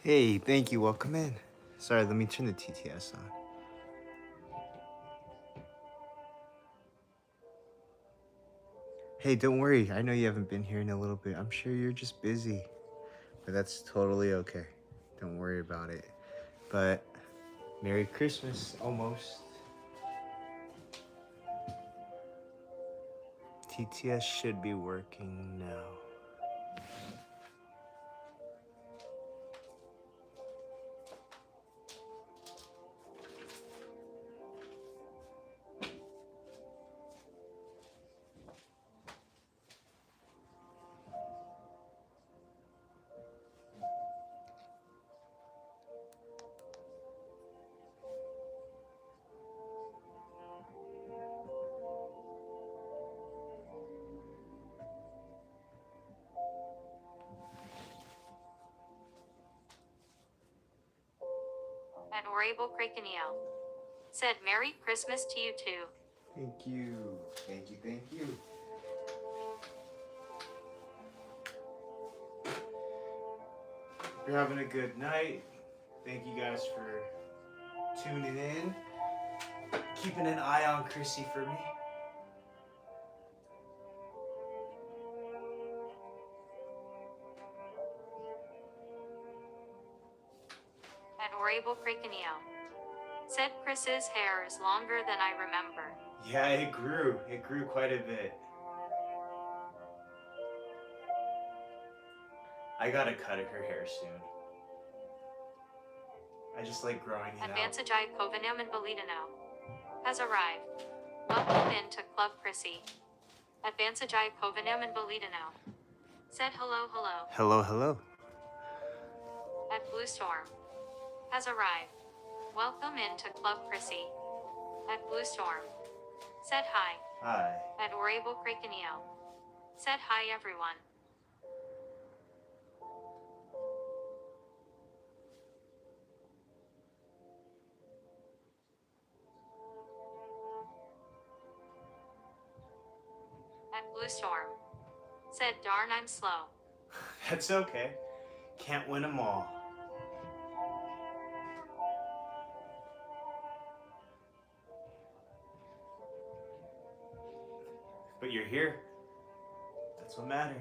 Hey, thank you. Welcome in. Sorry, let me turn the TTS on. Hey, don't worry. I know you haven't been here in a little bit. I'm sure you're just busy, but that's totally okay. Don't worry about it. But Merry Christmas, almost. TTS should be working now. Adorable Krakenio said Merry Christmas to you too. Thank you. Thank you. Thank you. Hope you're having a good night. Thank you guys for tuning in, keeping an eye on Chrissy for me. Adorable Krakenio said Chris's hair is longer than I remember. Yeah, it grew. It grew quite a bit. I gotta cut her hair soon. I just like growing it out. Advancejai Kovanam and Belitano has arrived. Welcome into Club Chrissy. Advancejai Kovanam and Belitano said hello. Hello, hello. At Blue Storm has arrived. Welcome into Club Chrissy. At Blue Storm said hi. Hi. Adorable Krakenio said hi everyone. At Blue Storm said darn I'm slow. That's okay. Can't win them all. But you're here. That's what matters.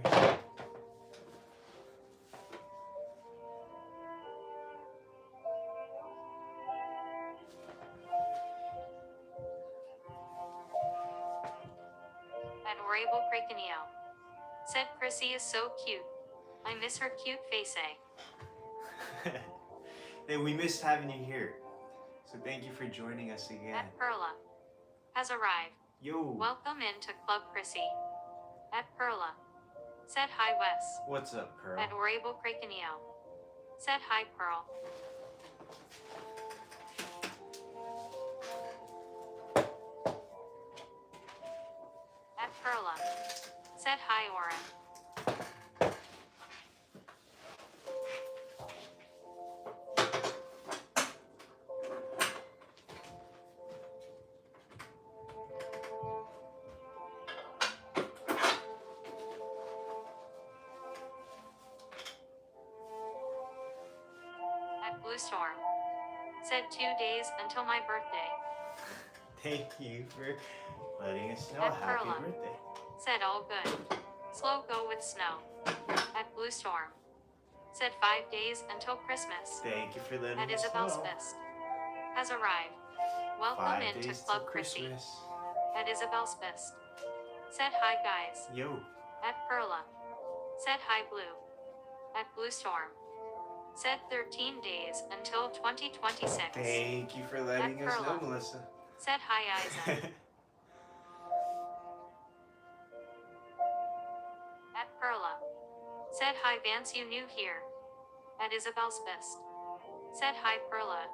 Adorable Krakenio said Chrissy is so cute. I miss her cute face. Hey, we missed having you here. So thank you for joining us again. At Perla has arrived. Yo. Welcome into Club Chrissy. At Perla said hi Wes. What's up, Pearl? Adorable Krakenio said hi Pearl. At Perla said hi Oren. At Blue Storm said 2 days until my birthday. Thank you for letting us know. At Happy Perla birthday. said all good. Slow go with snow. At Blue Storm said 5 days until Christmas. Thank you for letting At us Isabel's know. Fist has arrived. Welcome 5 into days Club till Chrissy. Christmas. At Isabel's Fist said hi guys. Yo. At Perla said hi Blue. At Blue Storm said 13 days until 2026. Thank you for letting us know, Perla Melissa. said hi Isa. At Perla said hi Vance you new here. At Isabel's Fist said hi Perla.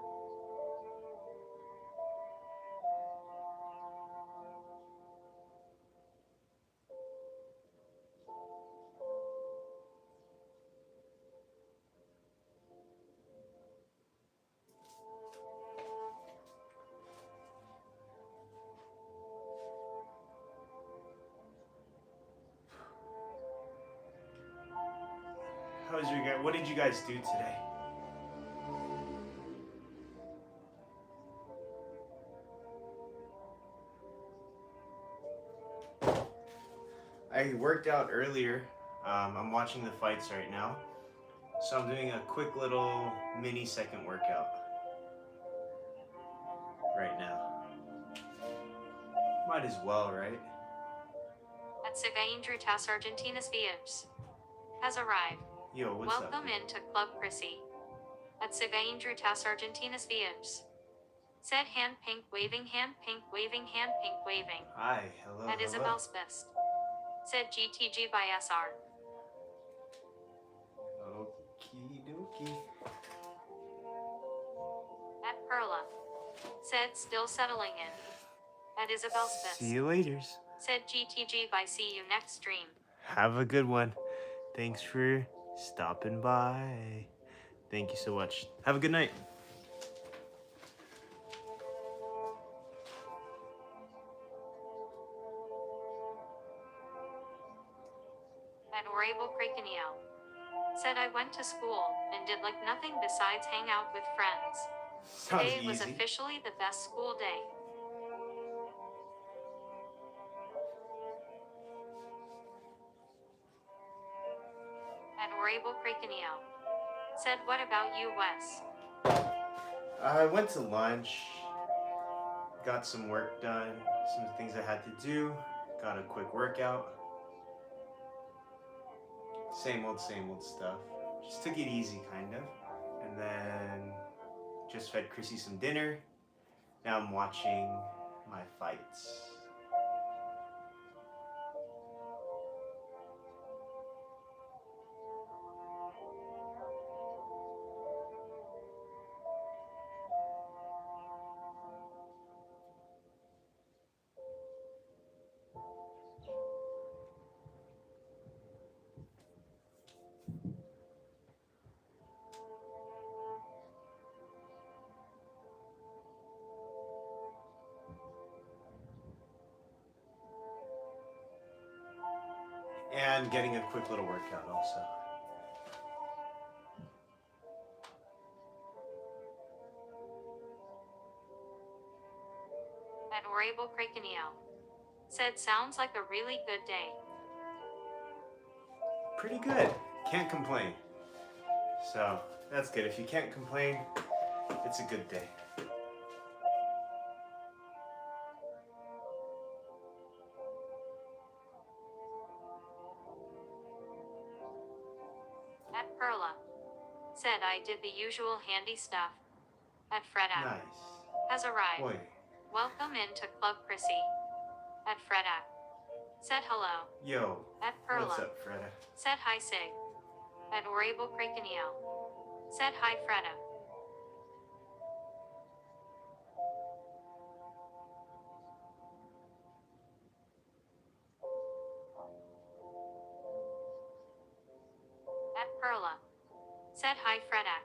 How was your guys? What did you guys do today? I worked out earlier. I'm watching the fights right now. So I'm doing a quick little mini second workout right now. Might as well, right? At Seguindritas Argentinas Vives. Has arrived. Yo, what's up? Welcome into Club Chrissy. At Seguindritas Argentinas Vives. Said hand pink waving, hand pink waving, hand pink waving. Hi, hello, At hello. Isabel's best. Said GTG by SR. Okie dokie. At Perla. Said still settling in. At Isabel's best. See you laters. Said GTG by see you next stream. Have a good one. Thanks for stopping by. Thank you so much. Have a good night. At Orable Krakeniel. Said I went to school and did like nothing besides hang out with friends. Sounds Today was easy. officially the best school day. At Orable Krakeniel. Said what about you, Wes? I went to lunch, got some work done, some things I had to do, got a quick workout. Same old stuff. Just took it easy, kind of. And then just fed Chrissy some dinner. Now I'm watching my fights. And getting a quick little workout also. At Orable Krakeniel. Said sounds like a really good day. Pretty good. Can't complain. So that's good. If you can't complain, it's a good day. At Perla. Said I did the usual handy stuff. At Freda. Nice. Has arrived. Boy. Welcome into Club Chrissy. At Freda. Said hello. Yo. At Perla. What's up, Freda? Said hi Sig. At Orable Krakeniel. Said hi Freda. At Perla. Said hi Freda.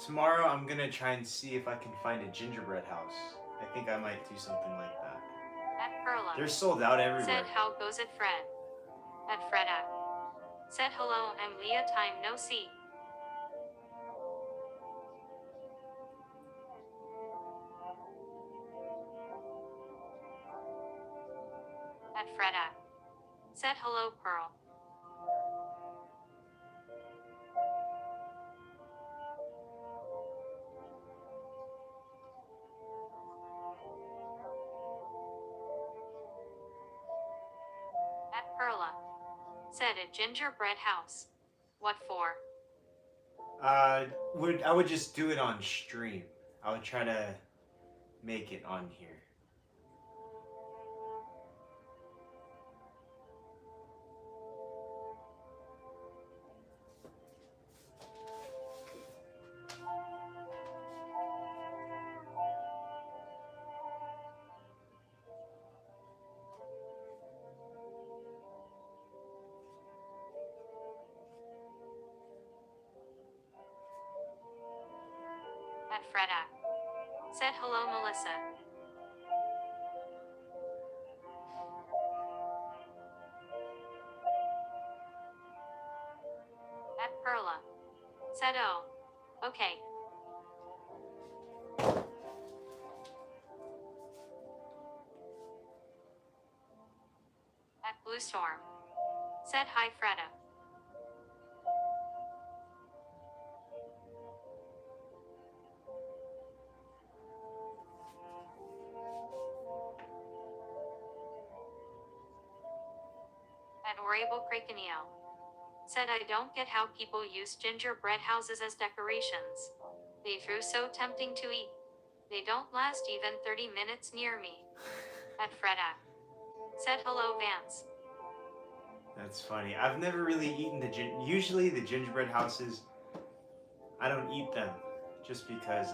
Tomorrow I'm gonna try and see if I can find a gingerbread house. I think I might do something like that. At Perla. They're sold out everywhere. Said how goes it Fred? At Freda. Said hello I'm Leah time no see. At Freda. Said hello Pearl. At Perla. Said a gingerbread house. What for? I would just do it on stream. I would try to make it on here. At Freda. said hello Melissa. At Perla, said oh, okay. At Blue Storm, said hi Freda. At Orable Krakenio, said I don't get how people use gingerbread houses as decorations. They threw so tempting to eat. They don't last even 30 minutes near me. At Freda, said hello Vance. That's funny. I've never really eaten usually the gingerbread houses, I don't eat them just because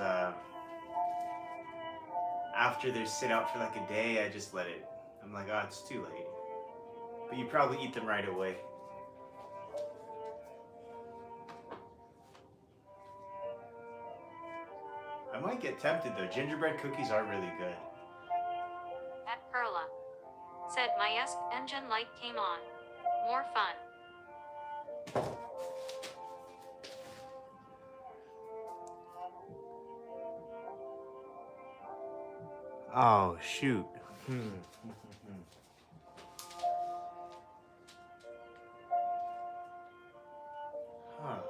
after they sit out for like a day, I just let it. I'm like, oh, it's too late. But you probably eat them right away. I might get tempted though. Gingerbread cookies are really good. At Perla, said my engine light came on. More fun. Oh shoot. Huh.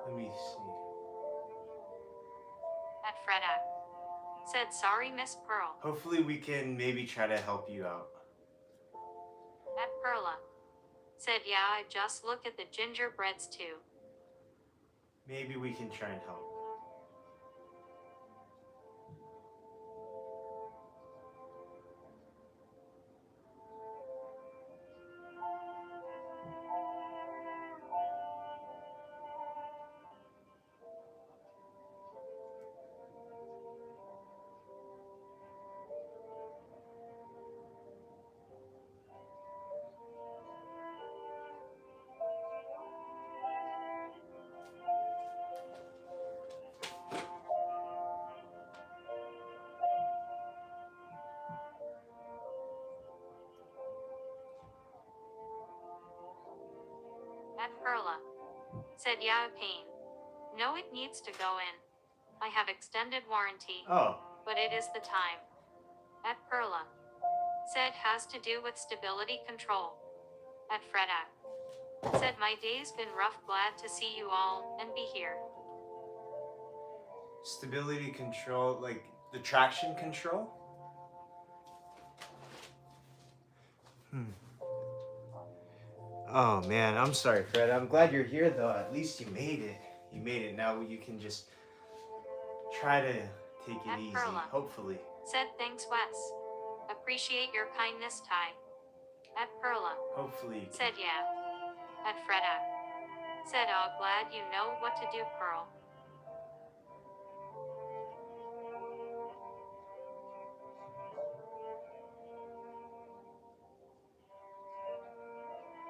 Let me see. At Freda, said sorry Miss Pearl. Hopefully we can maybe try to help you out. At Perla, said yeah I just look at the gingerbreads too. Maybe we can try and help. At Perla, said yeah pain. No it needs to go in. I have extended warranty. Oh. But it is the time. At Perla, said has to do with stability control. At Freda, said my day's been rough glad to see you all and be here. Stability control, like the traction control? Oh man, I'm sorry, Fred. I'm glad you're here though. At least you made it. You made it. Now you can just try to take it At easy, Perla, hopefully. said thanks Wes. Appreciate your kindness Ty. At Perla, Hopefully you can. said yeah. At Freda, said oh glad you know what to do Pearl.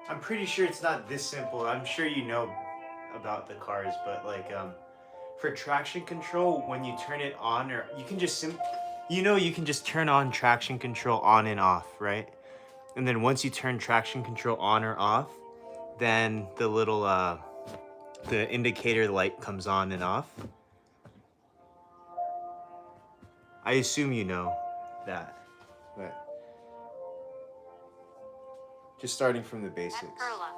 I'm pretty sure it's not this simple. I'm sure you know about the cars, but like for traction control, when you turn it on, or you can just you can just turn on traction control on and off, right? And then once you turn traction control on or off, then the little the indicator light comes on and off. I assume you know that, but just starting from the basics. At Perla,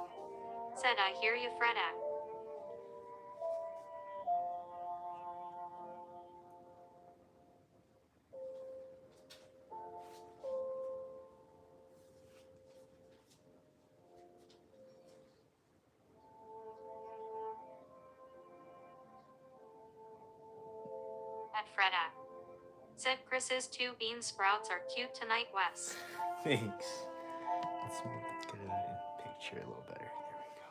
said I hear you Freda. At Freda, said Chris's 2 bean sprouts are cute tonight Wes. Thanks. Let's get it in picture a little better. There we go.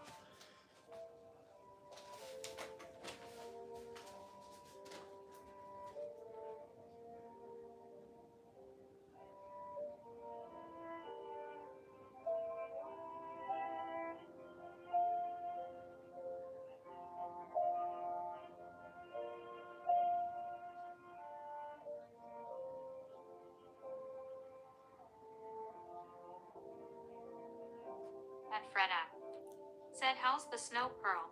at Freda. Said, how's the snow, Pearl?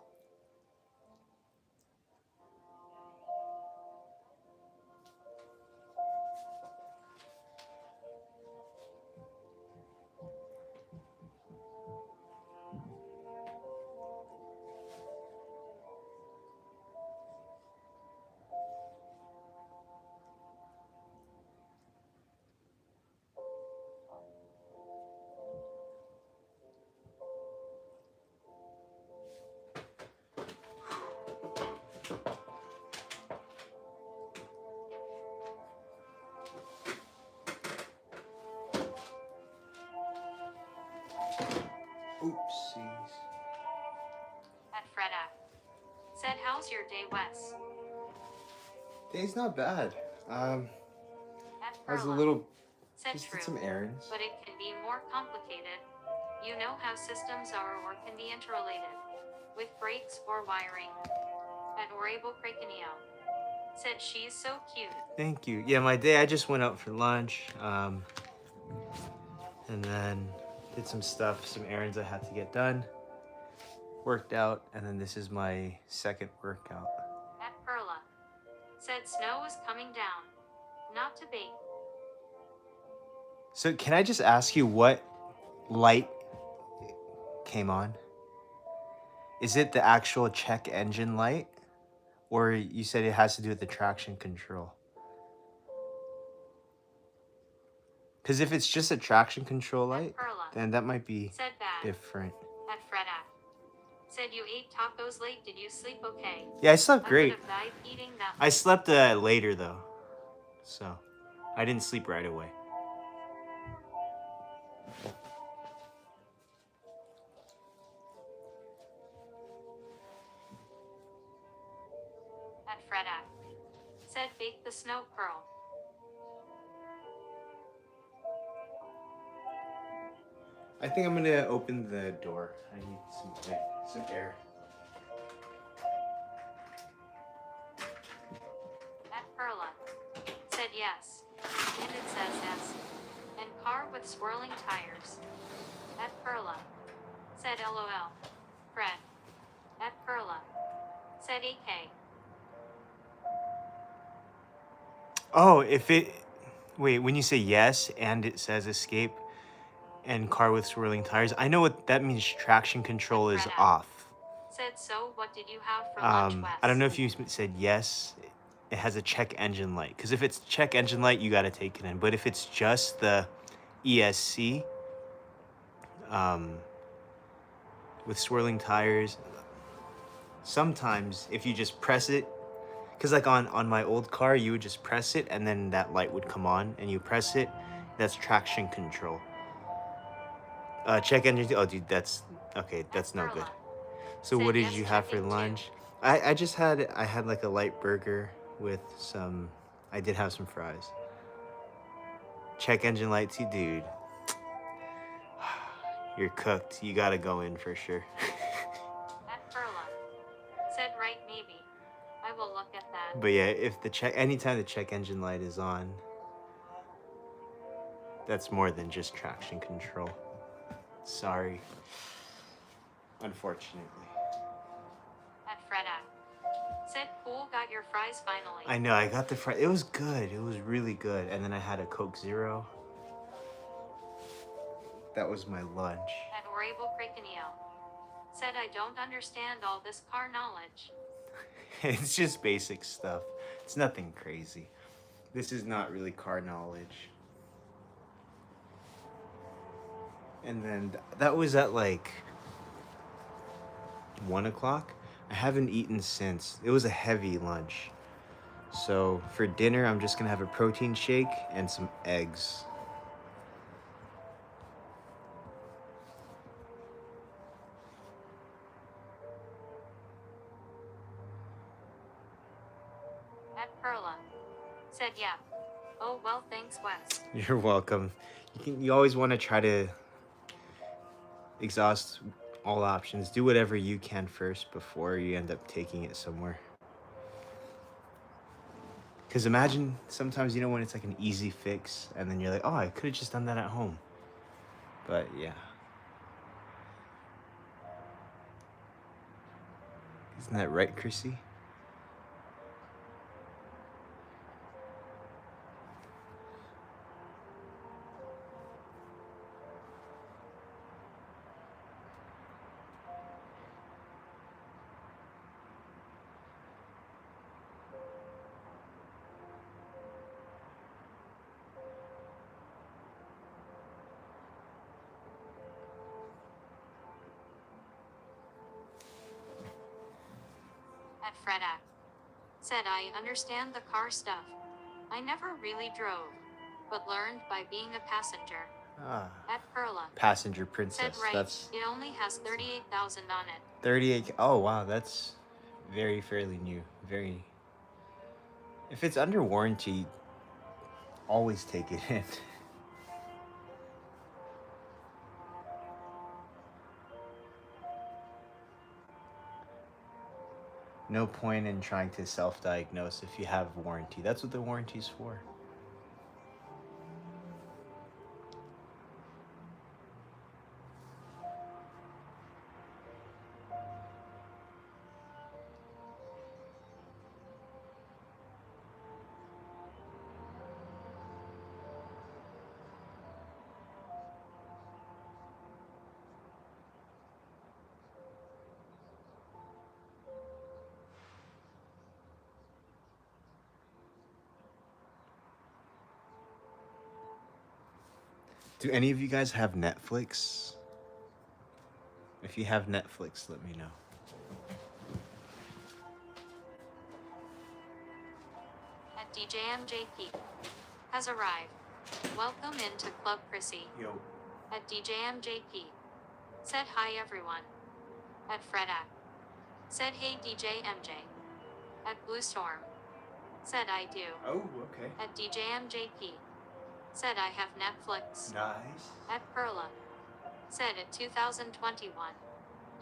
Oopsies. At Freda. Said, how's your day, Wes? Day's not bad. At I was a Perla. little, Said, just true. did some errands. But it can be more complicated. You know how systems are or can be interrelated. With breaks or wiring. At Orable Krakenio. Said, she's so cute. Thank you. Yeah, my day, I just went out for lunch, and then did some stuff, some errands I had to get done, worked out, and then this is my second workout. At Perla. Said, snow is coming down. Not to bait. So can I just ask you what light came on? Is it the actual check engine light? Or you said it has to do with the traction control? Because if it's just a traction control light, Perla. then that might be Said, bad. different. At Freda. Said, you ate tacos late. Did you sleep okay? Yeah, I slept I great. would have died eating that. I slept later though, so I didn't sleep right away. At Freda. Said, bake the snow, Pearl. I think I'm gonna open the door. I need some air. At Perla. Said, yes. And it says yes. And car with swirling tires. At Perla. Said, LOL. Fred. At Perla. Said, AK. Oh, wait, when you say yes and it says escape and car with swirling tires, I know what that means. Traction control is off. Said, so what did you have for lunch, Wes? I don't know if you said yes. It has a check engine light. Because if it's check engine light, you got to take it in. But if it's just the ESC with swirling tires, sometimes if you just press it, because like on my old car, you would just press it and then that light would come on and you press it. That's traction control. Check engine. Oh, dude, that's okay. That's no good. So what did you have for lunch? I had like a light burger with some. I did have some fries. Check engine light too, dude. You're cooked. You gotta go in for sure. At Perla. Said, right, maybe. I will look at that. But yeah, if anytime the check engine light is on, that's more than just traction control. Sorry. Unfortunately. At Freda. Said, cool, got your fries finally. I know, I got the fries. It was good. It was really good. And then I had a Coke Zero. That was my lunch. At Orable Krakenio. Said, I don't understand all this car knowledge. It's just basic stuff. It's nothing crazy. This is not really car knowledge. And then that was at like 1 o'clock. I haven't eaten since. It was a heavy lunch. So for dinner, I'm just gonna have a protein shake and some eggs. At Perla. Said, yeah. Oh, well, thanks, Wes. You're welcome. You always want to try to exhaust all options. Do whatever you can first before you end up taking it somewhere. Because imagine sometimes, when it's like an easy fix and then you're like, oh, I could have just done that at home. But yeah. Isn't that right, Chrissy? At Fredak. Said I understand the car stuff. I never really drove, but learned by being a passenger. Ah, At Perla. passenger Said princess. right, That's it only has 38,000 on it. 38. Oh wow, that's very fairly new. Very. If it's under warranty, always take it in. No point in trying to self-diagnose if you have warranty. That's what the warranty's for. Do any of you guys have Netflix? If you have Netflix, let me know. At DJMJP. Has arrived. Welcome into Club Chrissy. Yo. At DJMJP. Said hi everyone. At Fredak. Said hey DJ MJ. At Blue Storm. Said I do. Oh, okay. At DJMJP. Said I have Netflix. Nice. At Perla. Said at 2021.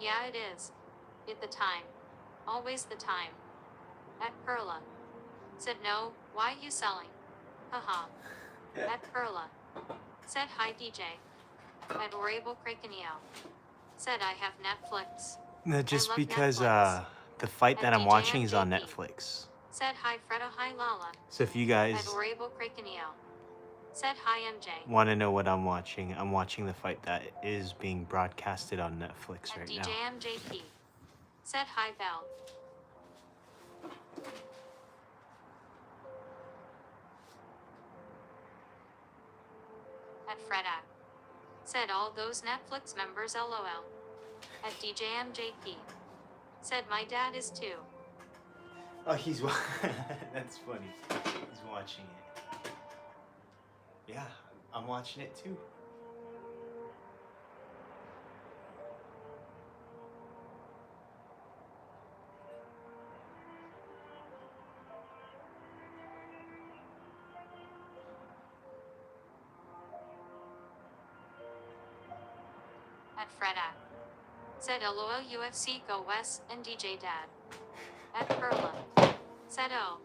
Yeah it is. It the time. Always the time. At Perla. Said no, why you selling? Haha. At Perla. Said hi DJ. At Orable Krakenio. Said I have Netflix. No, just love because Netflix. the fight At that I'm watching is on DJMJP. Netflix. Said hi Freda hi Lala. So if you At guys Orable Krakenio. Said hi MJ. want to know what I'm watching the fight that is being broadcasted on Netflix At right now. DJMJP. Said hi Belle. At Fredak. Said all those Netflix members LOL. At DJMJP. Said my dad is too. Oh, he's that's funny. He's watching it. Yeah, I'm watching it too. At Fredak. Said LOL UFC go West and DJ Dad. At Perla. Said oh.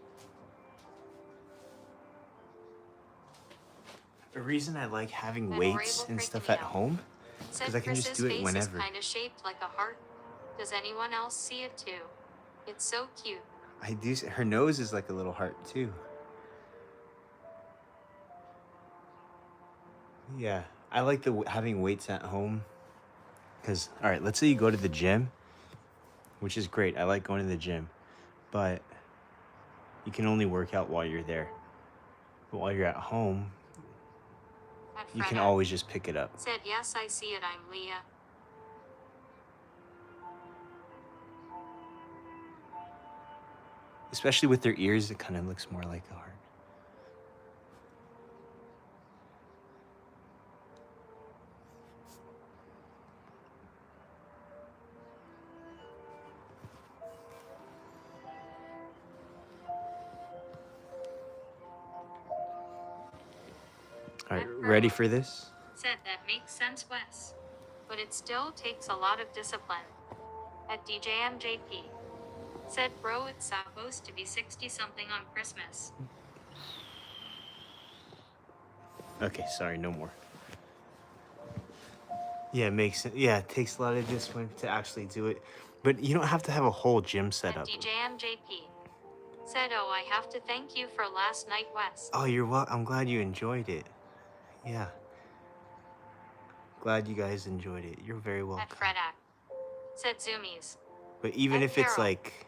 The reason I like having And weights Orable and stuff Krakenio. at home Said because I can just Chris's do it face whenever. is kinda shaped like a heart. Does anyone else see it too? It's so cute. I do. Her nose is like a little heart too. Yeah, I like having weights at home. Because all right, let's say you go to the gym, which is great. I like going to the gym, but you can only work out while you're there. But while you're at home, At you can Fredak. always just pick it up. Said yes I see it I'm Leah. Especially with their ears, it kind of looks more like a heart. All right, ready for this? Said that makes sense Wes. But it still takes a lot of discipline. At DJMJP. Said bro it's supposed to be 60 something on Christmas. Okay, sorry, no more. Yeah, it makes it. Yeah, it takes a lot of discipline to actually do it. But you don't have to have a whole gym set And up. DJMJP said, "Oh, I have to thank you for last night, Wes." Oh, you're well. I'm glad you enjoyed it. Yeah. Glad you guys enjoyed it. You're very At welcome. Fredak said Zoomies. But even At if it's Carol like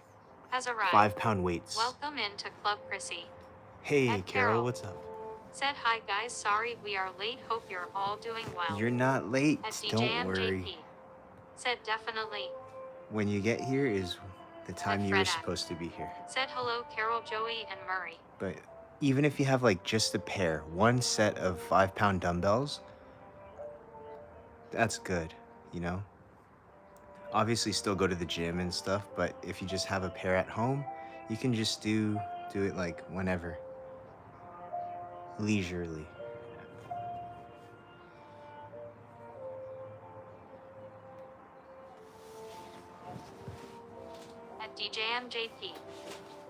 has arrived. 5-pound weights. Welcome into Club Chrissy. Hey, At Carol, what's up? said, "Hi guys, sorry we are late. Hope you're all doing well." You're not late. At Don't worry. DJMJP said, "Definitely." When you get here is the time At you were Fredak supposed to be here. said, "Hello, Carol, Joey, and Murray." But even if you have like just a pair, one set of 5-pound dumbbells, that's good, you know? Obviously still go to the gym and stuff, but if you just have a pair at home, you can just do it like whenever. Leisurely. At DJMJP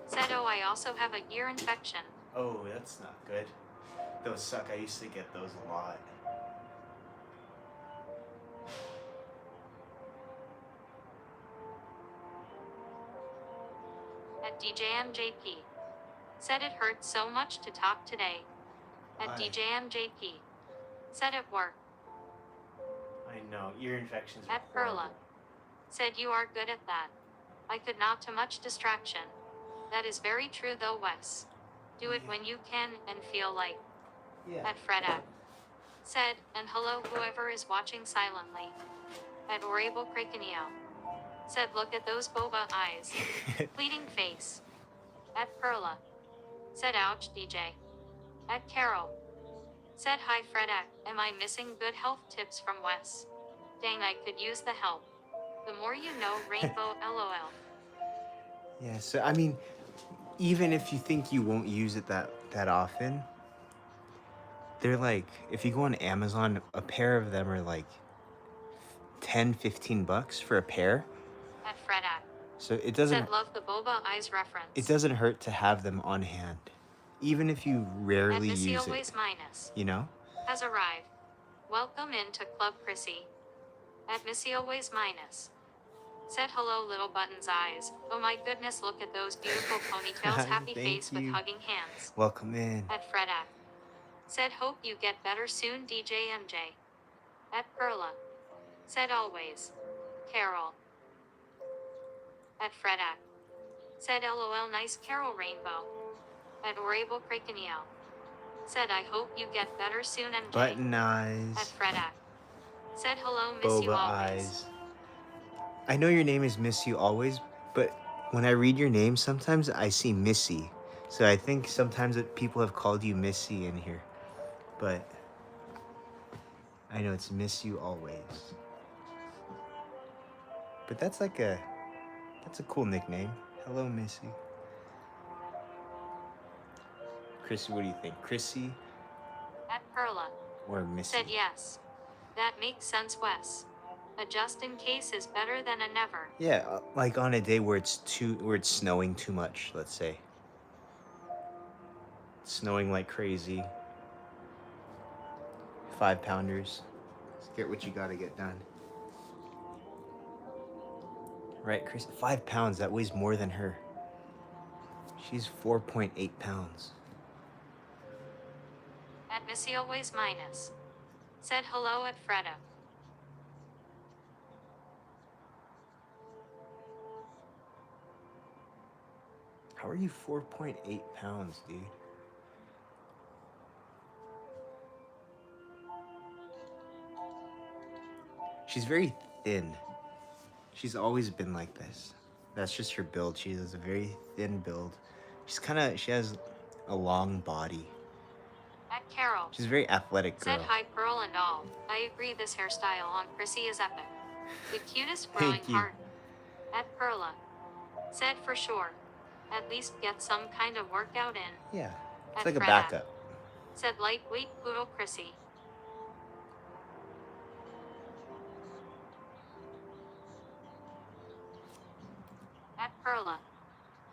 said, "Oh, I also have a ear infection." Oh, that's not good. Those suck. I used to get those a lot. At DJMJP said, "It hurts so much to talk today." At Why? DJMJP said, "At work." I know, ear infections are At Perla said, "You are good at that. I could not too much distraction." That is very true though, Wes. Do it when you can and feel like. Yeah. At Fredak said, "And hello whoever is watching silently." At Orable Krakenio said, "Look at those boba eyes." Pleading face. At Perla said, "Ouch, DJ." At Carol said, "Hi Fredak, am I missing good health tips from Wes? Dang, I could use the help. The more you know, Rainbow, LOL." Yeah, so I mean, even if you think you won't use it that often, they're like, if you go on Amazon, a pair of them are like 10-15 bucks for a pair. At Fredak So it doesn't said, "Love the boba eyes reference." it doesn't hurt to have them on hand, even if you At rarely Missy use it, Always Minus you know? has arrived. Welcome into Club Chrissy. At Missy Always Minus said, "Hello little Button's eyes. Oh my goodness, look at those beautiful ponytails. Happy Thank face with you. hugging hands." Welcome in. At Fredak said, "Hope you get better soon, DJ MJ." At Perla said, "Always. Carol." At Fredak said, "LOL, nice Carol Rainbow." At Orable Krakenio said, "I hope you get better soon, MJ." Button At eyes, Fredak said, "Hello, miss you boba always." eyes. I know your name is Miss You Always, but when I read your name, sometimes I see Missy. So I think sometimes people have called you Missy in here. But I know it's Miss You Always. But that's a cool nickname. Hello, Missy. Chrissy, what do you think? Chrissy At Perla or Missy? said, "Yes. That makes sense, Wes. A just in case is better than a never." Yeah, like on a day where it's snowing too much, let's say. It's snowing like crazy. 5-pounders. Just get what you gotta get done. Right, Chris? 5 pounds, that weighs more than her. She's 4.8 pounds. At Missy Always Minus said, "Hello at Freda." How are you 4.8 pounds, dude? She's very thin. She's always been like this. That's just her build. She has a very thin build. She has a long body. At Carol She's a very athletic girl. said, "Hi Pearl and all. I agree this hairstyle on Chrissy is epic. The cutest growing Thank you. heart." At Perla said, "For sure. At least get some kind of workout in." Yeah, it's At like a Freda backup. said, "Lightweight poodle Chrissy." At Perla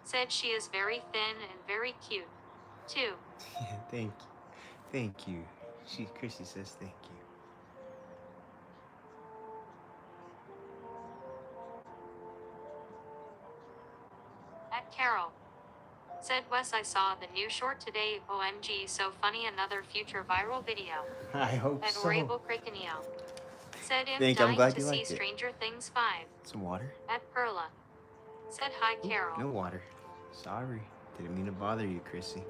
said, "She is very thin and very cute, too." Yeah, thank you. Thank you. Chrissy says thank you. At Carol. Said Wes, I saw the new short today. OMG, so funny. Another future viral video. I hope At so. Rabel Krakenio. Said I'm I'm dying glad to you see liked it. Stranger Things 5. Some water? At Perla. Said hi, Ooh, Carol. no water. Sorry. Didn't mean to bother you, Chrissy.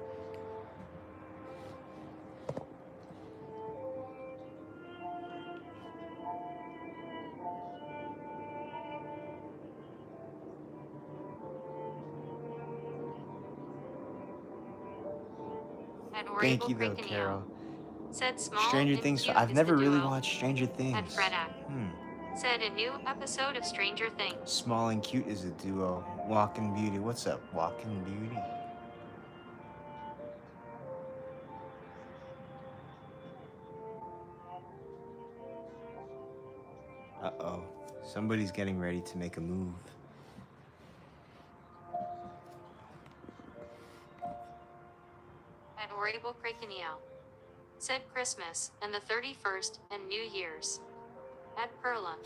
At Thank Rabel you, though, Krakenio. Carol. Said small Stranger and Things. cute I've is never the really duo. watched Stranger Things. At Fredak. Said a new episode of Stranger Things. Small and cute is a duo. Walking Beauty. What's up, Walking Beauty? Uh-oh. Somebody's getting ready to make a move. At Rabel Krakenio. Said Christmas and the 31st and New Year's. At Perla.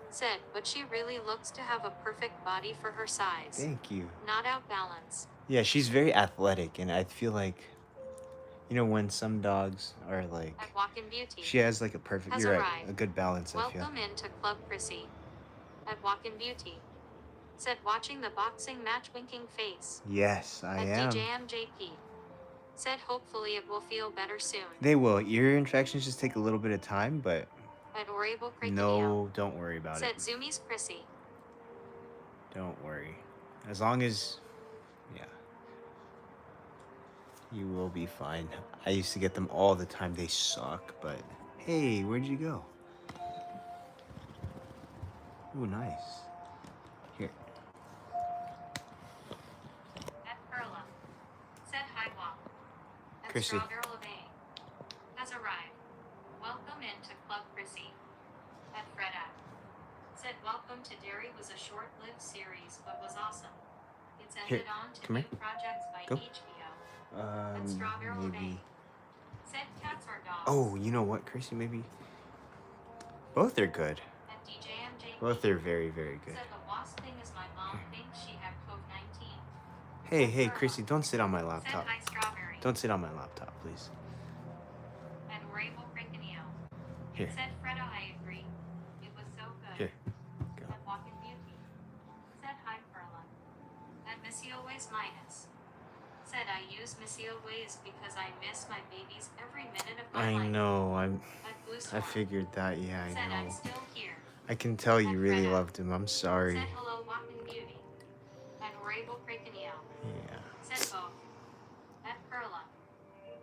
Said, but she really looks to have a perfect body for her size. Thank you. Not out balance. Yeah, she's very athletic, and I feel like, you know, when some dogs are like, At Walkin' Beauty. she has like a perfect, Has you're right, arrived. a good balance, I feel. Welcome into Club Chrissy. At Walkin' Beauty. Said watching the boxing match winking face. Yes, I At am. DJMJP. Said hopefully it will feel better soon. They will. Ear infections just take a little bit of time, but At Rabel Krakenio. no, don't worry about Said it. Zoomies Chrissy. Don't worry. As long as, yeah, you will be fine. I used to get them all the time. They suck, but hey, where'd you go? Ooh, nice. Here. At Perla. Said hi, Wop. At Chrissy. Strawberry Levine. Has arrived. Welcome into Club Chrissy. At Freda. Said welcome to Dairy was a short-lived series but was awesome. It's ended Here, on to come new here. projects by Go. HBO. At Strawberry Maybe. Levine. Said cats are dogs. Oh, you know what, Chrissy? Maybe both are good. At DJMJ. Both are very, very good. Said the wasp thing is my mom thinks she had COVID-19. Hey, hey, Chrissy, don't sit on my Said laptop. hi, Strawberry. Don't sit on my laptop, please. And Rabel Krakenio. Here. Said Freda, I agree. It was so good. Here. Go. At Walkin' Beauty. Said hi, Perla. At Missy Always Minus. Said I use Missy Always because I miss my babies every minute of my life. I know. At Blue I Storm. figured that. Yeah, I Said I'm know. still here. I can tell you At really Freda. loved him. I'm sorry. Said hello, Walkin' Beauty. At Rabel Krakenio. Yeah. Said both. At Perla.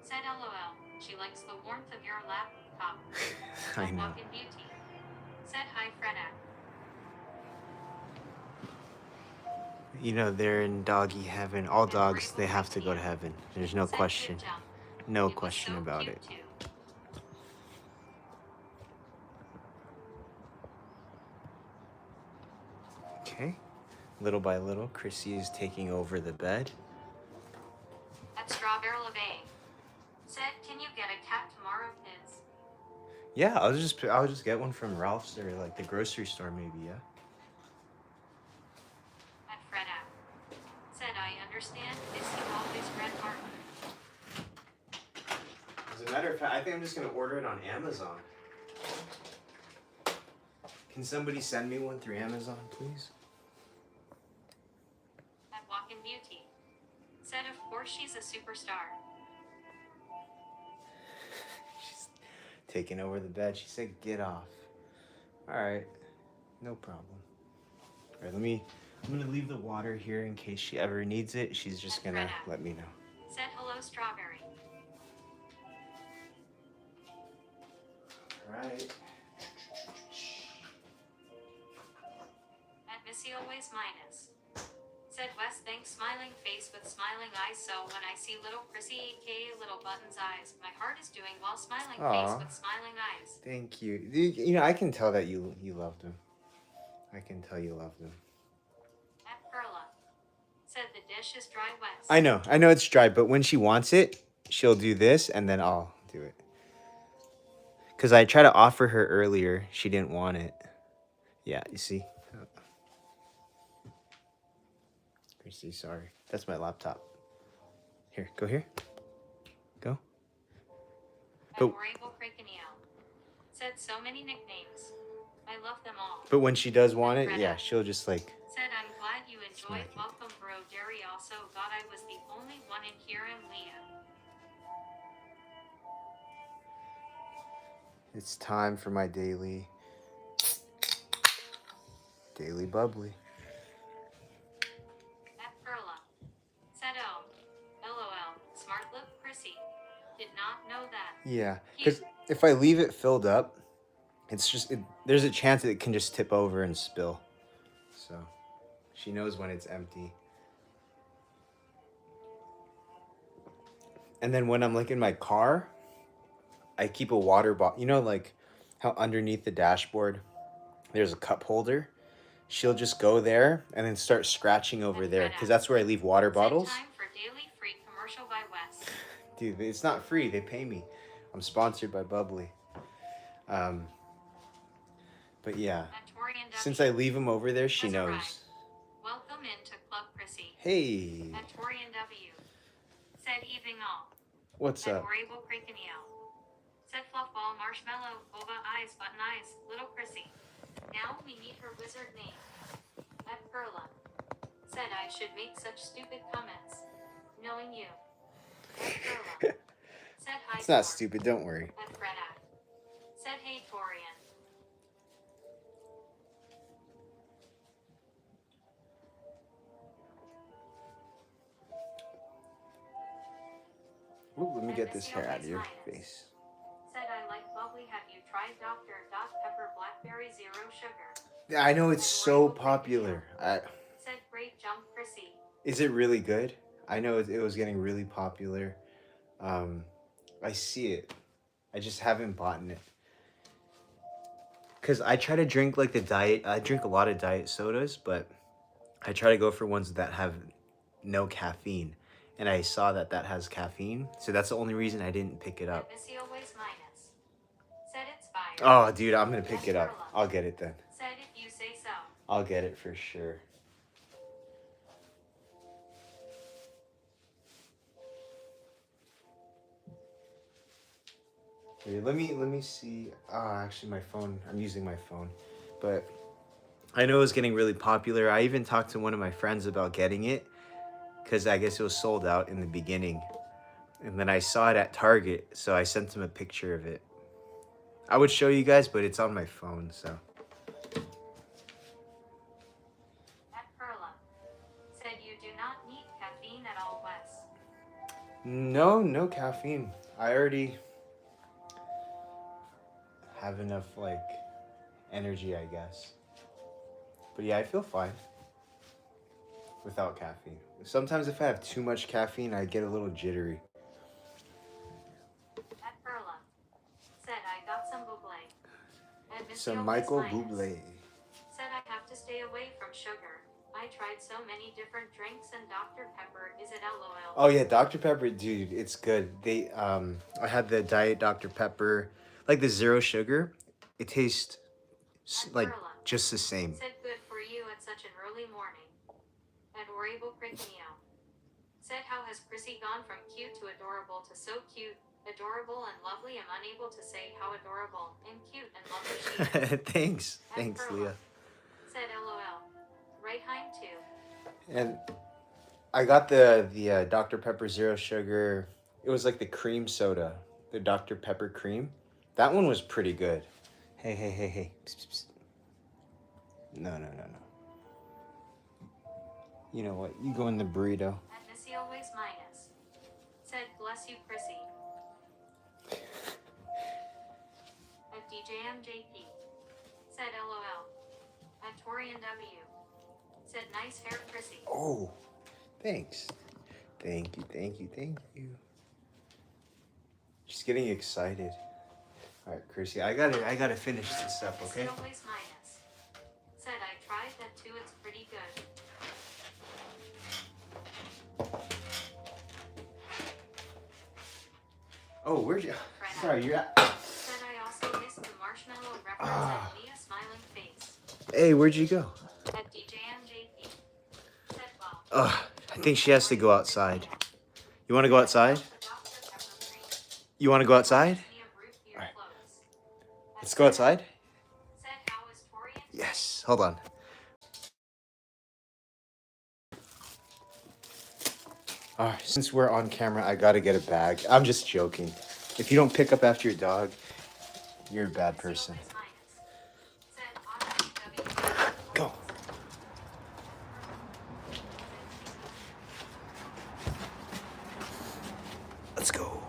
Said LOL. She likes the warmth of your laptop. I At know. Walkin' Beauty. Said hi, Freda. You know, they're in doggy heaven. All And dogs, Rabel they have to go to Krakenio. heaven. There's no Said question. good jump. No It was question so about cute it. too. Okay. Little by little, Chrissy is taking over the bed. At Strawberry Levine. Said, can you get a cat tomorrow, kids? Yeah, I'll just get one from Ralph's or like the grocery store maybe, yeah. At Freda. Said, I understand. Missy always read art. As a matter of fact, I think I'm just gonna order it on Amazon. Can somebody send me one through Amazon, please? At Walkin' Beauty. Said, of course she's a superstar. She's taking over the bed. She said, "Get off." All right, no problem. All right, I'm gonna leave the water here in case she ever needs it. She's just gonna let me know. Said, hello, Strawberry. All right. At Missy Always Minus. Said Wes, thanks, smiling face with smiling eyes. So when I see little Chrissy, aka Little Button's eyes, my heart is doing well. Smiling face Aw. with smiling eyes. Thank you. You know, I can tell that you loved him. I can tell you loved him. At Perla. Said the dish is dry, Wes. I know it's dry, but when she wants it, she'll do this, and then I'll do it. Cause I tried to offer her earlier, she didn't want it. Yeah, you see. Chrissy, sorry. That's my laptop. Here, go here. Go. Adorable Crickiniel. Said so many nicknames. I love them all. But when she does want it, yeah, she'll just like... Said, I'm glad you enjoyed. Smack it. Welcome, bro. Derry also thought I was the only one in here and Leah. It's time for my daily bubbly. At Perla. Said, oh. LOL. Smart lip Chrissy. Did not know that. Yeah, because if I leave it filled up, it's just... there's a chance that it can just tip over and spill. So, she knows when it's empty. And then when I'm like in my car, I keep a water bottle. You know, like how underneath the dashboard there's a cup holder? She'll just go there and then start scratching over there because that's where I leave water bottles. Time for daily free commercial by Wes. Dude, it's not free. They pay me. I'm sponsored by Bubbly. But yeah, since I leave them over there, she knows. Welcome into Club Chrissy. Hey. At Torian W. Said evening all. What's up? Adorable Crickiniel. Said fluffball marshmallow, boba eyes, button eyes, little Chrissy. Now we need her wizard name. At Perla. Said I should make such stupid comments. Knowing you. At Perla. Said hi. It's not stupid, don't worry. At Freda. Said hey Torian. Ooh, let me get this hair out of your face. Said I like bubbly. Have you tried Dr. Pepper Blackberry Zero Sugar? I know it's so popular. Said great jump, Chrissy. Is it really good? I know it was getting really popular. I see it. I just haven't bought it. Because I try to drink like the diet. I drink a lot of diet sodas, but I try to go for ones that have no caffeine. And I saw that has caffeine. So that's the only reason I didn't pick it up. Said it's fire. Oh, dude, I'm going to pick it up. I'll get it then. Said if you say so. I'll get it for sure. Wait, let me see. Actually, my phone. I'm using my phone. But I know it's getting really popular. I even talked to one of my friends about getting it. Because I guess it was sold out in the beginning. And then I saw it at Target, so I sent him a picture of it. I would show you guys, but it's on my phone, so. At Perla. Said you do not need caffeine at all, Wes. No caffeine. I already have enough, like, energy, I guess. But yeah, I feel fine without caffeine. Sometimes if I have too much caffeine, I get a little jittery. At Perla. Said I got some buble. Some Michael Bublé. Said I have to stay away from sugar. I tried so many different drinks and Dr. Pepper, is it LOL? Oh yeah, Dr. Pepper, dude, it's good. I had the Diet Dr. Pepper, like the zero sugar. It tastes like just the same. Said good for you at such an early morning. Adorable Crickiniel. Said how has Chrissy gone from cute to adorable to so cute, adorable and lovely. I'm unable to say how adorable and cute and lovely she is. Thanks Leah. Said LOL. Right hind too. And I got the Dr. Pepper Zero Sugar. It was like the cream soda, the Dr. Pepper cream. That one was pretty good. Hey. Psst, psst, psst. No. You know what? You go in the burrito. And Missy always minus. Said bless you, Chrissy. At DJMJP. Said LOL. At Torian W. Said nice hair, Chrissy. Oh, thanks. Thank you. She's getting excited. All right, Chrissy, I gotta finish this up, okay? Always minus. Said I tried that too. It's pretty good. Oh, where'd you? Sorry, you're at. Said I also missed the marshmallow reference and Mia smiling face. Hey, where'd you go? At DJMJP. Said well. I think she has to go outside. You want to go outside? You want to go outside? All right. Let's go outside. Yes. Hold on. All right. Since we're on camera, I gotta get a bag. I'm just joking. If you don't pick up after your dog, you're a bad person. Go. Let's go.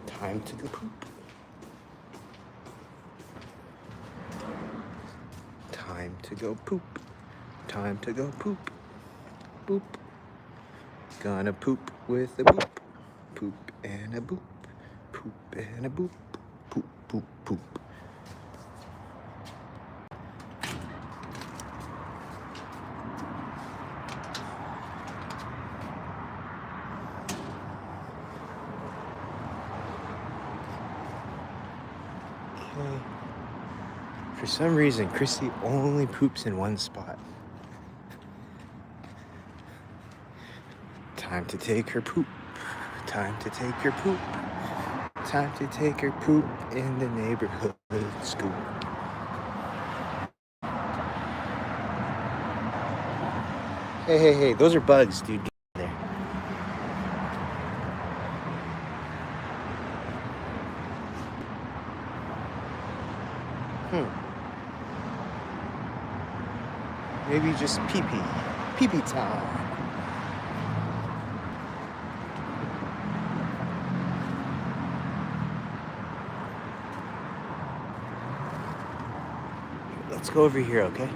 Time to go poop. Time to go poop. Time to go poop. Boop. Gonna poop with a boop. Poop and a boop. Poop and a boop. Poop, poop, poop. Okay. For some reason, Chrissy only poops in one spot. Time to take her poop. Time to take her poop. Time to take her poop in the neighborhood school. Hey, hey, hey, those are bugs, dude. Get there. Maybe just pee-pee. Pee-pee time. Let's go over here, okay?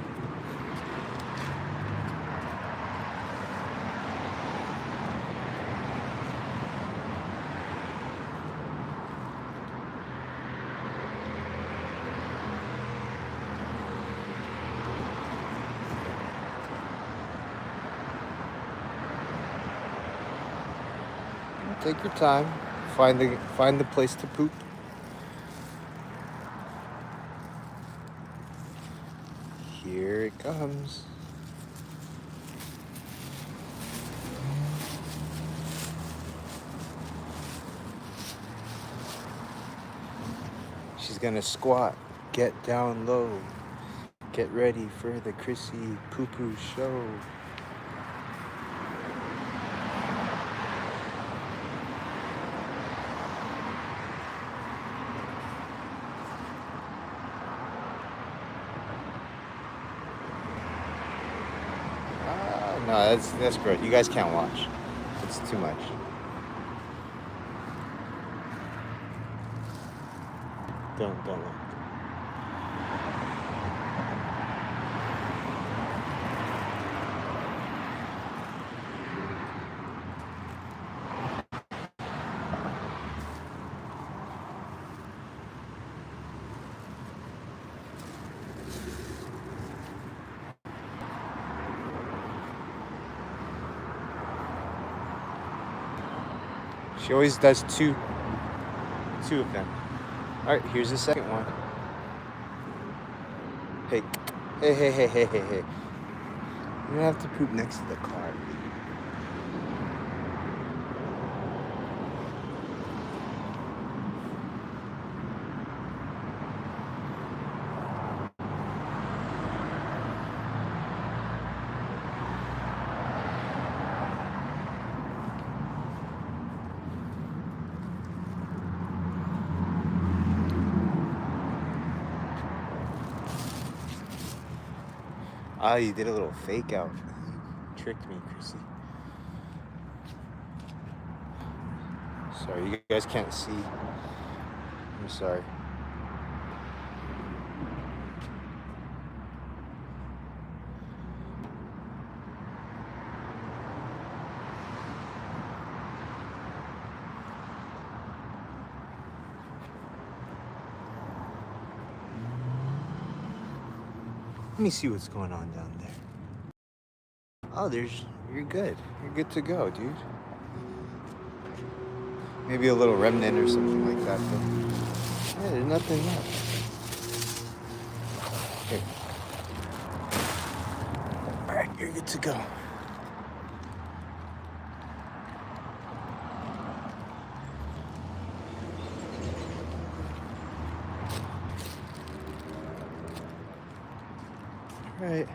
Take your time. Find the place to poop. Here it comes. She's gonna squat, get down low, get ready for the Chrissy poo-poo show. No, that's gross. You guys can't watch. It's too much. Don't look. She always does two of them. All right, here's the second one. Hey, hey. You don't have to poop next to the car. Ah, you did a little fake out. You tricked me, Chrissy. Sorry, you guys can't see. I'm sorry. Let me see what's going on down there. Oh, you're good. You're good to go, dude. Maybe a little remnant or something like that, though. Yeah, there's nothing left. Here. All right, you're good to go. All right.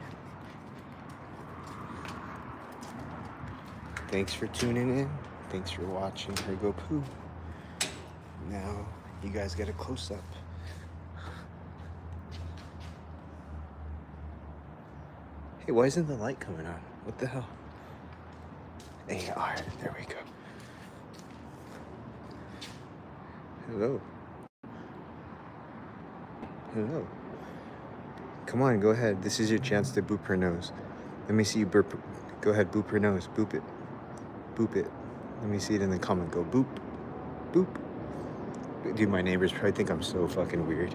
Thanks for tuning in. Thanks for watching her go poo. Now you guys get a close up. Hey, why isn't the light coming on? What the hell? AR, there we go. Hello. Hello. Come on, go ahead. This is your chance to boop her nose. Let me see you burp. Go ahead, boop her nose. Boop it. Boop it. Let me see it in the comment. Go boop. Boop. Dude, my neighbors probably think I'm so fucking weird.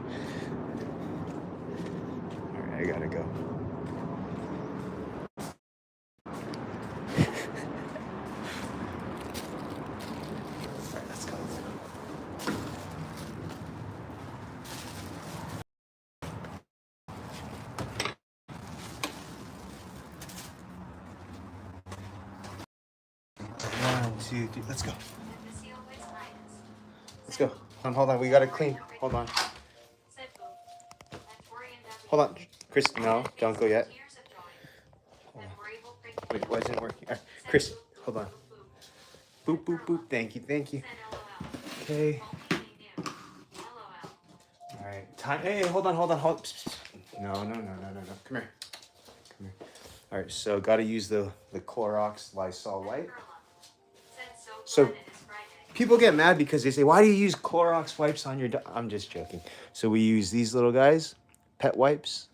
All right, I gotta go. All right, let's go. One, two, three. Let's go. Let's go. Hold on. We gotta clean. Hold on. Hold on. Chris, no, don't go yet. Hold on. Wait, why isn't it working? All right, Chris, hold on. Boop, boop, boop. Thank you, thank you. Okay. All right. Time. Hey, hold on. Hold. Psst, psst. No. Come here. Come here. All right. So, gotta use the Clorox Lysol wipe. So, people get mad because they say, "Why do you use Clorox wipes on your dog?" I'm just joking. So we use these little guys, pet wipes,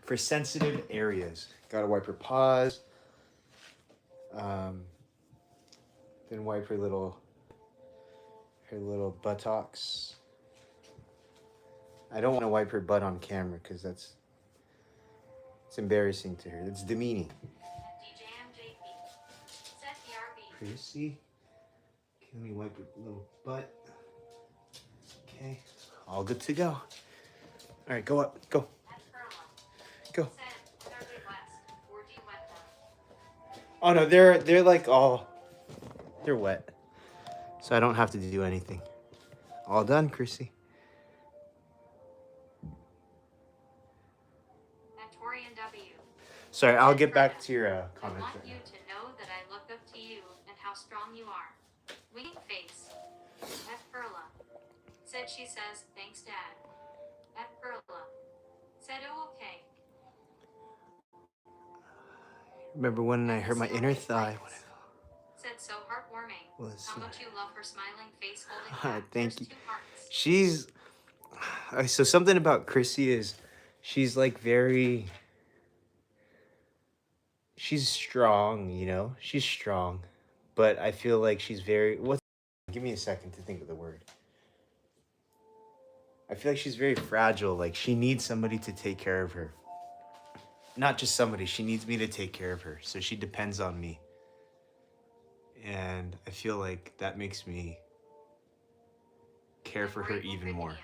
for sensitive areas. Gotta wipe her paws. Then wipe her little buttocks. I don't want to wipe her butt on camera because it's embarrassing to her. It's demeaning. Chrissy, let me wipe her little butt. Okay, all good to go. All right, go up, go. Go. Oh no, they're like they're wet, so I don't have to do anything. All done, Chrissy. Sorry, I'll get back to your comments. I want you to know that I look up to you and how strong you are. Winking face. At Perla. Said she says, thanks, Dad. At Perla. Said, oh, okay. Remember when I hurt my inner thigh? Said so heartwarming. How much you love her smiling face holding back. Thank you. 2 hearts. She's so something about Chrissy is she's like she's strong, you know? She's strong. But I feel like she's give me a second to think of the word. I feel like she's very fragile. Like she needs somebody to take care of her. Not just somebody, she needs me to take care of her. So she depends on me. And I feel like that makes me care for her even more.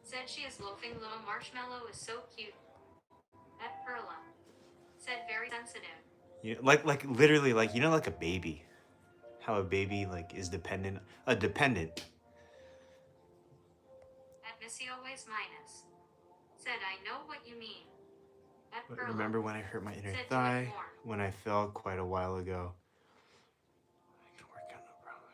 Said she is loafing little marshmallow is so cute. At Perla. Said very sensitive. You know, like literally like, you know, like a baby. How a baby like is dependent. A dependent. At Missy always minus. Said I know what you mean. At Perla. Remember when I hurt my inner thigh? When I fell quite a while ago. I can work on no problem.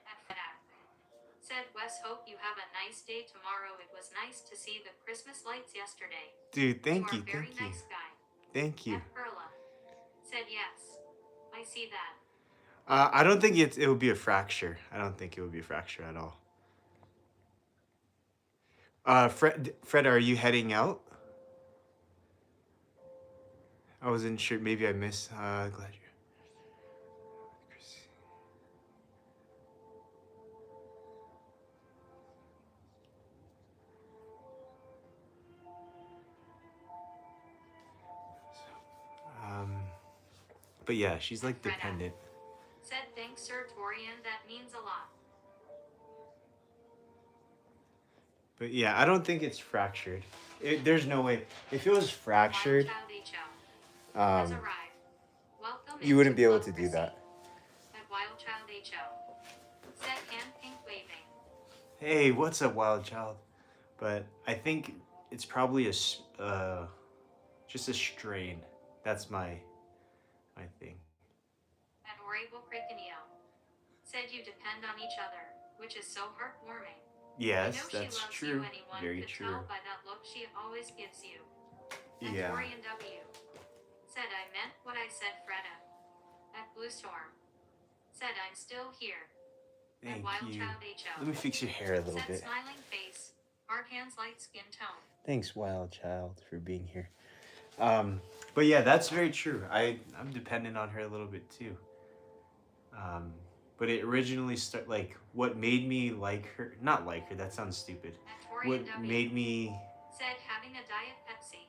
Said Wes, hope you have a nice day tomorrow. It was nice to see the Christmas lights yesterday. Dude, thank you. You are a very nice guy. Thank you. At Perla. Said yes. I see that. I don't think it would be a fracture. I don't think it would be a fracture at all. Fred, are you heading out? I wasn't sure. Maybe I missed. Glad you. But yeah, she's like dependent. Said thanks, Sir Torian. That means a lot. But yeah, I don't think it's fractured. There's no way. If it was Wild fractured, Child HO has um, arrived. Welcome you into wouldn't be able Club to do Chrissy. that. At Wild Child HO. Said hand pink waving. Hey, what's up, Wild Child? But I think it's probably just a strain. That's my thing. At Orable Cricaneo. Said you depend on each other, which is so heartwarming. I know Yes, she that's loves you, true. anyone Very could true. tell by that look she always gives you. At Yeah. Torian W. Said I meant what I said, Freda. At Blue Storm. Said I'm still here. At Thank Wild you. Child HO. Let me fix your hair a little Said bit. smiling face. Hard hands, light skin tone. Thanks, Wild Child, for being here. Um, but yeah, that's very true. I'm dependent on her a little bit too. Um, but it originally start like what made me like her, not like her. That sounds stupid. At What Torian W. made me? Said having a Diet Pepsi.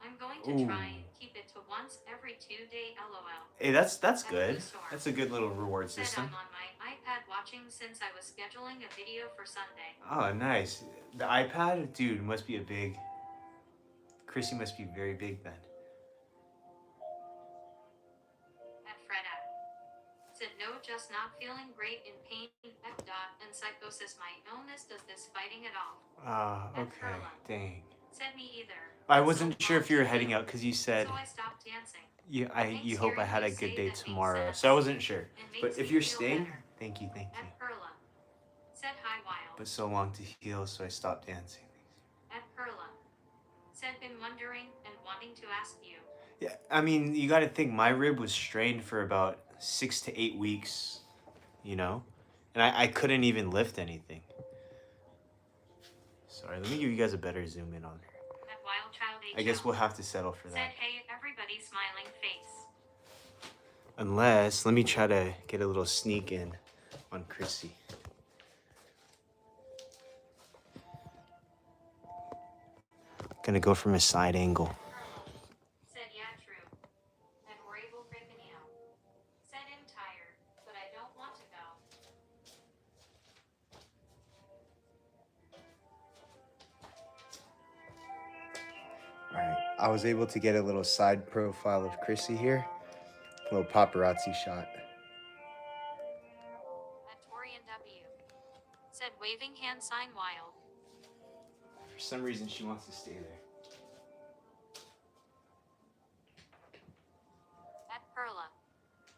I'm going to Ooh, try and keep it to once every 2 day LOL. hey, that's At good. Blue Storm. That's a good little reward Said system. I'm on my iPad watching since I was scheduling a video for Sunday. Oh, nice. The iPad, dude, must be a big. Chrissy must be very big then. At Freda. Said no, just not feeling great, in pain, F dot, and psychosis. My illness does this fighting it off. Ah, At okay. Perla. Dang. Said me either. I It's wasn't so sure if you were long to heading heal. out because you said So I stopped dancing. you Thanks you hope I hearing had you a good say day that makes tomorrow. sense. So I wasn't sure. And But makes if me you're feel staying, better. thank you, thank you. At Perla. Said hi wild. But so long to heal, so I stopped dancing. At Perla. Said been wondering and wanting to ask you. Yeah, I mean, you got to think my rib was strained for about 6 to 8 weeks, you know, and I couldn't even lift anything. Sorry, let me give you guys a better zoom in on her. At Wild Child HO. I guess we'll have to settle for Said that. hey everybody smiling face. Unless, let me try to get a little sneak in on Chrissy. Gonna go from a side angle. Perla. Said yeah true. And we're able breaking out. Said I'm tired, but I don't want to go. Alright, I was able to get a little side profile of Chrissy here. A little paparazzi shot. At Torian W. Said waving hand sign wild. For some reason, she wants to stay there. At Perla.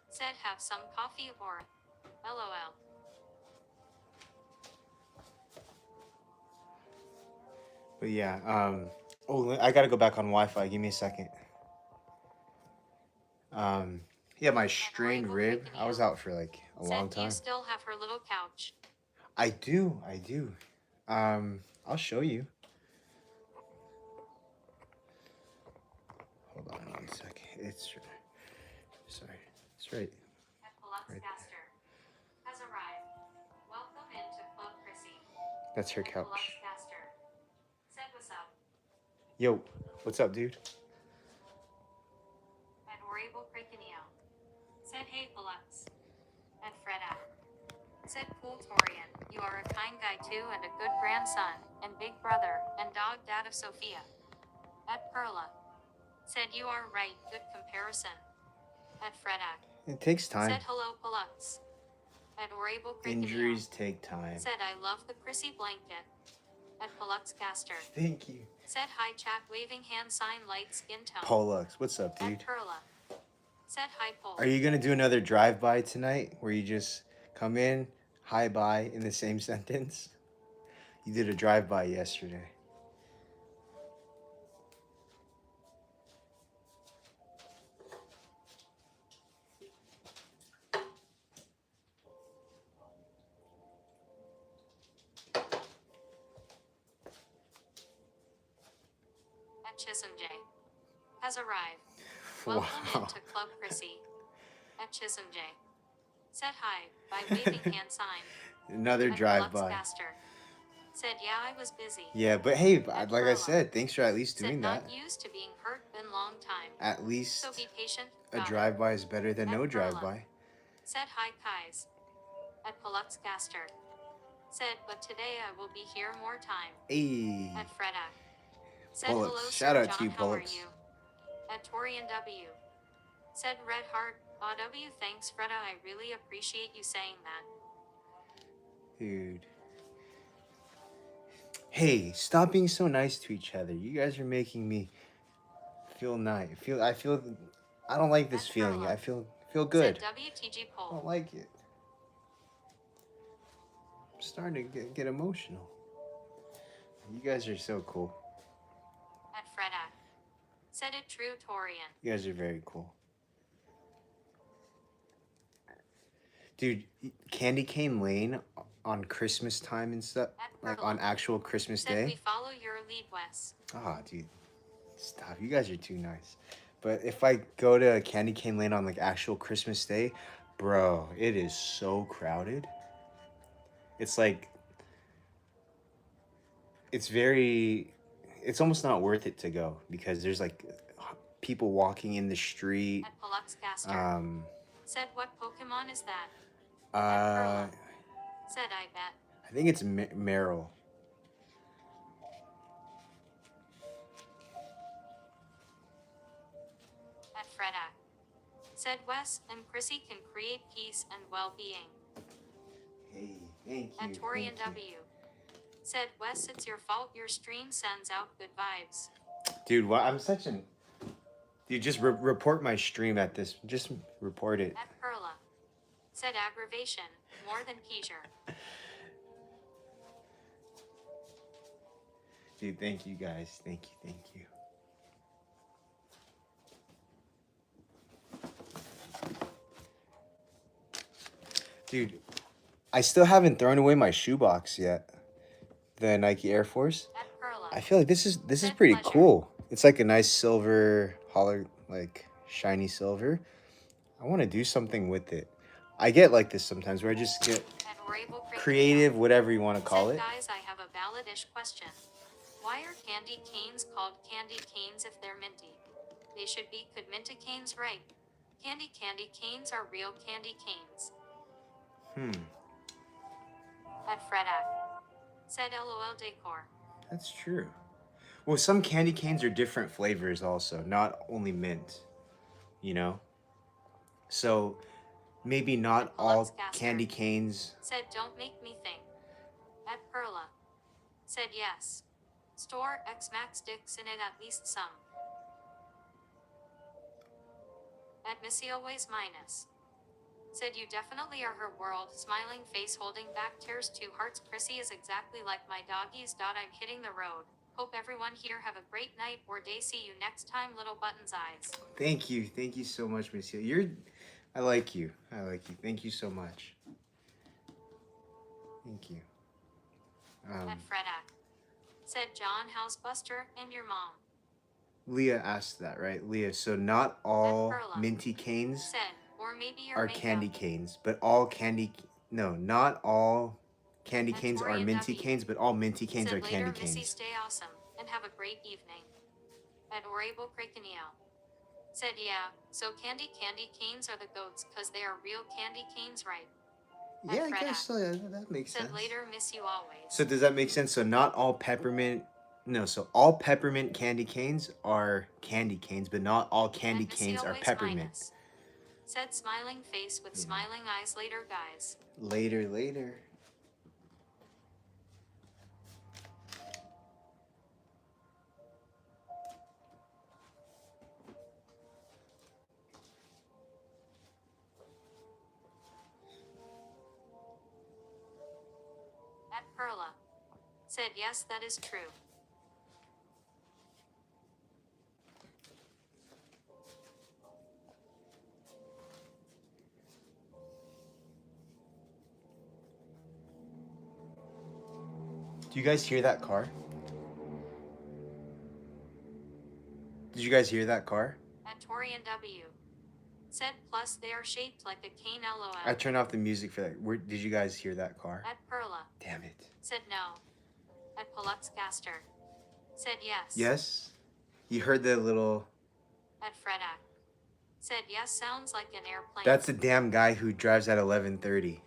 Said have some coffee or LOL. But yeah, I gotta go back on Wi-Fi. Give me a second. Yeah, my strained rib. I was out for like a long Said time. you still have her little couch. I do. I'll show you. Hold on 1 second. Sorry. It's right. At Flux Right. Caster. Has arrived. Welcome into Club Chrissy. That's her Flux couch. Caster. Said what's up. Yo, what's up, dude? At Orable Cricaneo. Said hey Flux. At Freda. Said cool Torian, you are a kind guy too and a good grandson, and big brother, and dog dad of Sophia. At Perla. Said you are right, good comparison. At Fredak. It takes time. Said hello Palux. At Orable Cricaneo. Injuries take time. Said I love the Chrissy blanket. At Palux Caster. Thank you. Said hi chat waving hand sign light skin tone. Pollux, what's up, dude? At Perla. Said hi Pol. Are you gonna do another drive-by tonight where you just come in, hi bye in the same sentence? You did a drive-by yesterday. At Chisholm J. Has arrived. Welcome Wow. into Club Chrissy. At Chisholm J. Said hi by waving hand sign. Another At drive-by. Caster. Said yeah I was busy. Yeah, but hey, At like I Perla. said, thanks for at least Said doing that. not used to being hurt been long time. At least So be patient. a daughter. drive-by is better than At no Perla. drive-by. Said hi Kais. At Palux Caster. Said but today I will be here more time. Hey. At Fredak. Said hello, Pull-ups. Sir Shout out John, to you, how are Pull-ups. you? At Torian W. Said Red Heart, AW thanks Freda, I really appreciate you saying that. Dude. Hey, stop being so nice to each other. You guys are making me feel nice. I don't like this At feeling. Perla. I feel good. Said WTG I don't poll. like it. I'm starting to get emotional. You guys are so cool. At Fredak. Said it true, Torian. You guys are very cool. Dude, Candy Cane Lane on Christmas time and stuff, At like Perla. on actual Christmas Said we Day. follow your lead, Wes. Ah, dude, stop. You guys are too nice. But if I go to Candy Cane Lane on like actual Christmas Day, bro, it is so crowded. It's like, it's almost not worth it to go because there's like people walking in the street. At Paluxcaster. Said what Pokemon is that? At Perla. Said I bet. I think it's Meryl. At Fredak. Said Wes and Chrissy can create peace and well-being. Hey, thank you. At Torian W. Said Wes, it's your fault your stream sends out good vibes. Dude, what? I'm such an... Dude, just report my stream at this. Just report it. At Perla. Said aggravation, more than pleasure. Dude, thank you guys. Thank you. Dude, I still haven't thrown away my shoebox yet. The Nike Air Force. At Perla. I feel like this is Said pretty pleasure. cool. It's like a nice silver, like shiny silver. I want to do something with it. I get like this sometimes where I just get At Horrible Crazy creative, Cat. whatever you want to call Said, it. guys, I have a valid-ish question. Why are candy canes called candy canes if they're minty? They should be could minty canes, right? Candy canes are real candy canes. At Fredak. Said LOL decor. That's true. Well, some candy canes are different flavors also, not only mint, you know? So maybe not all Paluxcaster. candy canes. Said don't make me think. At Perla. Said yes. Store X Max dicks in it at least some. At Missy always minus. Said you definitely are her world, smiling face holding back tears 2 hearts. Chrissy is exactly like my doggies. I'm hitting the road. Hope everyone here have a great night or day. See you next time, little buttons eyes. Thank you so much, Miss Hill. I like you. Thank you so much. Thank you. At Fredak. Said John, how's Buster and your mom? Leah asked that, right? Leah, so not all Perla. minty canes Said, or maybe your are makeup. candy canes, but not all candy At canes are Torian minty W. canes, but all minty canes Said are later, candy Missy, canes. stay awesome and have a great evening. At Orable Krakenio. Said yeah, so candy canes are the goats cause they are real candy canes, right? Yeah, At I guess so. Yeah, that makes Said sense. later, miss you always. So does that make sense? So not all peppermint... No, so all peppermint candy canes are candy canes, but not all candy At Missy canes are always peppermint. minus. Said smiling face with smiling eyes later, guys. Later. At Perla. Said yes, that is true. Do you guys hear that car? Did you guys hear that car? At Torian W. Said plus they are shaped like a cane, lol. I turned off the music for that. Did you guys hear that car? At Perla. Damn it. Said no. At Paluxcaster. Said yes. Yes? You heard the little... At Fredak. Said yes, sounds like an airplane. That's the damn guy who drives at 11:30.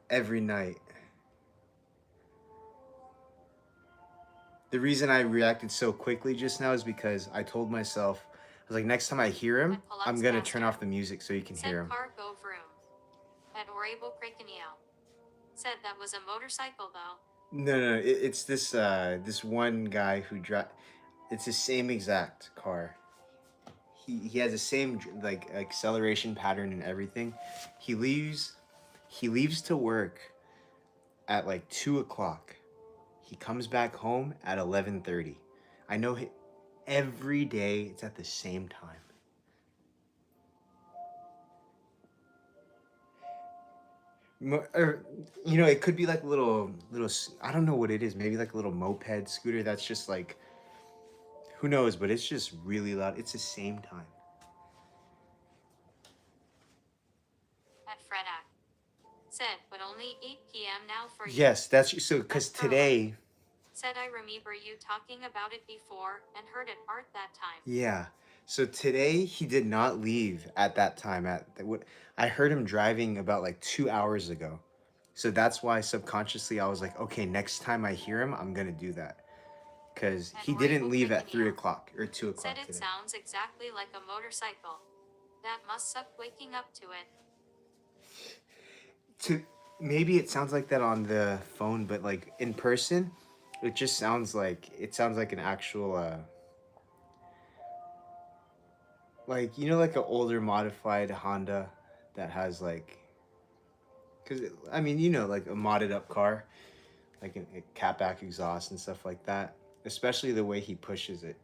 Every night. The reason I reacted so quickly just now is because I told myself, I was like, next time I hear him, At I'm Polluck's gonna turn Caster. off the music so you can Said hear him. car go vroom. At Orable Krakenio. Said that was a motorcycle though. No, it's this one guy who drive. It's the same exact car. He has the same like acceleration pattern and everything. He leaves he leaves to work at like 2 o'clock. He comes back home at 11:30. I know every day it's at the same time. Or, it could be like little. I don't know what it is. Maybe like a little moped scooter. That's just like, who knows? But it's just really loud. It's the same time. At Fredak. Said, but only 8 p.m. now for you. Yes, that's so. Cause At Perla. today, Said I remember you talking about it before and heard it art that time. yeah. So today he did not leave at that time. I heard him driving about like 2 hours ago. So that's why subconsciously I was like, okay, next time I hear him, I'm gonna do that. Cause At he didn't Orable leave at Krakenio. 3 o'clock or 2 o'clock Said it today. sounds exactly like a motorcycle. That must suck waking up to it. Maybe it sounds like that on the phone, but like in person, it sounds like an actual like like an older modified Honda that has like, because I mean like a modded up car, like a catback exhaust and stuff like that. Especially the way he pushes it.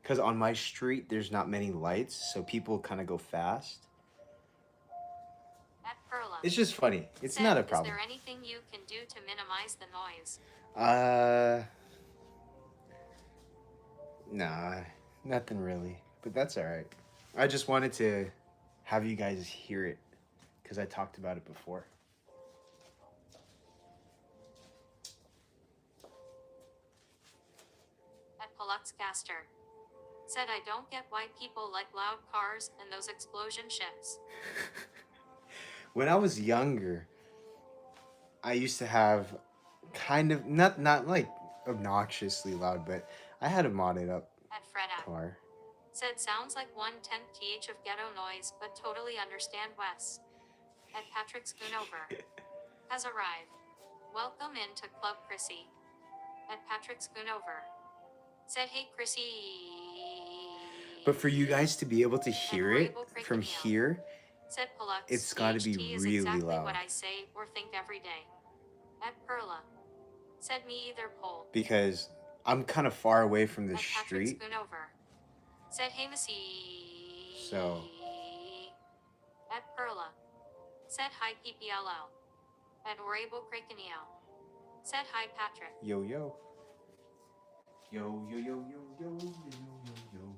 Because on my street there's not many lights, so people kind of go fast. At Perla. It's just funny. It's Said, not a problem. Is there anything you can do to minimize the noise? Nah, nothing really. But that's all right. I just wanted to have you guys hear it because I talked about it before. At Polluck's Caster. Said I don't get why people like loud cars and those explosion ships. When I was younger, I used to have kind of not like obnoxiously loud, but I had a modded up At Freda. car. Said sounds like 1/10th of ghetto noise, but totally understand Wes. At Patrick Schoonover. Has arrived. Welcome into Club Chrissy. At Patrick Schoonover. Said hey Chrissy. But for you guys to be able to hear it from here, Said Polluck, it's got to be is really exactly loud. what I say or think every day. At Perla. Said me either pole. Because I'm kind of far away from the At Patrick street. Schoonover. Said hey Missy. So. At Perla. Said hi PPLO. At Orable Krakenio. Said hi Patrick. Yo yo. Yo yo yo yo yo yo yo yo.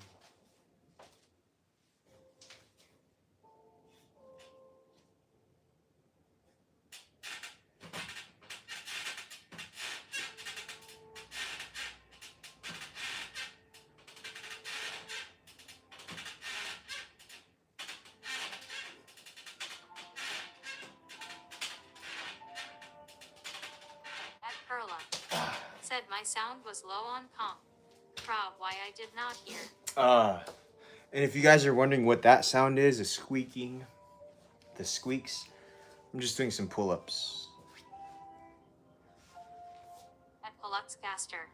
At Perla. Said my sound was low on comp. Proud why I did not hear. And if you guys are wondering what that sound is, the squeaks, I'm just doing some pull-ups. At Polluck's Caster.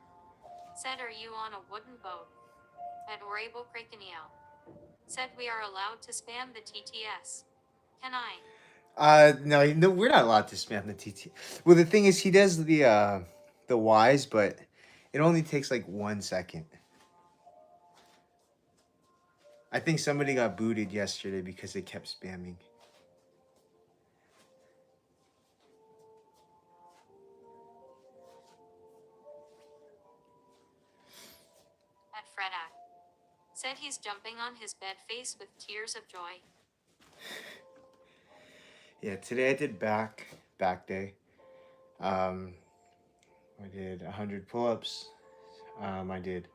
Said are you on a wooden boat? At Orable Krakenio. Said we are allowed to spam the TTS. Can I? No, we're not allowed to spam the TT. Well, the thing is, he does the Y's, but it only takes like 1 second. I think somebody got booted yesterday because they kept spamming. At Fredak. Said he's jumping on his bed face with tears of joy. Yeah, today I did back day. I did 100 pull-ups. I did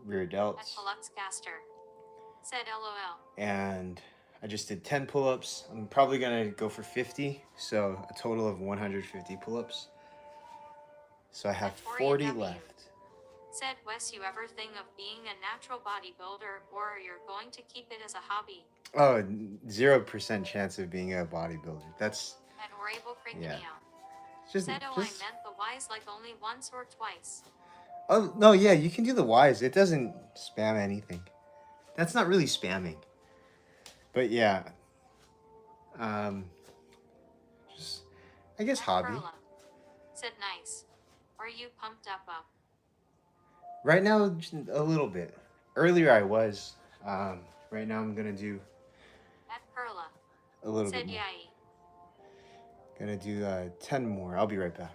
rear At delts. Polluck's Caster. Said LOL. And I just did 10 pull-ups. I'm probably gonna go for 50, so a total of 150 pull-ups. So I have Victoria 40 W. left. Said Wes, you ever think of being a natural bodybuilder, or you're going to keep it as a hobby? Oh, 0% chance of being a bodybuilder. That's Adorable yeah. Krakenio. Just Said, oh, I meant the Y's like only once or twice. Oh no, yeah, you can do the Y's. It doesn't spam anything. That's not really spamming. But yeah. Um just I guess At hobby. Perla. Said, nice. Are you pumped up? Right now just a little bit. Earlier I was. Right now I'm gonna do At Perla. a little Said, bit more. yay. Gonna do 10 more. I'll be right back.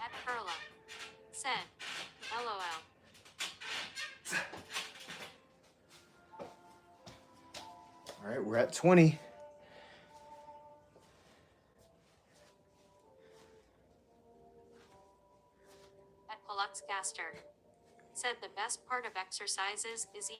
At Perla. Said, LOL. All right, we're at 20. At Paluxcaster. Said, the best part of exercises is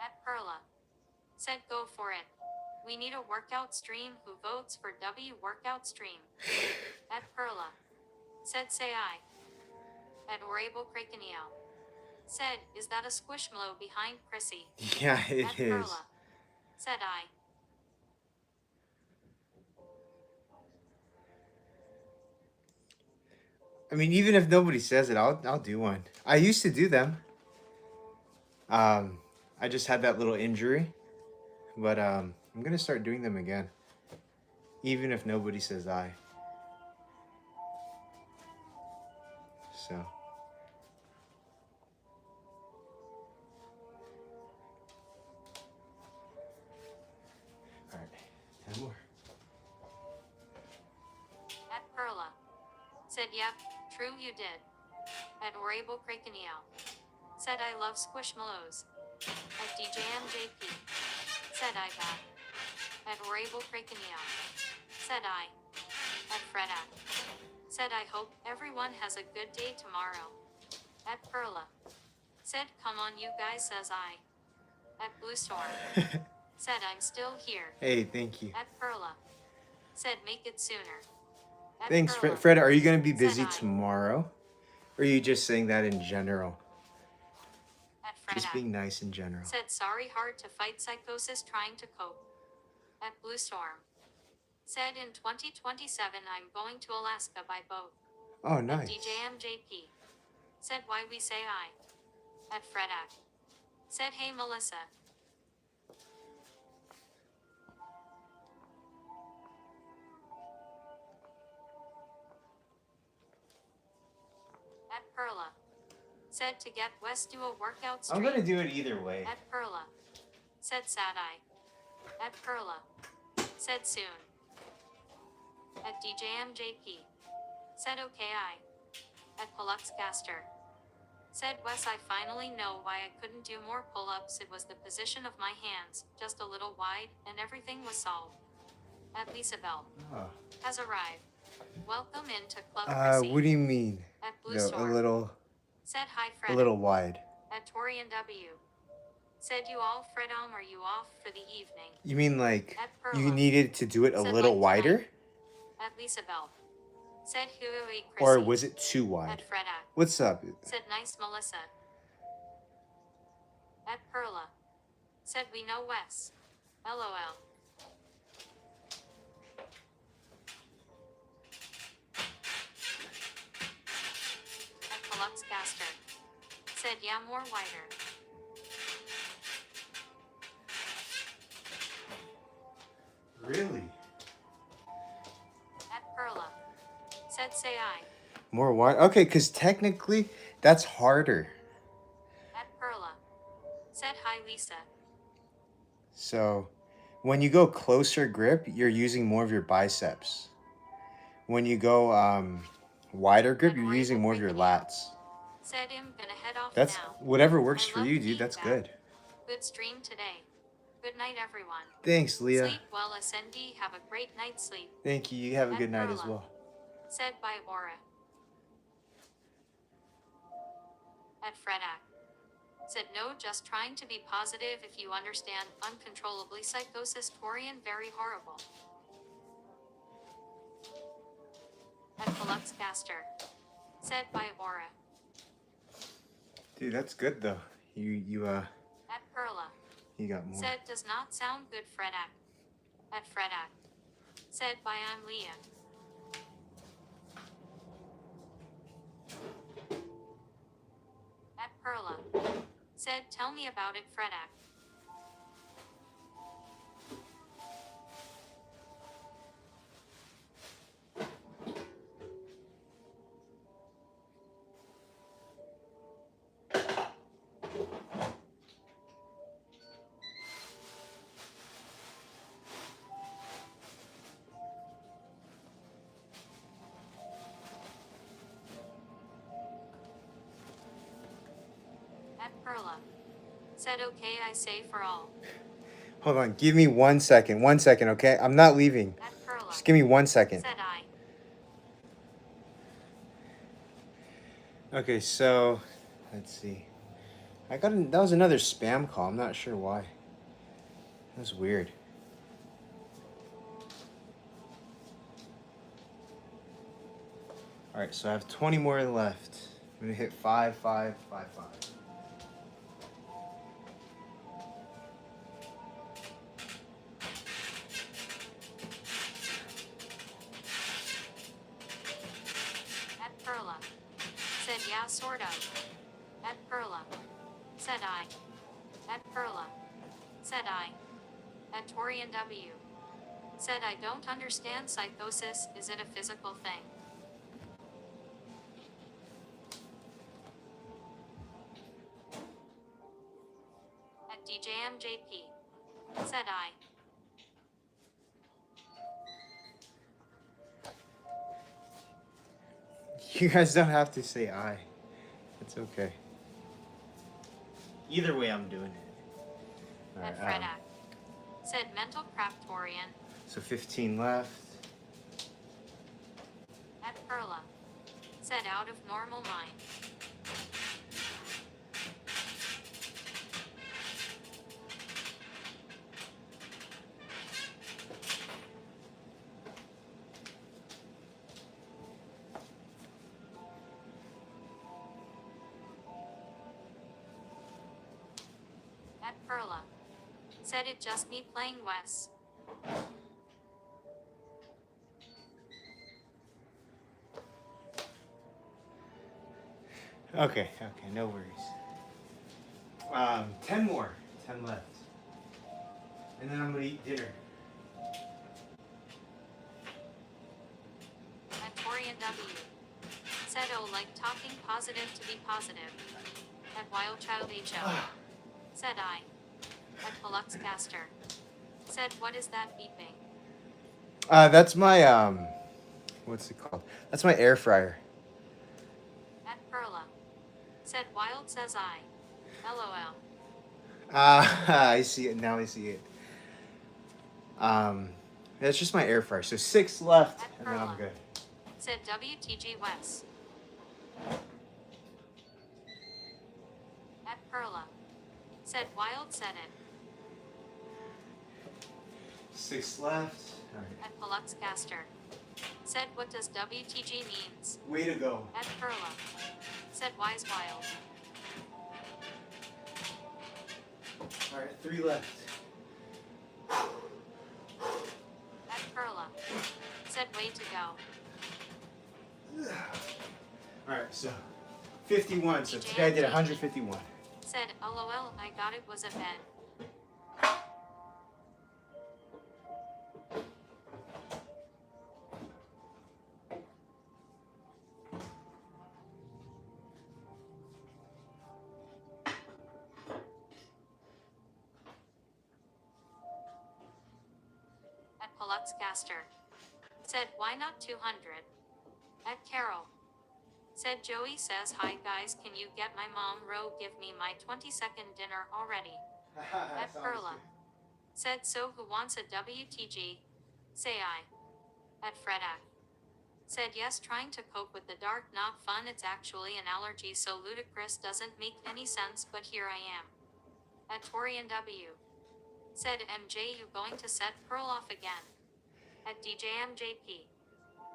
At Perla. Said, go for it. We need a workout stream. Who votes for W workout stream? At Perla. Said, say I. Adorable Krakenio. Said, is that a squishmallow behind Chrissy? Yeah, At it is. Perla. Said I. I mean, even if nobody says it, I'll do one. I used to do them. I just had that little injury, but I'm gonna start doing them again, even if nobody says I. So. All right, 10 more. At Perla. Said, yep, true you did. Adorable Krakenio. Said, I love squishmallows. At DJMJP. Said, I back. Adorable Krakenio. Said I. At Freda. Said, I hope everyone has a good day tomorrow. At Perla. Said, come on you guys, says I. At Blue Storm. Said, I'm still here. Hey, thank you. At Perla. Said, make it sooner. At Thanks, Perla. Fred. Are you gonna be Said busy I. tomorrow? Or are you just saying that in general? At Just Freda. being nice in general. Said, sorry, hard to fight psychosis trying to cope. At Blue Storm. Said, in 2027 I'm going to Alaska by boat. Oh, At nice. DJMJP. Said, why we say I. At Fredak. Said, hey Melissa. At Perla. Said, to get West do a workout stream. I'm gonna do it either way. At Perla. Said, sad I. At Perla. Said, soon. At DJMJP. Said, okay I. At Paluxcaster. Said, Wes, I finally know why I couldn't do more pull-ups. It was the position of my hands, just a little wide, and everything was solved. At Lisabel. Oh. Has arrived. Welcome into Club Chrissy. What do you mean? At Blue No, Storm. a little Said, hi Fred. a little wide. At Torian W. Said, you all Fred are you off for the evening? You mean like At Perla. you needed to do it a Said, little like wider? tonight. At Lisabel. Said, Hui Chrissy. Or was it too At wide? Freda. What's up? Said, nice Melissa. At Perla. Said, we know Wes. LOL. At Paluxcaster. Said, yeah, more wider. Really? At Perla. Said, say I. More wide? Okay, because technically that's harder. At Perla. Said, hi Lisa. So when you go closer grip, you're using more of your biceps. When you go Wider grip? And You're Rabel using more of your creaking out. lats. Said I'm gonna head off That's now. whatever works I for love you, the dude. That's feedback. good. Good stream today. Good night, everyone. Thanks, Leah. Sleep well, SND. Have a great night's sleep. Thank you. You have a At good night as Perla. well. Said by Aura. At Fredak. Said no, just trying to be positive. If you understand uncontrollably psychosis, Torian, very horrible. At Fluxcaster. Said by Aura. Dude, that's good though. You At Perla. you got more. Said does not sound good, Fredak. At Fredak. Said by I'm Leah. At Perla. Said tell me about it, Fredak. At Perla. Said okay, I say for all. Hold on, give me 1 second. 1 second, okay? I'm not leaving. At Perla. Just give me 1 second. Said I. Okay, so let's see. That was another spam call. I'm not sure why. That was weird. All right, so I have 20 more left. I'm gonna hit 5, 5, 5, 5. At Perla. Said yeah, sort of. At Perla. Said I. At Perla. Said I. At Torian W. Said I don't understand psychosis, is it a physical thing? At DJMJP. Said I. You guys don't have to say I. It's okay. Either way, I'm doing it. All At right, Fredak. Said mental crap, Torian. so 15 left. At Perla. Said out of normal mind. At Perla. Said it just me playing Wes. Okay, no worries. 10 more. 10 left. And then I'm gonna eat dinner. At Torian W. Said oh like talking positive to be positive. At Wildchild HO. Said I. At Fluxcaster. Said what is that beeping? That's my what's it called? That's my air fryer. At Perla. Said Wild says I. LOL. I see it now. I see it. That's just my air fryer. So 6 left, At and then I'm Perla. good. Said WTG Wes. At Perla. Said Wild said it. 6 left. All right. At Fluxcaster. Said what does WTG means? Way to go. At Perla. Said Wise Wild. All right, 3 left. At Perla. Said way to go. All right, so 51. So today I did 151. Said LOL I got it was a bed. At Fluxcaster. Said why not 200? At Carol. Said Joey says hi guys, can you get my mom row give me my 20-second dinner already? At Perla. Said so who wants a WTG? Say I. At Fredak. Said yes, trying to cope with the dark not fun, it's actually an allergy so ludicrous doesn't make any sense but here I am. At Torian W. Said MJ you going to set Pearl off again? At DJMJP.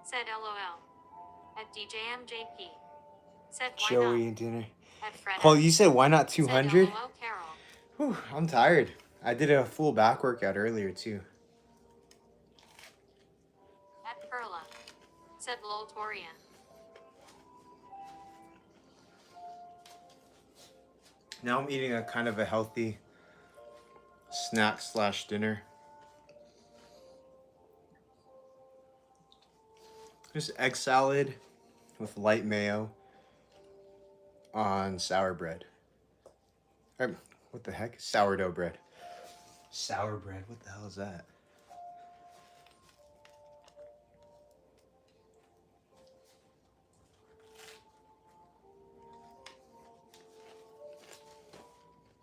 Said LOL. At DJMJP. Said why not? Joey and dinner. At Fredak. Cole, you said why not Said 200? LOL Carol. Whew, I'm tired. I did a full back workout earlier too. At Perla. Said lol Torian. Now I'm eating a kind of a healthy snack slash dinner. Just egg salad with light mayo on sour bread. What the heck? Sourdough bread. Sour bread? What the hell is that?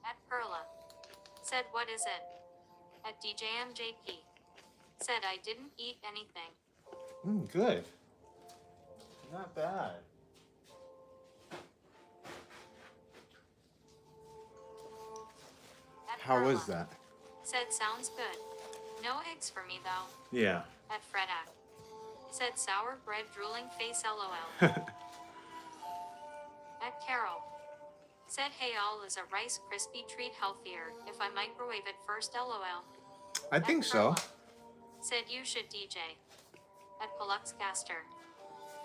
At Perla. Said what is it? At DJMJP. Said I didn't eat anything. Good. Not bad. At How Perla. was that? Said sounds good. No eggs for me though. Yeah. At Fredak. Said sour bread drooling face LOL. At Carol. Said hey all is a Rice Krispie treat healthier if I microwave it first LOL. I think so. Said you should DJ. At Paluxcaster.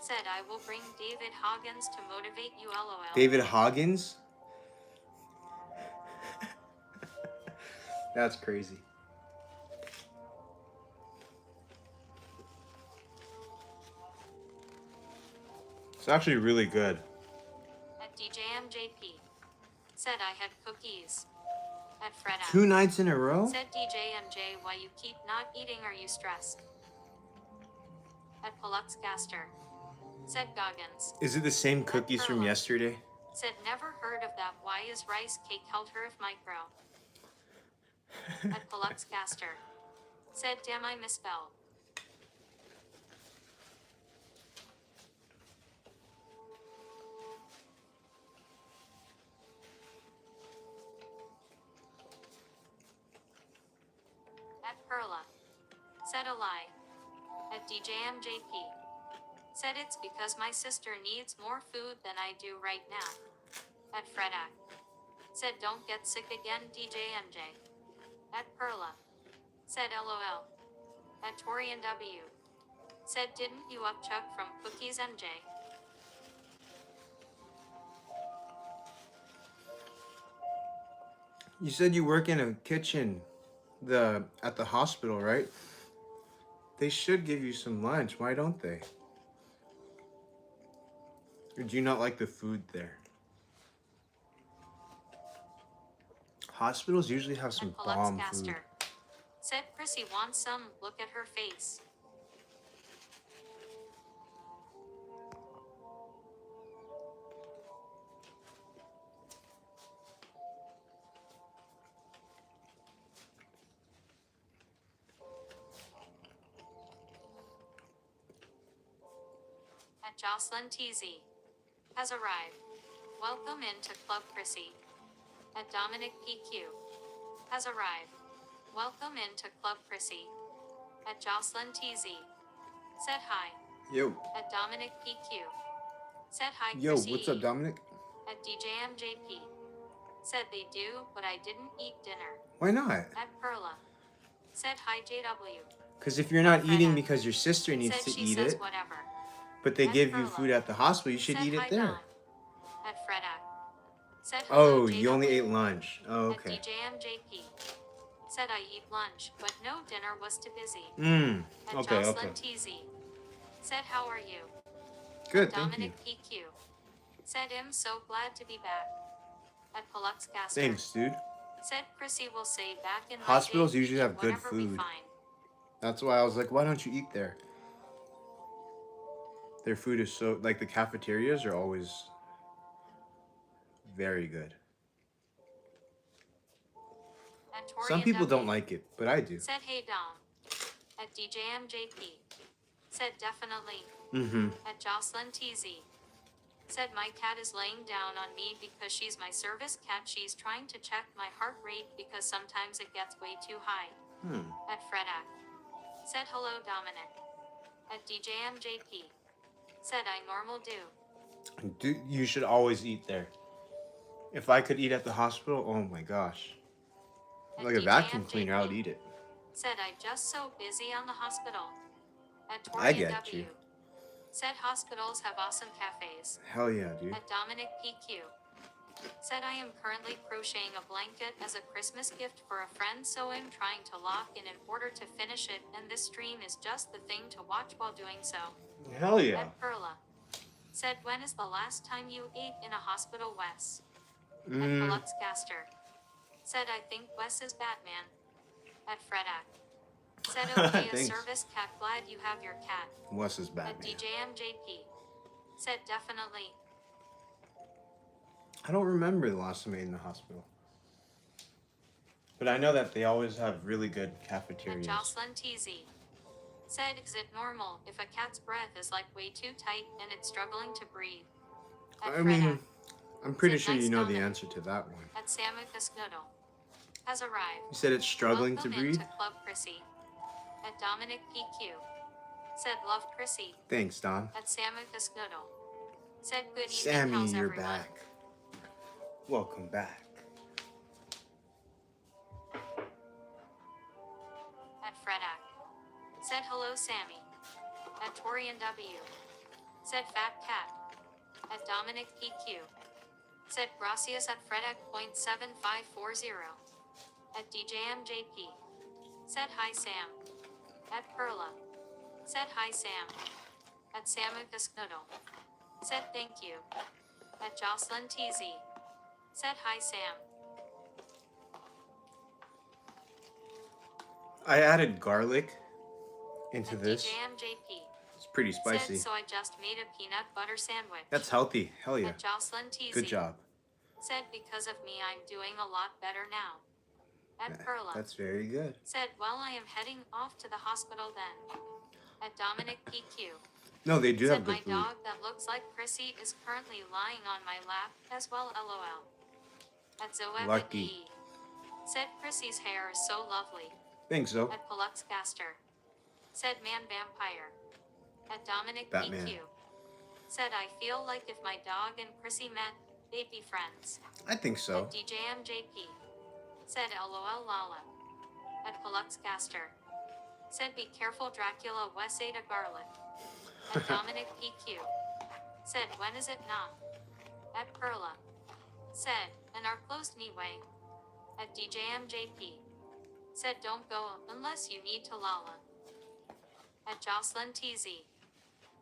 Said I will bring David Hoggins to motivate you LOL. David Hoggins? That's crazy. It's actually really good. At DJMJP. Said I had cookies. At Fredak. 2 nights in a row? Said DJMJ why you keep not eating, are you stressed? At Paluxcaster. Said Goggins. Is it the same cookies from yesterday? Said never heard of that, why is rice cake held her if micro? At Paluxcaster. Said damn I misspelled. At Perla. Said a lie. At DJMJP. Said it's because my sister needs more food than I do right now. At Fredak. Said don't get sick again DJMJ. At Perla. Said LOL. At Torian W. Said didn't you upchuck from Cookies MJ? You said you work in a kitchen at the hospital, right? They should give you some lunch. Why don't they? Or do you not like the food there? Hospitals usually have some At bomb food. Paluxcaster. Said Chrissy wants some, look at her face. At Jocelyn TZ. Has arrived. Welcome into Club Chrissy. At Dominic PQ. Has arrived. Welcome into Club Chrissy. At Jocelyn TZ. Said hi. Yo. At Dominic PQ. Said hi Yo, Chrissy. what's up, Dominic? At DJMJP. Said they do, but I didn't eat dinner. Why not? At Perla. Said hi JW. Because if you're not eating because your sister needs Said to she eat says it, whatever. but they At give you Perla. food at the hospital, you should Said eat hi it there. Don. At Fredak. Said hello Oh, you only JW. ate lunch. Oh, okay. At DJMJP. Said I eat lunch, but no dinner was too busy. At Okay, Jocelyn okay. TZ. Said how are you? Good, At thank you. Dominic PQ. Said I'm so glad to be back. At Paluxcaster. Thanks, dude. Said Chrissy will say back in my Hospitals day, usually eat have good whatever we food. find. That's why I was like, why don't you eat there? Their food is so, like, the cafeterias are always very good. At Some Torian people don't W. like it, but I do. Said hey Dom. At DJMJP. Said definitely. Mm-hmm. At Jocelyn TZ. Said my cat is laying down on me because she's my service cat. She's trying to check my heart rate because sometimes it gets way too high. At Fredak. Said hello Dominic. At DJMJP. Said I normal do. You should always eat there. If I could eat at the hospital, oh my gosh. At Like a vacuum DJMJP. cleaner, I would eat it. Said I just so busy on the hospital. At I Torian get W. you. Said hospitals have awesome cafes. Hell yeah, dude. At Dominic PQ. Said I am currently crocheting a blanket as a Christmas gift for a friend, so I'm trying to lock in order to finish it, and this stream is just the thing to watch while doing so. Hell yeah. At Perla. Said when is the last time you ate in a hospital, Wes? At Caster. Said I think Wes is Batman. At Fredak. Said okay, a Thanks. service cat, glad you have your cat. Wes is At Batman. DJMJP. Said definitely. I don't remember the last time I ate in the hospital. But I know that they always have really good At cafeterias. Jocelyn TZ. Said is it normal if a cat's breath is like way too tight and it's struggling to breathe? At I mean, Fredak. I'm pretty Said sure you nice know the Dominic. answer to that one. At Samuka Snoodle. Has arrived. You said it's struggling Welcome to breathe? into Club Chrissy. At Dominic PQ. Said love Chrissy. Thanks, Don. At Samuka Snoodle. Said good evening, Sammy, how's you're everyone? back. Welcome back. At Fredak. Said hello Sammy. At Torian W. Said fat cat. At Dominic PQ. Said gracias at Fredak.7540. At DJMJP. Said hi Sam. At Perla. Said hi Sam. At Samuka Snoodle. Said thank you. At Jocelyn TZ. Said hi Sam. I added garlic into At this. DJMJP. It's pretty spicy. Said so I just made a peanut butter sandwich. That's healthy. Hell yeah. At Jocelyn TZ. Good job. Said because of me I'm doing a lot better now. At Perla. That's very good. Said well I am heading off to the hospital then. At Dominic PQ. No, they do Said have good my food. dog that looks like Chrissy is currently lying on my lap as well lol. At Zoeva Lucky. E. Said Chrissy's hair is so lovely. Thanks, though. At Caster. Said man vampire. At Dominic Batman. PQ. Said I feel like if my dog and Chrissy met, they'd be friends. I think so. At DJMJP. Said LOL Lala. At Caster. Said be careful Dracula Wes ate a garlic. At Dominic PQ. Said when is it not? At Perla. Said, and are closed anyway. At DJMJP. Said don't go unless you need to Lala. At Jocelyn TZ.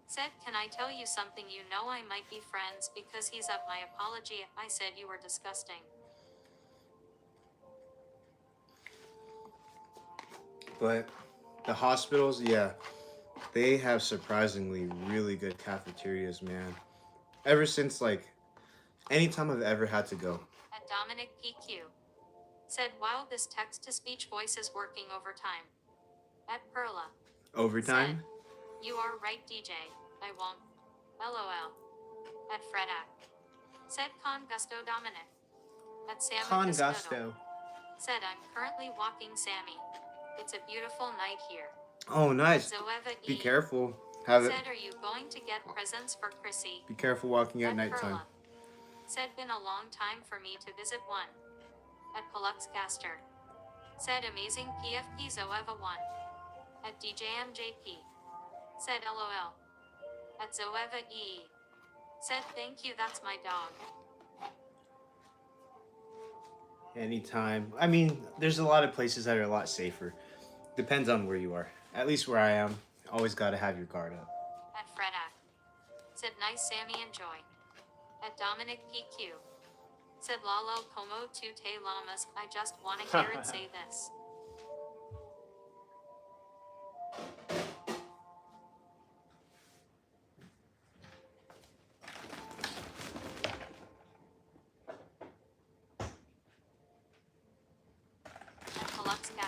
Said can I tell you something, you know I might be friends because he's up my apology. I said you were disgusting. But the hospitals, yeah, they have surprisingly really good cafeterias, man. Ever since, like, anytime I've ever had to go. At Dominic PQ. Said wow this text-to-speech voice is working overtime. At Perla. Overtime? Said, you are right DJ, I won't. LOL. At Fredak. Said con gusto Dominic. At Sammy Con Cascato. gusto. Said I'm currently walking Sammy. It's a beautiful night here. Oh, nice. Zoeva Be E. careful. Have it. Said are you going to get presents for Chrissy? Be careful walking at nighttime. Perla. Said been a long time for me to visit one. At Caster. Said amazing PFP Zoeva 1. At DJMJP. Said LOL. At Zoeva E. Said thank you that's my dog. Anytime. I mean, there's a lot of places that are a lot safer. Depends on where you are. At least where I am, always got to have your guard up. At Fredak. Said nice Sammy enjoy. At Dominic PQ. Said Lalo como tu te llamas, I just wanna hear it say this.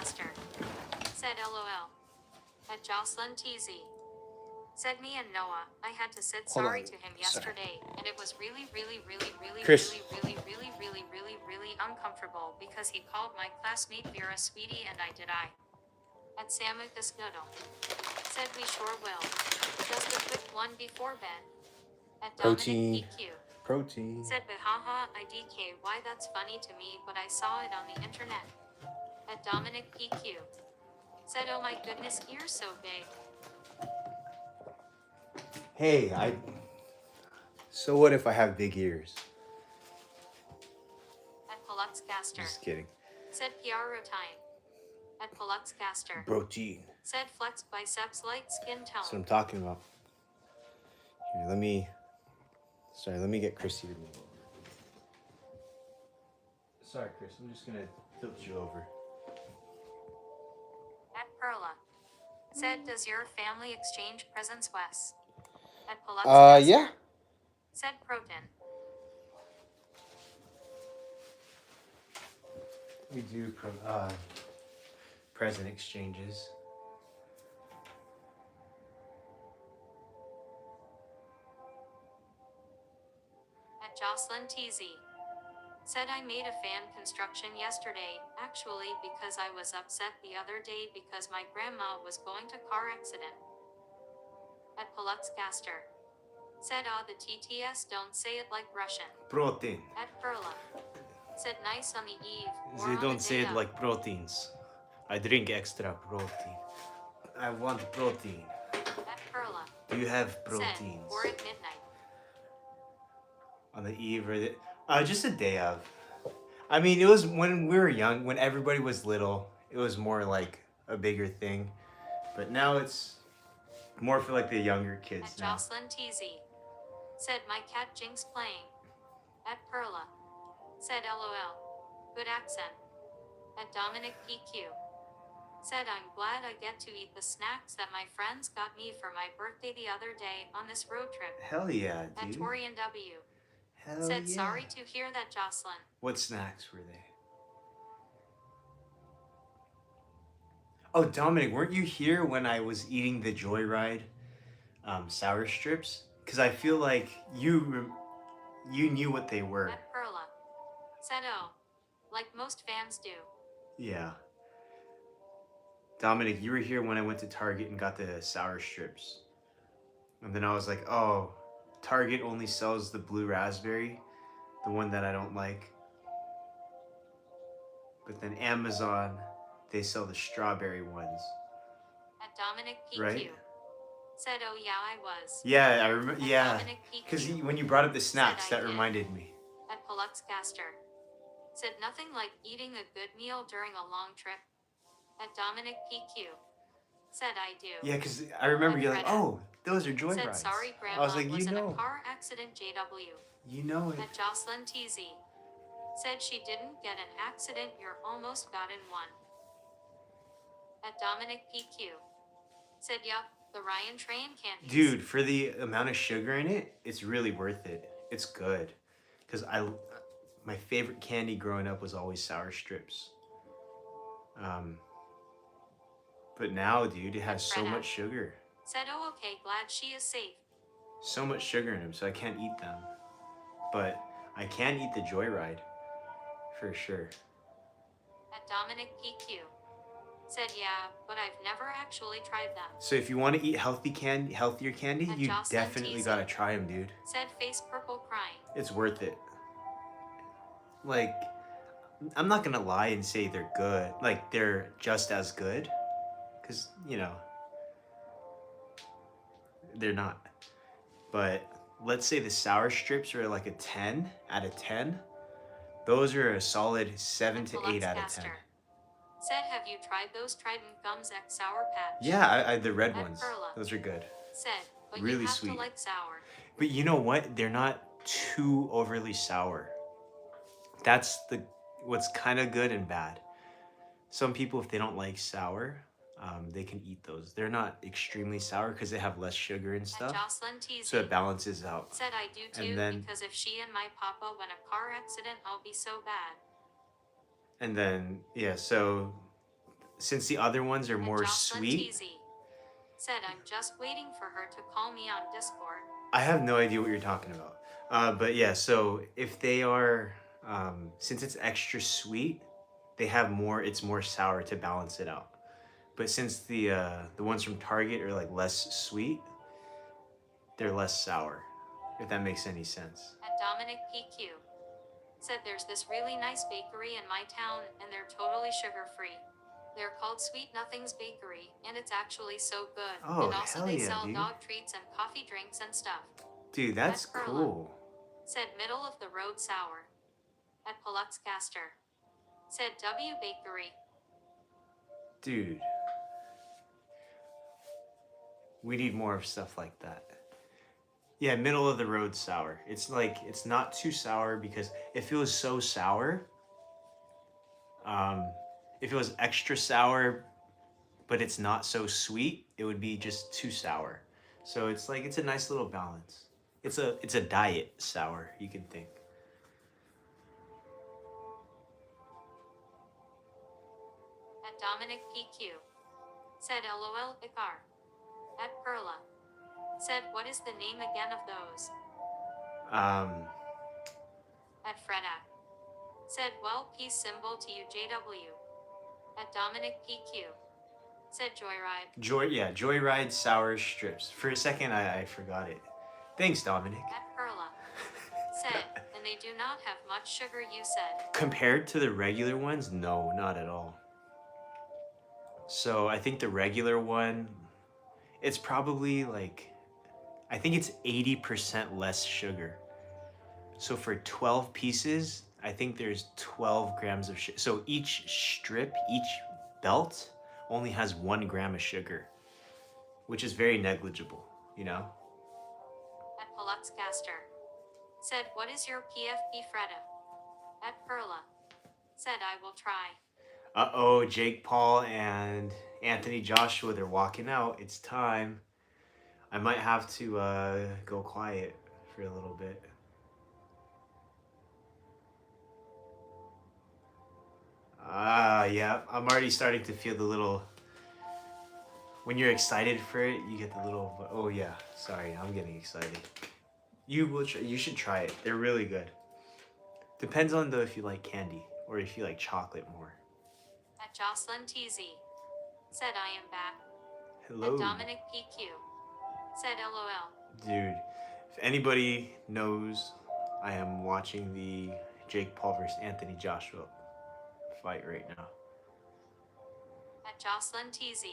Caster. Said LOL. At Jocelyn TZ. Said me and Noah, I had to sit Hold sorry on. to him Sorry. yesterday, and it was really, really, really, really, Chris. really, really, really, really, really, really uncomfortable because he called my classmate Vera sweetie and I did I. At Samu Desnodo. Said we sure will. Just a quick one before bed. At Protein. Dominic PQ. Protein. Said Bahaha IDK why that's funny to me but I saw it on the internet. At Dominic PQ. Said oh my goodness ears so big. Hey, So what if I have big ears? At Paluxcaster. Just kidding. Said Piaro time. At Paluxcaster. Protein. Said flex biceps light skin That's what tone. I'm talking about. Here, let me get Chrissy to move over. Sorry, Chris, I'm just gonna tilt you over. At Perla. Said does your family exchange presents, Wes? At Palux. Yeah. Said Proton. We do present exchanges. At Jocelyn TZ. Said I made a fan construction yesterday, actually because I was upset the other day because my grandma was going to car accident. At Paluxcaster. Said the TTS don't say it like Russian. Protein. At Perla. Said nice on the eve. They don't say it like proteins. I drink extra protein. I want protein. At Perla. Do you have Said, proteins? or at midnight. On the eve or just a day of. I mean, it was when we were young, when everybody was little, it was more like a bigger thing. But now it's more for like the younger kids At now. Jocelyn TZ. Said my cat Jinx playing. At Perla. Said LOL. Good accent. At Dominic PQ. Said I'm glad I get to eat the snacks that my friends got me for my birthday the other day on this road trip. Hell yeah, dude. At Torian W. Hell said yeah. sorry to hear that, Jocelyn. What snacks were they? Oh, Dominic, weren't you here when I was eating the Joyride sour strips? Because I feel like you knew what they were. At Perla. Said oh. Like most fans do. Yeah. Dominic, you were here when I went to Target and got the sour strips. And then I was like, oh, Target only sells the blue raspberry, the one that I don't like. But then Amazon, they sell the strawberry ones. At Dominic PQ. Right? Said oh yeah I was. Yeah, I remember. At Yeah. Dominic Because PQ. when you brought up the snacks, Said I that did. reminded me. At Paluxcaster. Said nothing like eating a good meal during a long trip. At Dominic PQ. Said I do. Yeah, because I remember At you're like, Greta. oh, those are joyrides. Said sorry grandma I was like, was you in know. a car accident JW. You know it. At Jocelyn TZ. Said she didn't get an accident, you're almost got in one. At Dominic PQ. Said yup, the Ryan Train candies. Dude, for the amount of sugar in it, it's really worth it. It's good. Because my favorite candy growing up was always sour strips. But now, dude, it has so much sugar. Said oh okay, glad she is safe. So much sugar in them, so I can't eat them. But I can eat the Joyride. For sure. At Dominic PQ. Said yeah, but I've never actually tried them. So if you want to eat healthier candy, At you Jocelyn definitely TZ. gotta try them, dude. Said face purple crying. It's worth it. Like, I'm not gonna lie and say they're good. Like, they're just as good. Because, you know, they're not. But let's say the sour strips are like a 10 out of 10. Those are a solid 7 to 8 out of 10. Said have you tried those Trident Gums X Sour Patch? Yeah, I the red At ones. Perla. Those are good. Said, but Really you have sweet. to like sour. But you know what? They're not too overly sour. That's what's kind of good and bad. Some people, if they don't like sour, they can eat those. They're not extremely sour because they have less sugar and At stuff. Jocelyn TZ. So it balances out. Said I do too, And then- because if she and my papa win a car accident, I'll be so bad. And then, yeah, so since the other ones are And more Jocelyn sweet. TZ said, I'm just waiting for her to call me on Discord. I have no idea what you're talking about. But yeah, so if they are, since it's extra sweet, they have more. It's more sour to balance it out. But since the ones from Target are like less sweet, they're less sour. If that makes any sense. At Dominic PQ said, there's this really nice bakery in my town, and they're totally sugar-free. They're called Sweet Nothings Bakery, and it's actually so good. Oh, and also hell they yeah, sell dude. dog treats and coffee drinks and stuff. Dude, that's At Perla cool. said, middle of the road sour. At Paluxcaster said, W Bakery. Dude, we need more of stuff like that. Yeah, middle of the road sour. It's like it's not too sour because if it was so sour, if it was extra sour, but it's not so sweet, it would be just too sour. So it's like it's a nice little balance. It's a diet sour, you can think. At Dominic PQ said, LOL Icar. At Perla said, what is the name again of those? Um, At Fredak said, well, peace symbol to you, JW. At Dominic PQ said, Joyride. Joyride sour strips. For a second, I forgot it. Thanks, Dominic. At Perla said, and they do not have much sugar, you said. Compared to the regular ones, no, not at all. So I think the regular one, it's probably like, I think it's 80% less sugar. So for 12 pieces, I think there's 12 grams of sugar. So each strip, each belt only has 1 gram of sugar, which is very negligible, you know? At Paluxcaster said, what is your PFP Freda? At Perla said, I will try. Uh-oh, Jake Paul and Anthony Joshua, they're walking out. It's time. I might have to go quiet for a little bit. Yeah, I'm already starting to feel the little. When you're excited for it, you get the little. Oh yeah, sorry, I'm getting excited. You should try it. They're really good. Depends on though if you like candy or if you like chocolate more. At Jocelyn TZ said, I am back. Hello. At Dominic PQ said, LOL. Dude, if anybody knows, I am watching the Jake Paul versus Anthony Joshua fight right now. At Jocelyn TZ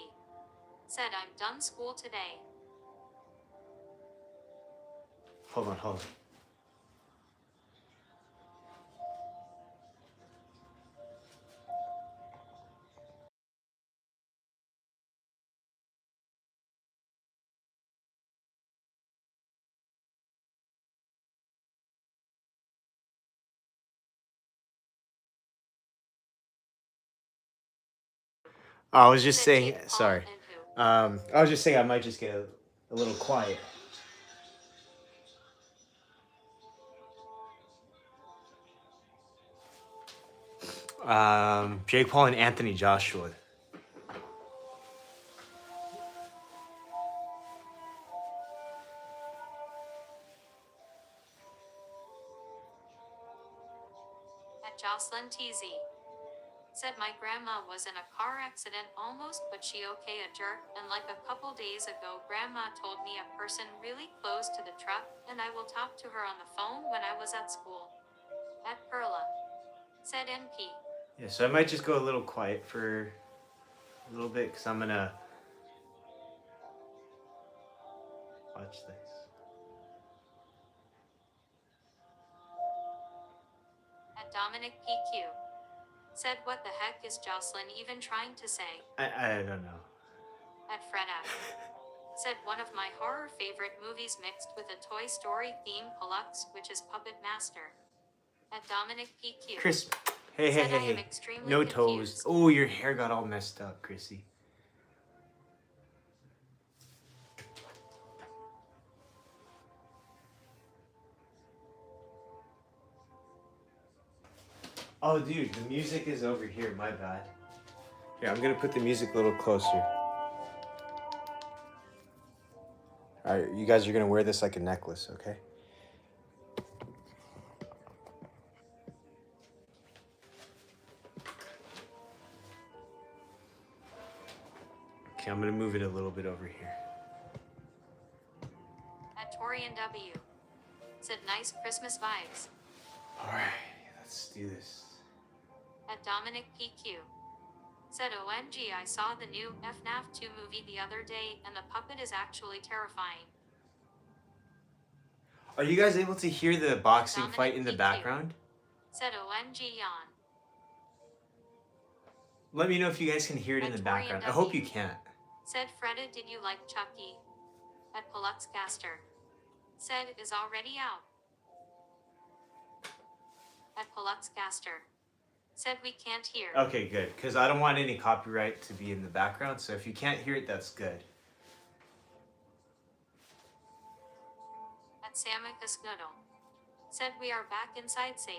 said, I'm done school today. Hold on. I was just Said saying, Jake Paul sorry. and who? I was just saying I might just get a little quiet. Jake Paul and Anthony Joshua. At Jocelyn TZ said, my grandma was in a car accident almost, but she okay, a jerk. And like a couple days ago, grandma told me a person really close to the truck, and I will talk to her on the phone when I was at school. At Perla said, NP. Yeah, so I might just go a little quiet for a little bit because I'm gonna watch this. At Dominic PQ said, what the heck is Jocelyn even trying to say? I don't know. At Fredak said, one of my horror favorite movies mixed with a Toy Story theme, Palux, which is Puppet Master. At Dominic PQ Chris, hey. said, I am extremely No confused. toes. Oh, your hair got all messed up, Chrissy. Oh, dude, the music is over here. My bad. Here, I'm gonna put the music a little closer. All right, you guys are gonna wear this like a necklace, okay? Okay, I'm gonna move it a little bit over here. At Torian W. Said nice Christmas vibes. All right, let's do this. At Dominic PQ. Said OMG, I saw the new FNAF 2 movie the other day and the puppet is actually terrifying. Are you guys able to hear the boxing Dominic fight in the PQ. background? Said OMG yawn. Let me know if you guys can hear it in the background. I hope you can. Said Freda, did you like Chucky? At Paluxcaster. Said is already out. At Paluxcaster. Said we can't hear. Okay, good, because I don't want any copyright to be in the background, so if you can't hear it, that's good. At Samicus Noodle. Said we are back inside safe.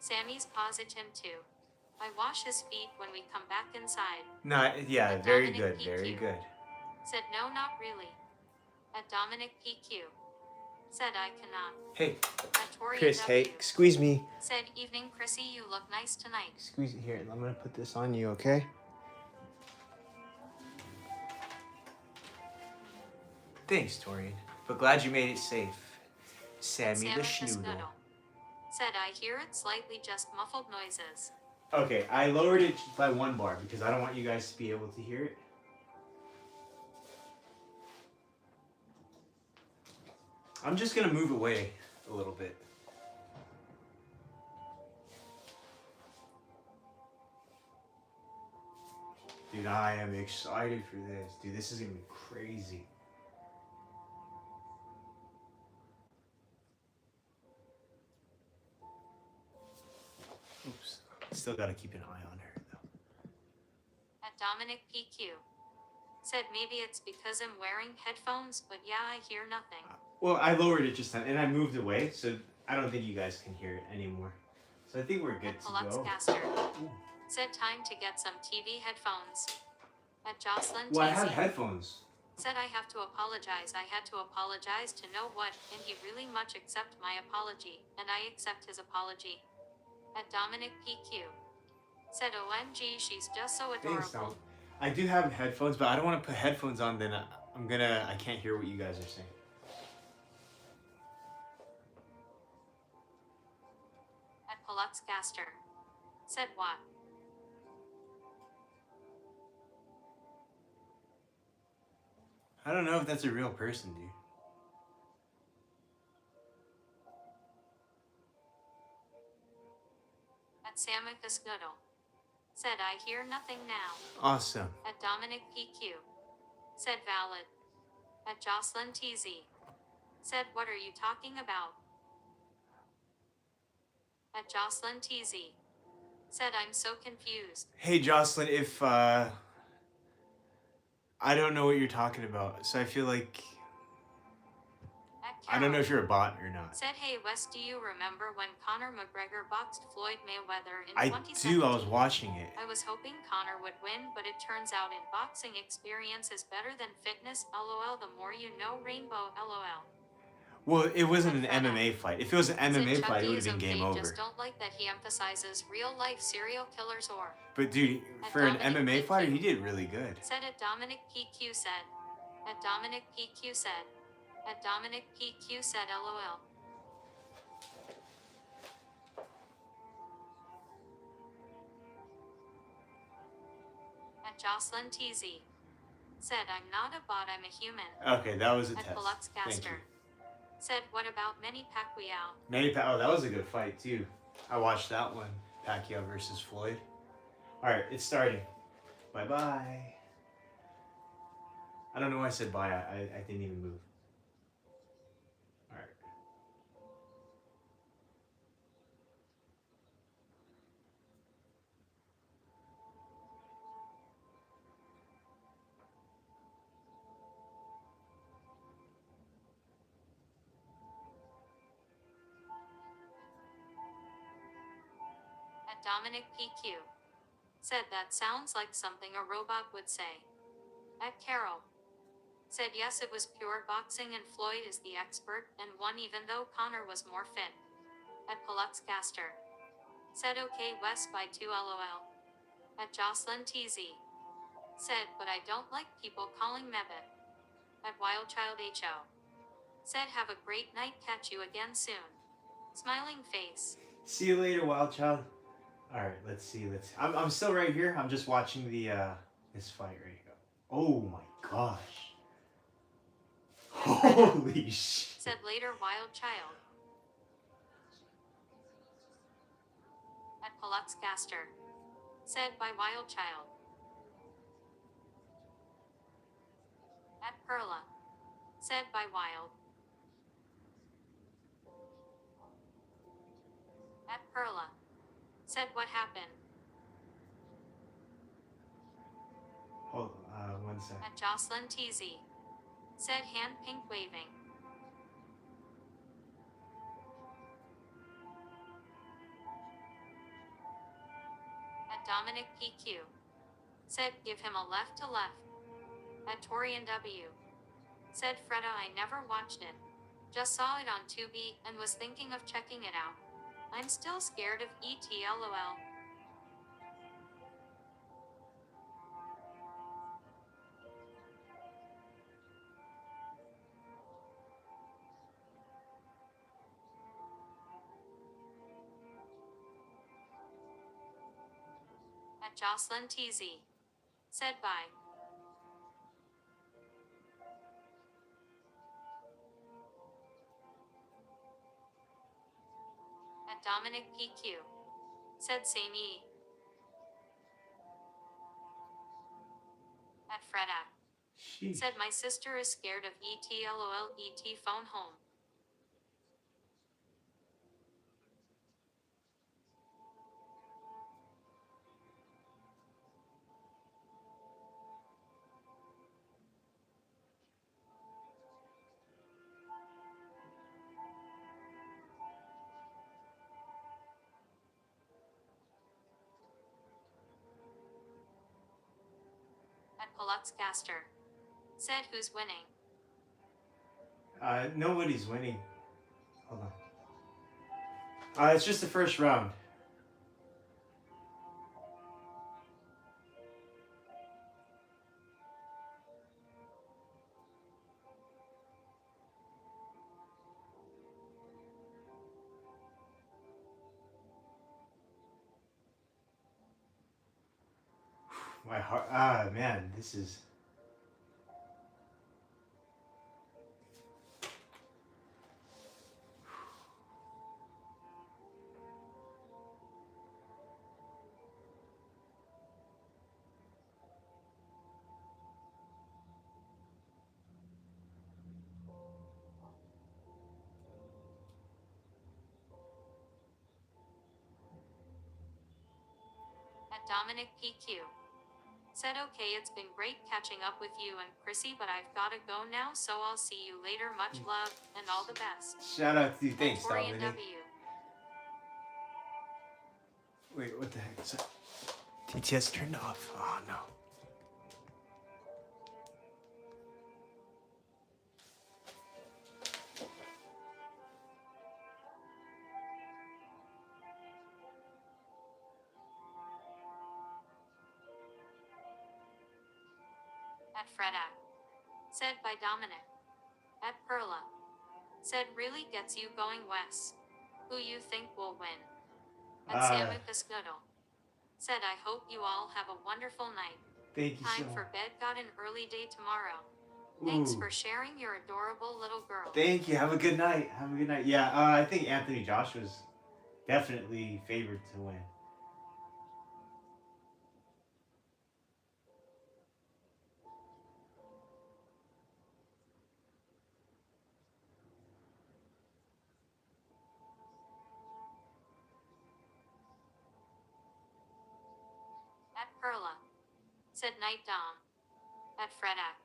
Sammy's paused him too. I wash his feet when we come back inside. No, yeah, At very Dominic good, very PQ. good. Said no, not really. At Dominic PQ. Said I cannot. Hey, At Torian Chris, W. hey, squeeze me. Said evening Chrissy, you look nice tonight. Squeeze it here, and I'm gonna put this on you, okay? Thanks, Torian, but glad you made it safe. Sammy the Samicus Schnoodle. Noodle. Said I hear it slightly, just muffled noises. Okay, I lowered it by 1 bar because I don't want you guys to be able to hear it. I'm just gonna move away a little bit. Dude, I am excited for this. Dude, this is gonna be crazy. Oops. Still gotta keep an eye on her, though. At Dominic PQ. Said maybe it's because I'm wearing headphones, but yeah, I hear nothing. Well, I lowered it just then, and I moved away, so I don't think you guys can hear it anymore. So I think we're good At to go. Paluxcaster. Said time to get some TV headphones. At Jocelyn Well, I TZ. have headphones. Said I have to apologize. I had to apologize to know what, and he really much accept my apology, and I accept his apology. At Dominic PQ. Said OMG, she's just so adorable. Thanks, Tom. I do have headphones, but I don't want to put headphones on, then I can't hear what you guys are saying. At Paluxcaster. Said what? I don't know if that's a real person, dude. At Samicus Noodle. Said I hear nothing now. Awesome. At Dominic PQ. Said valid. At Jocelyn TZ. Said what are you talking about? At Jocelyn TZ. Said I'm so confused. Hey, Jocelyn, if, I don't know what you're talking about, so I feel like... At I don't know if Carol. you're a bot or not. Said hey Wes, do you remember when Conor McGregor boxed Floyd Mayweather in I 2017? do, I was watching it. I was hoping Conor would win, but it turns out in boxing experience is better than fitness. LOL, the more you know, Rainbow. LOL. Well, it wasn't an At Freda. MMA fight. If it was an Said MMA Chucky fight, it would is have been okay, game over. just don't like that he emphasizes real life serial killers or. But dude, At for an Dominic MMA PQ. fighter, he did really good. Said at Dominic PQ said. At Dominic PQ said. At Dominic PQ said LOL. At Jocelyn TZ. Said I'm not a bot, I'm a human. Okay, that was a At test. Thank you. Paluxcaster. Said what about Manny Pacquiao? Oh, that was a good fight too. I watched that one, Pacquiao versus Floyd. All right, it's starting. Bye bye. I don't know why I said bye. I didn't even move. All right. At Dominic PQ. Said that sounds like something a robot would say. At Carol. Said yes, it was pure boxing and Floyd is the expert and won even though Connor was more fit. At Paluxcaster. Said okay West by 2 lol. At Jocelyn TZ. Said but I don't like people calling Mebit. At Wildchild HO. Said have a great night, catch you again soon. Smiling face. See you later, wild child. All right, let's see. I'm still right here. I'm just watching the this fight right here. Oh my gosh. Holy shit. Said later Wild Child. At Paluxcaster. Said by Wild Child. At Perla. Said by Wild. At Perla. Said what happened. Hold on, 1 second. At Jocelyn TZ. Said hand pink waving. At Dominic PQ. Said give him a left to left. At Torian W. Said Freda I never watched it. Just saw it on Tubi and was thinking of checking it out. I'm still scared of ET lol. At Jocelyn TZ. Said by. At Dominic PQ. Said same E. At Freda. Sheesh. Said my sister is scared of ET lol ET phone home. At Paluxcaster. Said who's winning. Nobody's winning. Hold on. It's just the first round. My heart. Man, this is. At Dominic PQ. Said okay it's been great catching up with you and Chrissy but I've gotta go now so I'll see you later, much love and all the best. Shout out to you. Thanks, Torian Dominic. W. Wait, what the heck is that? TTS turned off. Oh no. At Freda. Said by Dominic. At Perla. Said really gets you going Wes. Who you think will win? At Samu Piscudal. Said I hope you all have a wonderful night. Thank you Time so for much. bed, got an early day tomorrow. Thanks Ooh. for sharing your adorable little girl. Thank you. Have a good night. Have a good night. Yeah, I think Anthony Joshua's definitely favored to win. At Perla. Said night Dom. At Freda.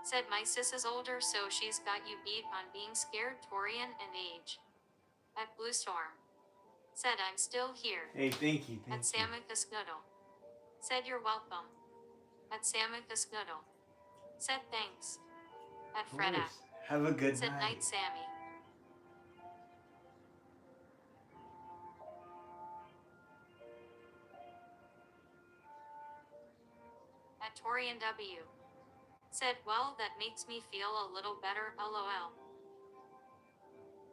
Said my sis is older so she's got you beat on being scared, Torian and age. At Blue Storm. Said I'm still here. Hey, thank you. At Thank you. Samu Piscudal. Said you're welcome. At Samicus Noodle. Said thanks. At Of course. Fredak. Have a good Said night. night Sammy. At Torian W. Said well that makes me feel a little better lol.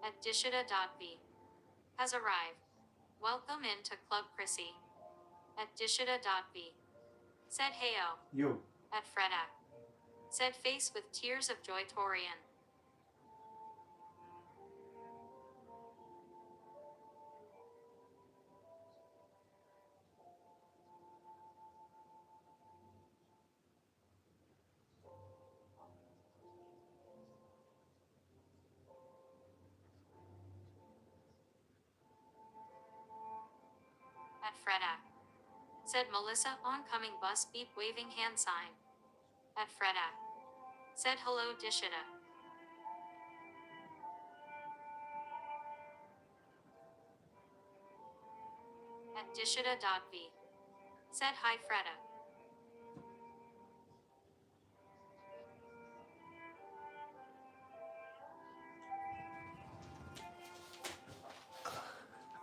At Dishida.v. Has arrived. Welcome into Club Chrissy. At Dishida.v. Said heyo. Yo. At Fredak. Said face with tears of joy Torian. At Fredak. Said Melissa oncoming bus beep waving hand sign. At Fredak. Said hello Dishida. At Dishida.v. Said hi Freda.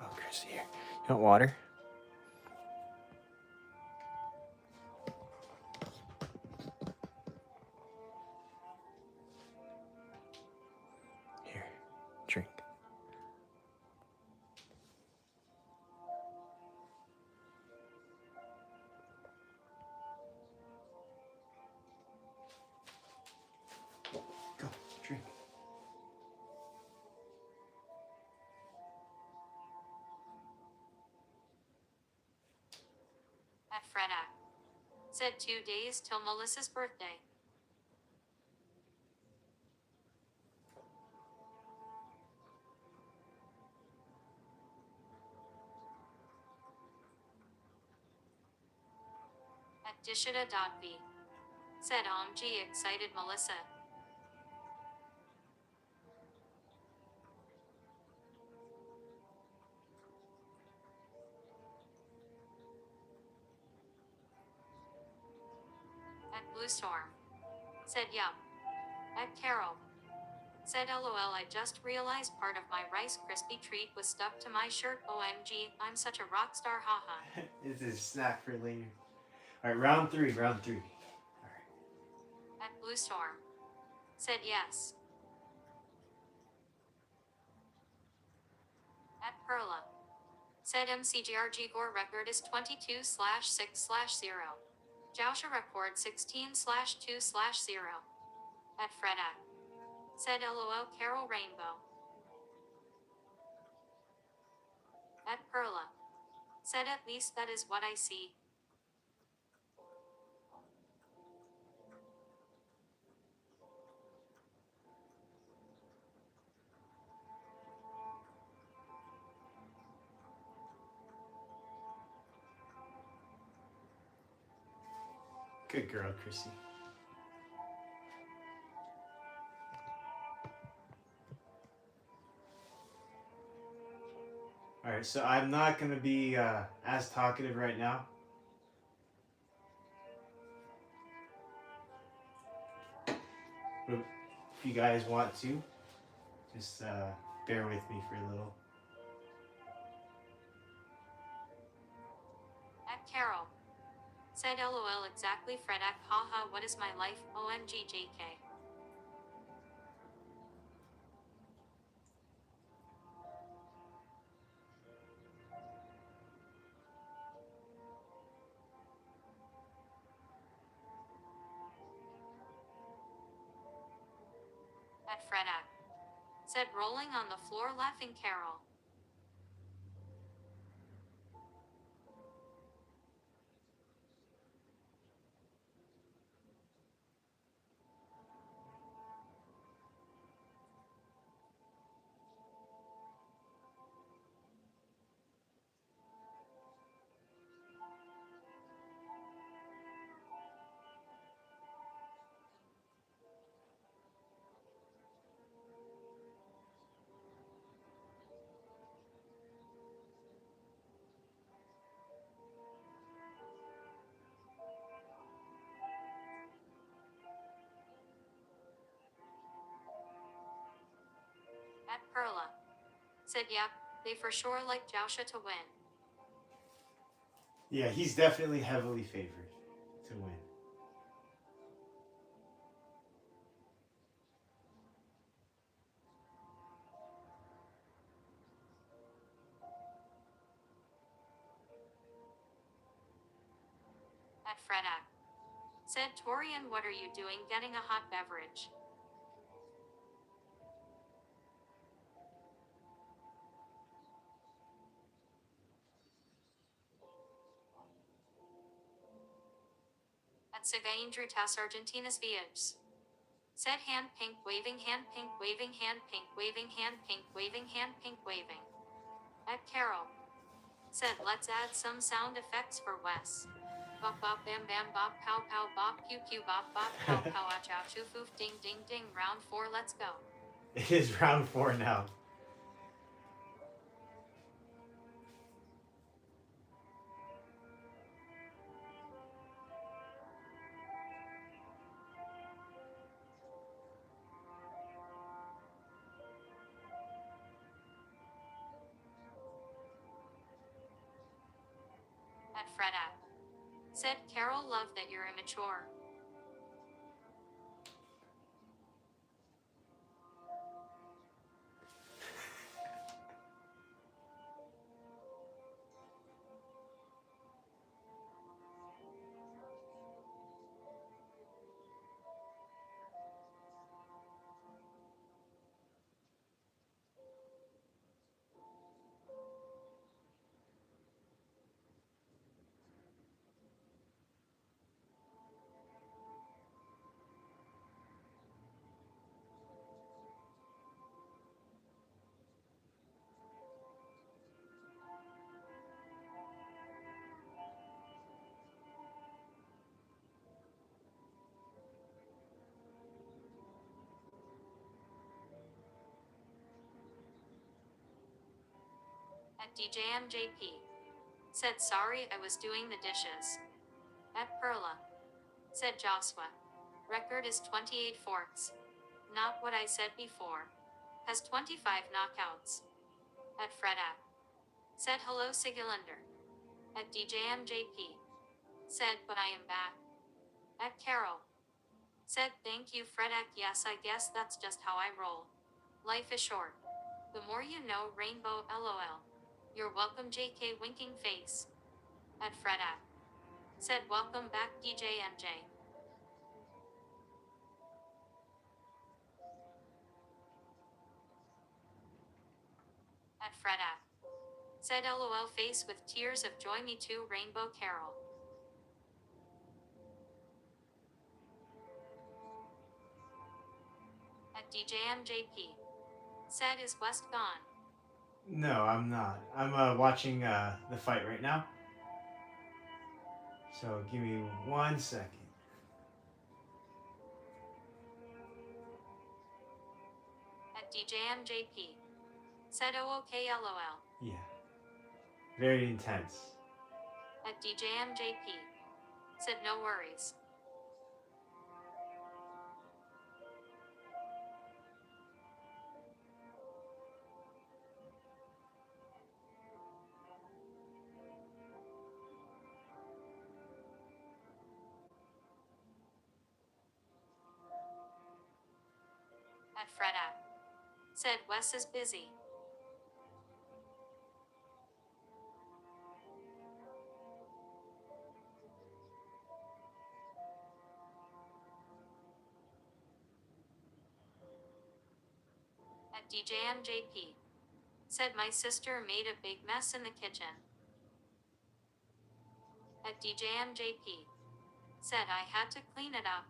Oh, Chrissy, here. You want water? Here, drink. Go, drink. At Fredak. Said 2 days till Melissa's birthday. At Dishida.v. Said OMG excited Melissa. At Blue Storm. Said yup. At Carol. Said lol I just realized part of my Rice Krispie treat was stuck to my shirt OMG I'm such a rock star haha. It's a snack for later. Alright, round three. Alright. At Blue Storm. Said yes. At Perla. Said MCGRG Gore record is 22/6/0. Jousha record 16/2/0. At Fredak. Said lol Carol Rainbow. At Perla. Said at least that is what I see. Good girl, Chrissy. Alright, so I'm not going to be as talkative right now. But if you guys want to, just bear with me for a little. At Carol. Said lol exactly Fredak haha what is my life OMG JK. At Fredak. Said rolling on the floor laughing Carol. Perla. Said yep, they for sure like Joshua to win. Yeah, he's definitely heavily favored to win. At Fredak. Said Torian, what are you doing getting a hot beverage? At Seguindrutas Argentinas Viajes. Said hand pink waving hand pink waving hand pink waving hand pink waving hand pink waving. At Carol. Said let's add some sound effects for Wes. Bop bop bam bam bop pow pow bop pew pew bop bop pow pow ah chow choo foof ding ding ding round 4 let's go. It is round 4 now. At Fredak. Said Carol love that you're immature. At DJMJP. Said sorry I was doing the dishes. At Perla. Said Joshua. Record is 28 forks. Not what I said before. Has 25 knockouts. At Fredak. Said hello Sigulander. At DJMJP. Said but I am back. At Carol. Said thank you Fredak, yes I guess that's just how I roll. Life is short. The more you know, Rainbow LOL. You're welcome JK winking face. At Fredak. Said welcome back DJMJ. At Fredak. Said LOL face with tears of joy me too Rainbow Carol. At DJMJP. Said is West gone. No, I'm not. I'm watching the fight right now. So give me 1 second. At DJMJP. Said oh okay LOL. Yeah. Very intense. At DJMJP. Said no worries. At Fredak. Said Wes is busy. At DJMJP. Said my sister made a big mess in the kitchen. At DJMJP. Said I had to clean it up.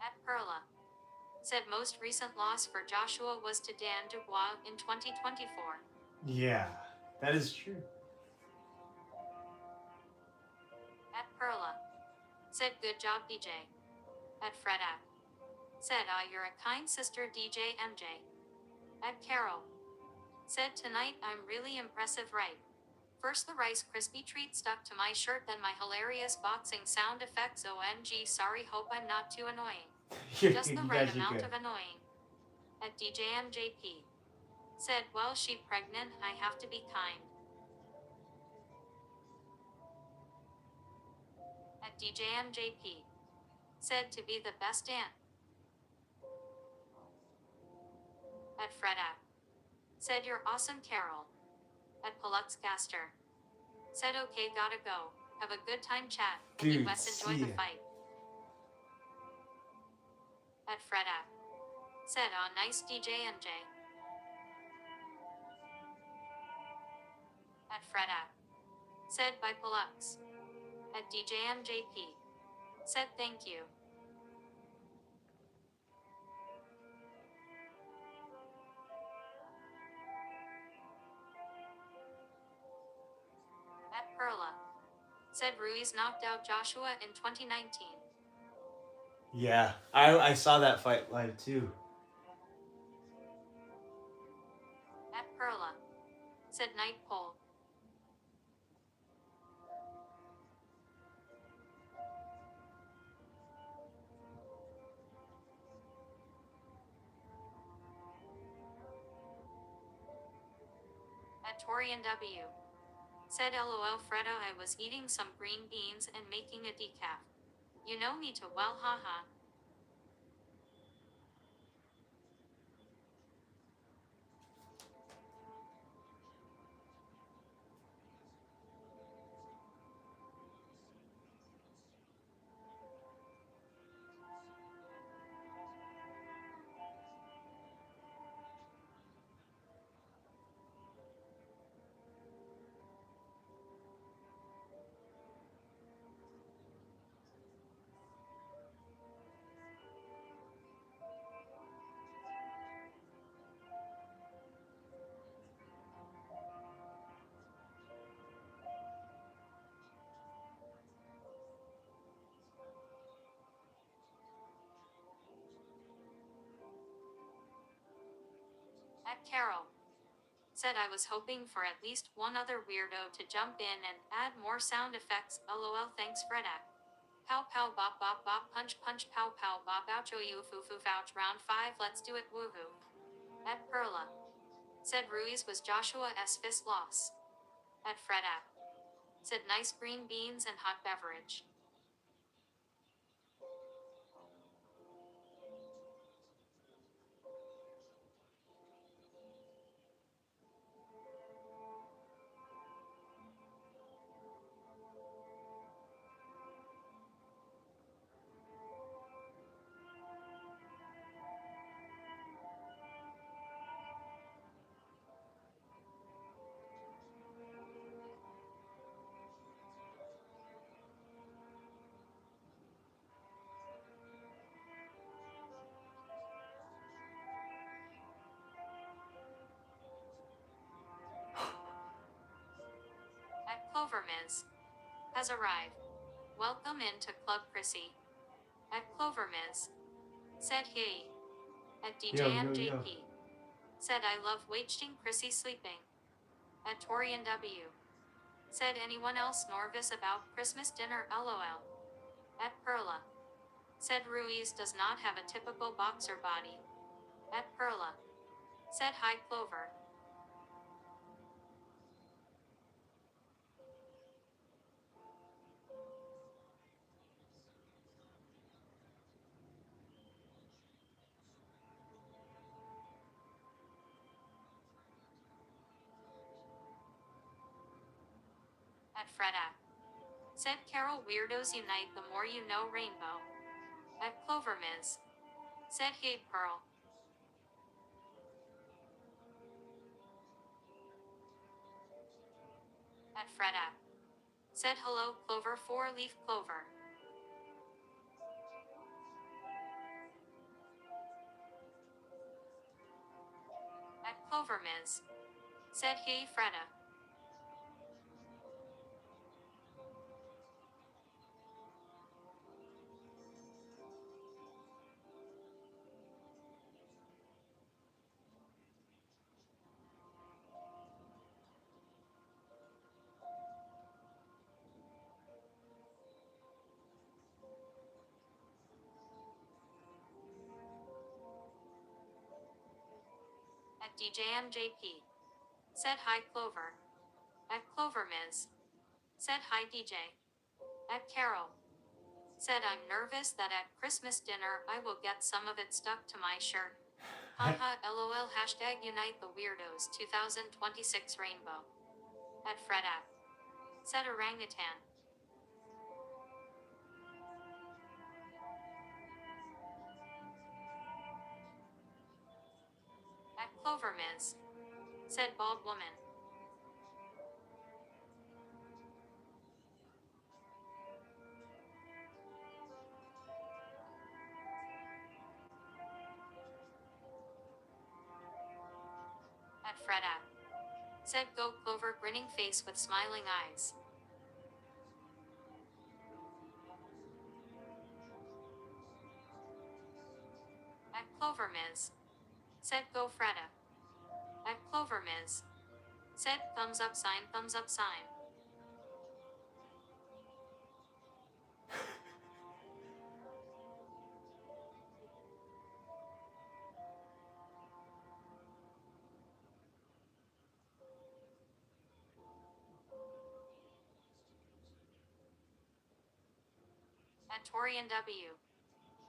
At Perla. Said most recent loss for Joshua was to Dan Dubois in 2024. Yeah, that is true. At Perla. Said good job DJ. At Fredak. Said, ah, you're a kind sister, DJ MJ. At Carol. Said, tonight I'm really impressive, right? First the Rice Krispie treat stuck to my shirt, then my hilarious boxing sound effects. OMG, sorry, hope I'm not too annoying. Just the right amount of annoying. At DJ MJP. Said, well, she pregnant, I have to be kind. At DJ MJP. Said, to be the best aunt. At Fred app. Said, you're awesome, Carol. At Paluxcaster. Said, okay, gotta go. Have a good time, chat. And you Wes enjoy the fight. At Fred app. Said, oh, nice DJ MJ. At Fred app. Said, by Palux. At DJ MJP. Said, thank you. At Perla. Said, Ruiz knocked out Joshua in 2019. Yeah, I saw that fight live too. At Perla. Said, night poll. At Torian W. Said, LOL Freda, I was eating some green beans and making a decaf. You know me too well, haha. At Carol. Said, I was hoping for at least one other weirdo to jump in and add more sound effects. LOL, thanks Fredak. Pow pow bop bop bop punch punch pow pow bop oucho you foo foo fouch round 5, let's do it, woohoo. At Perla. Said, Ruiz was Joshua S. fist loss. At Fredak. Said, nice green beans and hot beverage. At Clover Miz. Has arrived. Welcome into Club Chrissy. At Clover Miz. Said he. At DJ MJP. Said, I love watching Chrissy sleeping. At Torian W. Said, anyone else nervous about Christmas dinner, LOL. At Perla. Said, Ruiz does not have a typical boxer body. At Perla. Said, hi Clover. At Fredak. Said, Carol, weirdos unite the more you know, rainbow. At Clover Miz. Said, hey Pearl. At Fredak. Said, hello Clover, 4-leaf clover. At Clover Miz. Said, hey Freda. At DJMJP. Said hi Clover. At Clover Ms. Said hi DJ. At Carol. Said I'm nervous that at Christmas dinner I will get some of it stuck to my shirt. Haha lol hashtag unite the weirdos 2026 rainbow. At Fredak. Said orangutan. At Clover Ms. Said bald woman. At Fredak. Said go Clover grinning face with smiling eyes. At Clover Ms. Said go Freda. At Clover Ms. Said thumbs up sign thumbs up sign. At Torian W.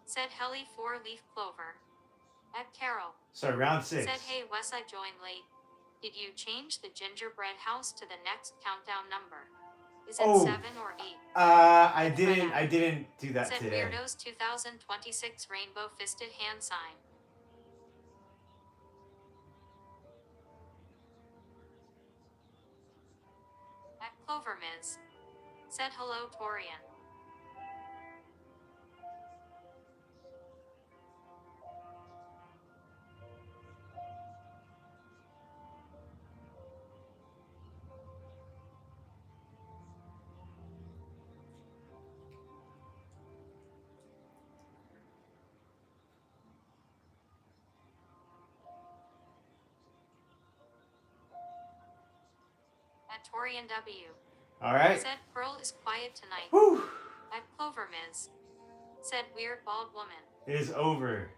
Said Helly 4-leaf clover. At Carol. Sorry, round 6. Said hey Wes I joined late. Did you change the gingerbread house to the next countdown number? Is it 7 or 8? I didn't do that Said today. Weirdos 2026 rainbow fisted hand sign. At Clover Ms. Said hello Torian. At Torian W. All right. Said Pearl is quiet tonight. Whew. At Clover Ms. Said weird bald woman. It is over.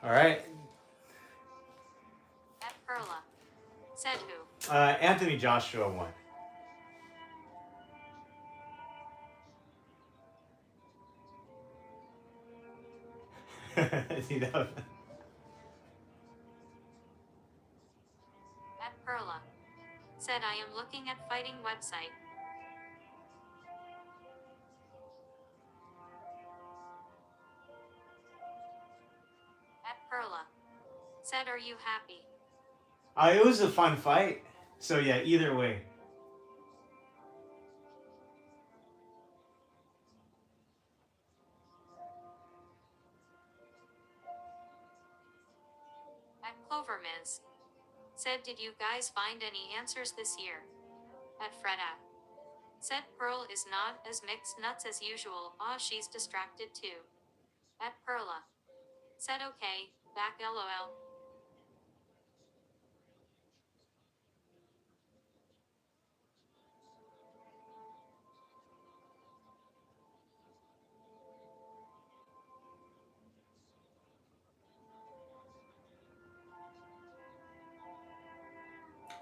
All right. At Perla. Said who? Anthony Joshua won. See that? At Perla. Said I am looking at fighting website. At Perla. Said are you happy? It was a fun fight. So yeah, either way. At Clover Ms. Said did you guys find any answers this year? At Freda. Said Pearl is not as mixed nuts as usual. She's distracted too. At Perla. Said okay, back lol.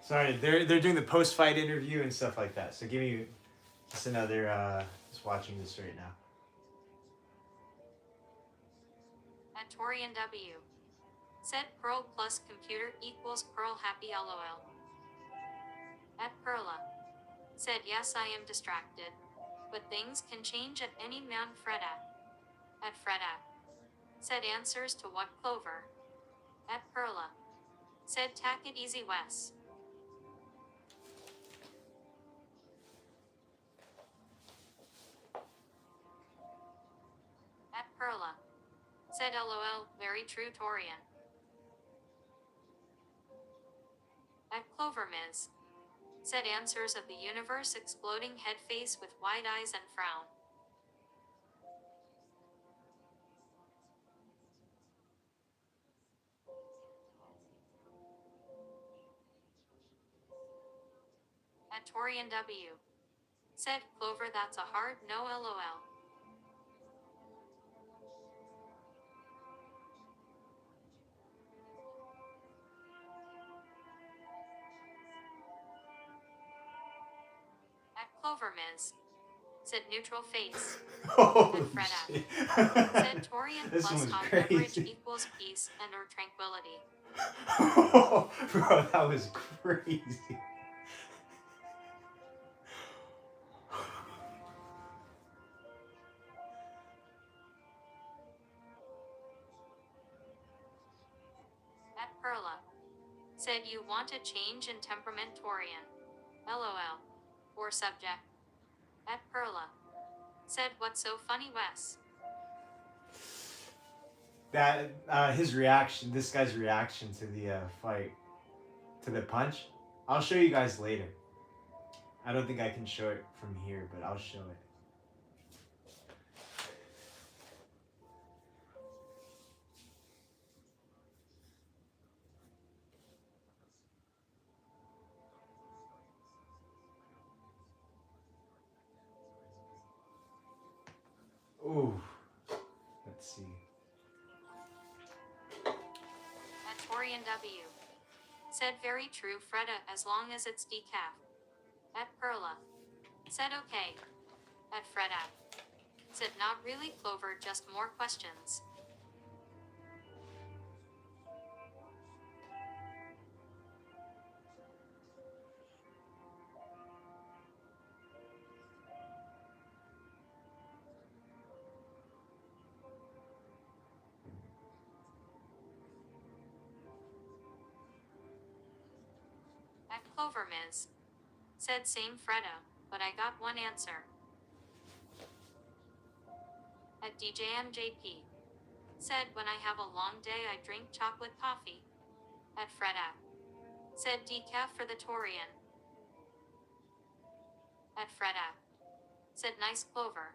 Sorry, they're doing the post fight interview and stuff like that. So give me just another just watching this right now. At Torian W. Said Pearl plus computer equals Pearl happy lol. At Perla. Said yes I am distracted. But things can change at any man Freda. At Freda. Said answers to what Clover? At Perla. Said tack it easy Wes. At Perla. Said lol, very true Torian. At Clover Ms. Said answers of the universe exploding head face with wide eyes and frown. At Torian W. Said Clover, that's a hard no lol. At Clover Ms. Said neutral face. Oh At Fred F. shit! Said Torian This plus one was hot beverage crazy. equals peace and or tranquility. Bro, that was crazy. At Perla. Said you want a change in temperament Torian. LOL. Or subject. At Perla. Said what's so funny Wes? That his reaction, this guy's reaction to the fight, to the punch. I'll show you guys later. I don't think I can show it from here, but I'll show it. Ooh. Let's see. At Torian W. Said very true Freda as long as it's decaf. At Perla. Said okay. At Freda. Said not really Clover, just more questions. At Clover Ms. Said same Freda, but I got one answer. At DJMJP. Said when I have a long day I drink chocolate coffee. At Freda. Said decaf for the Torian. At Freda. Said nice Clover.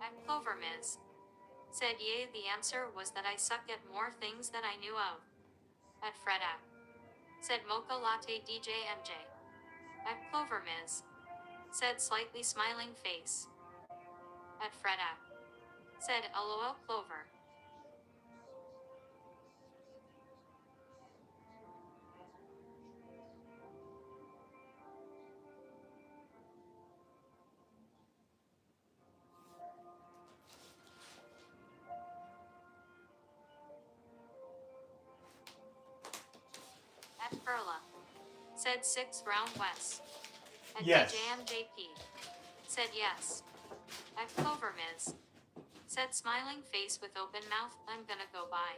At Clover Ms. Said yay, the answer was that I suck at more things than I knew of. At Freda. Said mocha latte DJ MJ. At Clover Ms. Said slightly smiling face. At Freda. Said LOL Clover. At Perla. Said 6th round Wes. At Yes. DJMJP. Said yes. At Clover Ms. Said smiling face with open mouth, I'm gonna go by.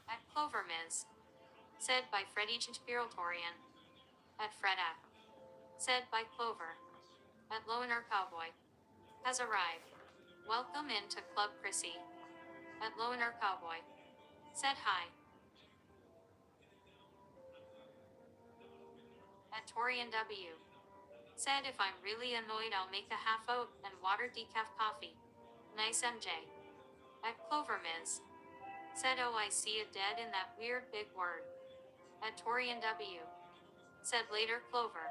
At Clover Ms. Said by Freddy Torian. At Freda. Said by Clover. At Loner Cowboy. Has arrived. Welcome into Club Chrissy. At Loner Cowboy. Said hi. At Torian W. Said if I'm really annoyed I'll make a half oat and water decaf coffee. Nice MJ. At Clover Ms. Said oh I see a dead in that weird big word. At Torian W. Said later Clover.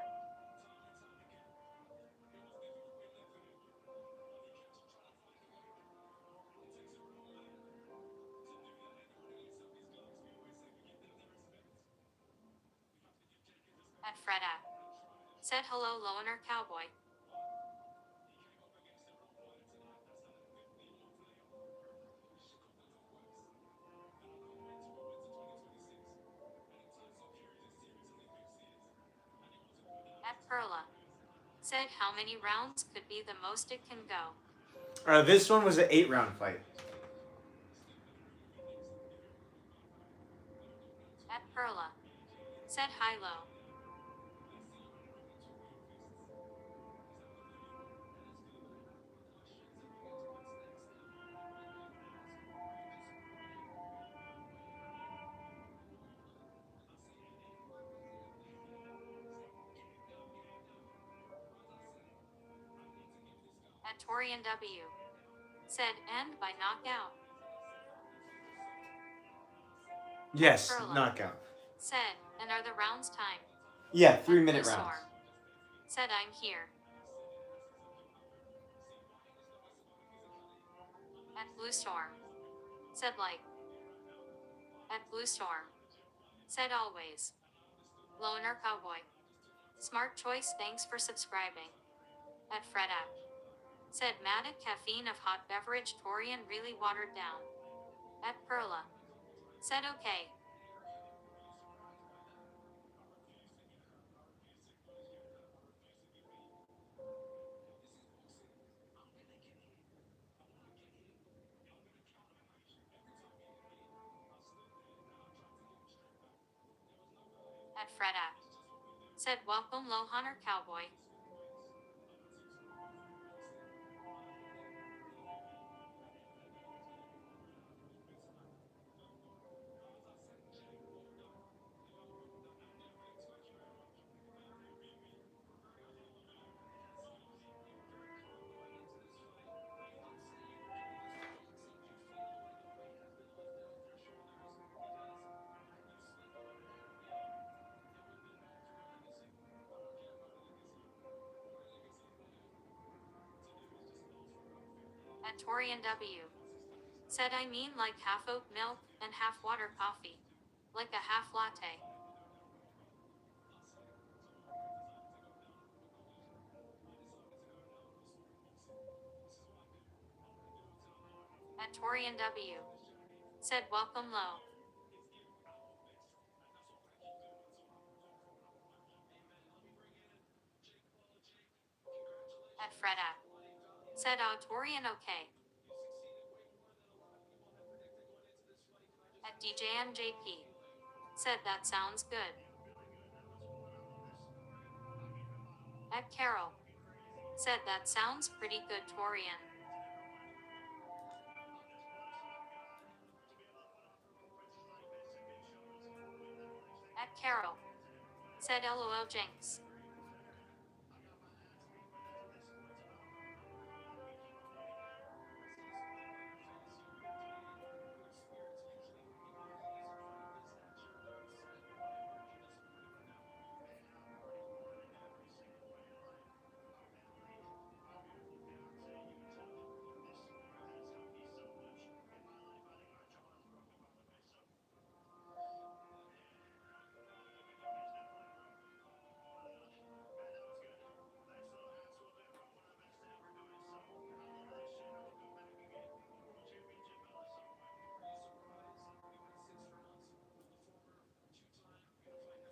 At Freda. Said hello Loner Cowboy. At Perla. Said how many rounds could be the most it can go. This one was an 8-round fight. At Perla. Said hi low. At Torian W. Said end by knockout. Yes, Perla. knockout. Said, and are the rounds timed? Yeah, At 3-minute Blue rounds. Storm. Said I'm here. At Blue Storm. Said like. At Blue Storm. Said always. Loner Cowboy. Smart choice, thanks for subscribing. At Fred App. Said mad at caffeine of hot beverage Torian really watered down. At Perla. Said okay. At Fred App. Said welcome Lohaner Cowboy. At Torian W. Said I mean like half oat milk and half water coffee. Like a half latte. At Torian W. Said welcome low. At Fred App. Said Torian okay. At DJMJP. Said that sounds good. At Carol. Said that sounds pretty good Torian. At Carol. Said LOL Jinx.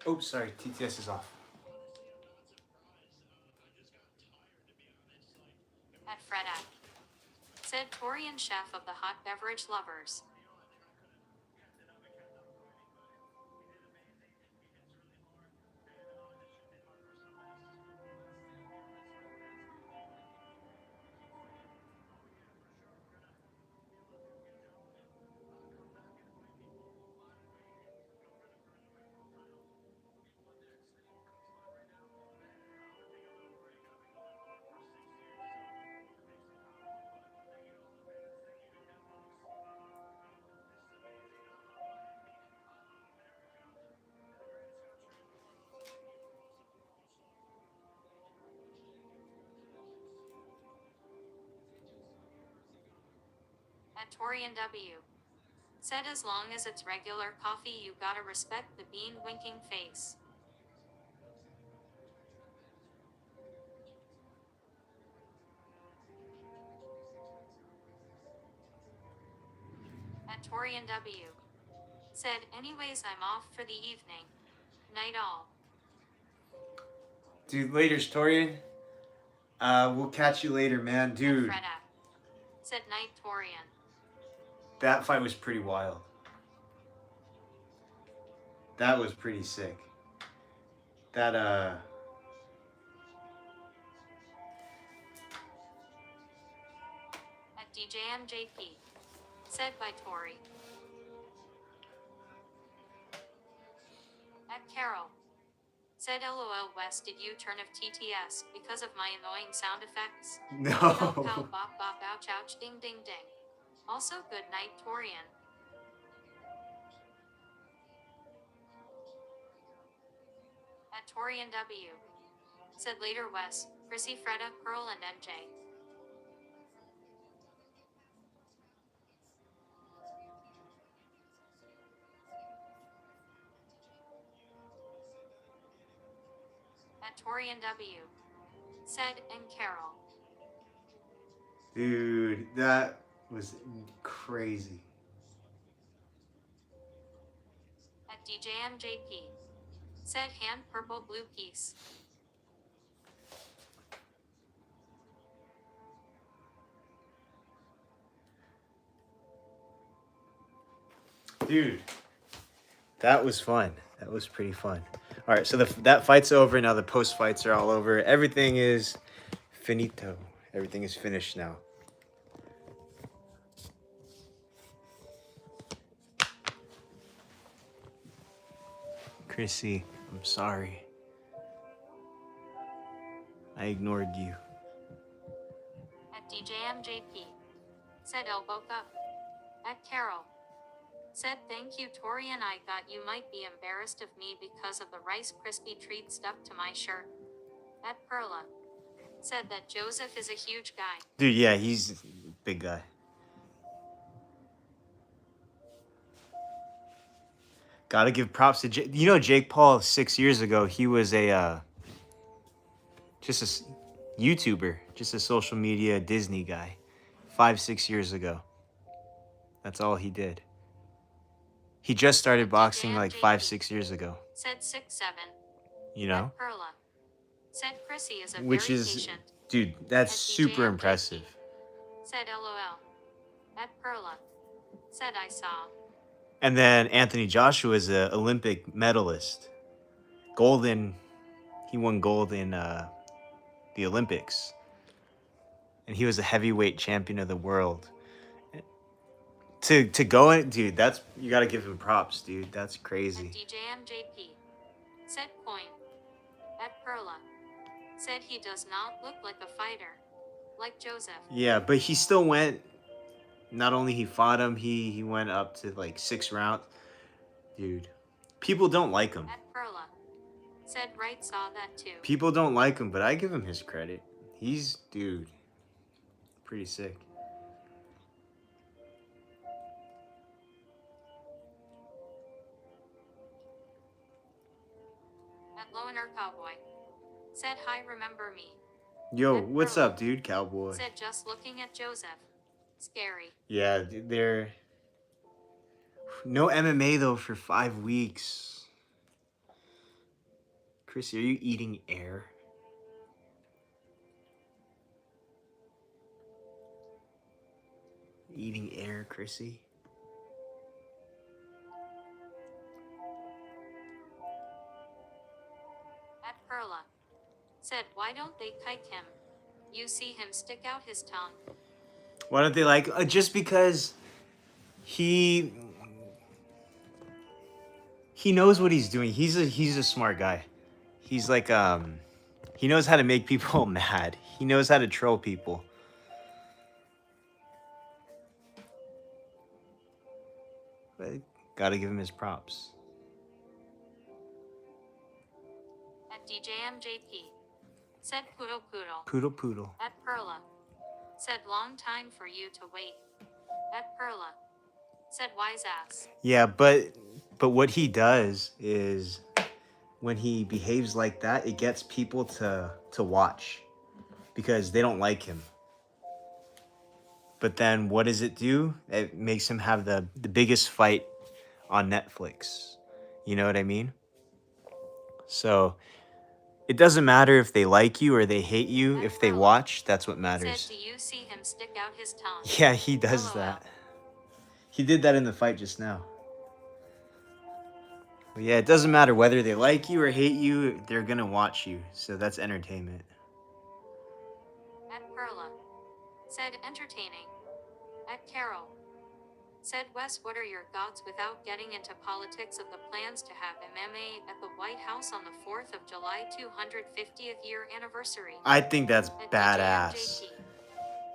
Oops, sorry, TTS is off. At Fred App. Said Torian chef of the hot beverage lovers. At Torian W. Said as long as it's regular coffee you gotta respect the bean winking face. At Torian W. Said anyways I'm off for the evening. Night all. Dude, later, Torian. We'll catch you later, man. At Dude, Fred App. Said night Torian. that fight was pretty wild. That was pretty sick. That, At DJMJP. Said by Tori. At Carol. Said LOL Wes, did you turn off TTS because of my annoying sound effects? Pow pow No. bop bop ouch ouch ding ding ding. Also good night Torian. At Torian W. Said later Wes, Chrissy, Freda, Pearl and NJ. At Torian W. Said, and Carol. Dude, that was crazy. At DJMJP. Said hand purple blue piece. Dude, that was fun. That was pretty fun. All right, so that fight's over. Now the post fights are all over. Everything is finito. Everything is finished now. Chrissy, I'm sorry. I ignored you. At DJMJP. Said elbow up. At Carol. Said thank you Torian, I thought you might be embarrassed of me because of the Rice Krispie treat stuck to my shirt. At Perla. Said that Joseph is a huge guy. Dude, yeah, he's a big guy. Gotta give props to Jake Paul 6 years ago. He was a just a YouTuber, just a social media Disney guy. 5-6 years ago. That's all he did. He just started boxing like 5-6 years ago. Said 6-7. You know? At Perla. Said Chrissy is a Which very is, patient. dude, that's At super DJMJP. impressive. Said LOL. At Perla. Said I saw. And then Anthony Joshua is an Olympic medalist. He won gold in the Olympics. And he was a heavyweight champion of the world. To go in, dude, you gotta give him props, dude. That's crazy. At DJMJP. Said Coin. At Perla. Said he does not look like a fighter. Like Joseph. Yeah, but he still went. Not only he fought him, he went up to like 6 rounds. Dude, people don't like him. At Perla. Said Wright saw that too. People don't like him, but I give him his credit. Dude, pretty sick. At Loner Cowboy. Said hi, remember me. Yo, At what's Perla. up, dude, cowboy? Said just looking at Joseph. Scary. Yeah, they're no MMA though for 5 weeks. Chrissy, are you eating air? Eating air, Chrissy? At Perla. Said why don't they kite him? You see him stick out his tongue. Why don't they just because he knows what he's doing. He's a smart guy. He's like he knows how to make people mad. He knows how to troll people. But gotta give him his props. At DJMJP. Said Poodle Poodle. Poodle poodle. At Perla. Said long time for you to wait. At Perla. Said wise ass. Yeah, but what he does is when he behaves like that, it gets people to watch because they don't like him. But then what does it do? It makes him have the biggest fight on Netflix. You know what I mean? So it doesn't matter if they like you or they hate you. If they watch, that's what matters. Said do you see him stick out his tongue? Yeah, he does LOL. that. He did that in the fight just now. But yeah, it doesn't matter whether they like you or hate you, they're gonna watch you. So that's entertainment. At Perla. Said entertaining. At Carol. Said Wes, what are your thoughts without getting into politics of the plans to have MMA at the White House on the 4th of July 250th year anniversary? I think that's At badass. DJMJT.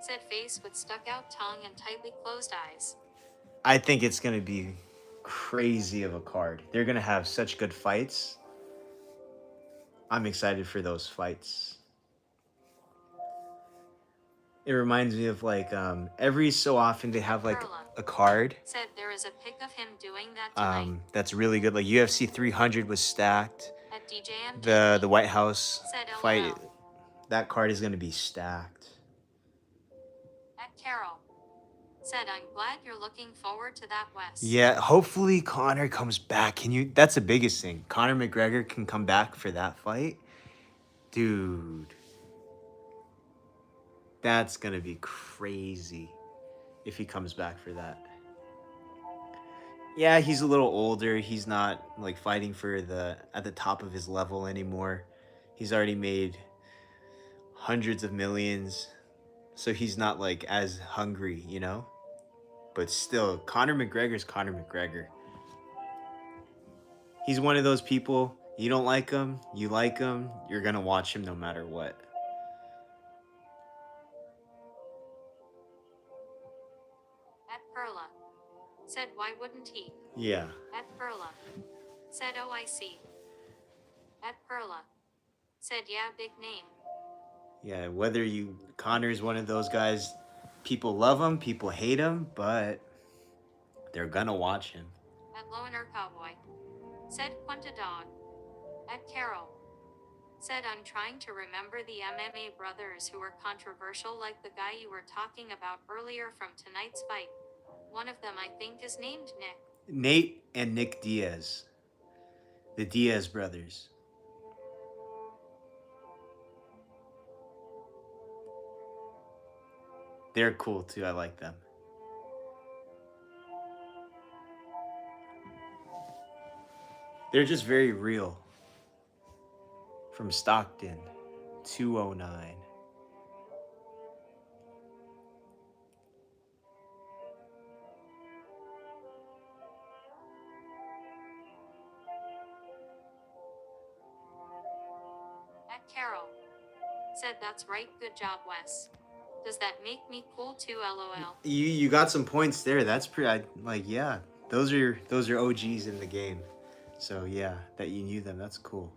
Said face with stuck out tongue and tightly closed eyes. I think it's gonna be crazy of a card. They're gonna have such good fights. I'm excited for those fights. It reminds me of like every so often they have like Perla. a card Said there is a pic of him doing that tonight. that's really good. Like UFC 300 was stacked. At DJMJT. The White House Said fight, LOL. that card is gonna be stacked. At Carol. Said I'm glad you're looking forward to that, Wes. Yeah, hopefully Conor comes back. Can you? That's the biggest thing. Conor McGregor can come back for that fight, dude. That's gonna be crazy if he comes back for that. Yeah, he's a little older. He's not like fighting for the at the top of his level anymore. He's already made hundreds of millions, so he's not like as hungry, you know? But still, Conor McGregor's Conor McGregor. He's one of those people, you don't like him, you like him, you're gonna watch him no matter what. At Perla. Said why wouldn't he? Yeah. At Perla. Said oh I see. At Perla. Said yeah, big name. Yeah, whether you Connor's one of those guys, people love him, people hate him, but they're gonna watch him. At Loner Cowboy. Said Quinta Dog. At Carol. Said I'm trying to remember the MMA brothers who were controversial, like the guy you were talking about earlier from tonight's fight. One of them I think is named Nick. Nate and Nick Diaz. The Diaz brothers. They're cool too. I like them. They're just very real. From Stockton, 209. At Carol. Said that's right, good job, Wes. Does that make me cool too, lol? You got some points there. That's pretty. Like yeah, those are OGs in the game. So yeah, that you knew them. That's cool.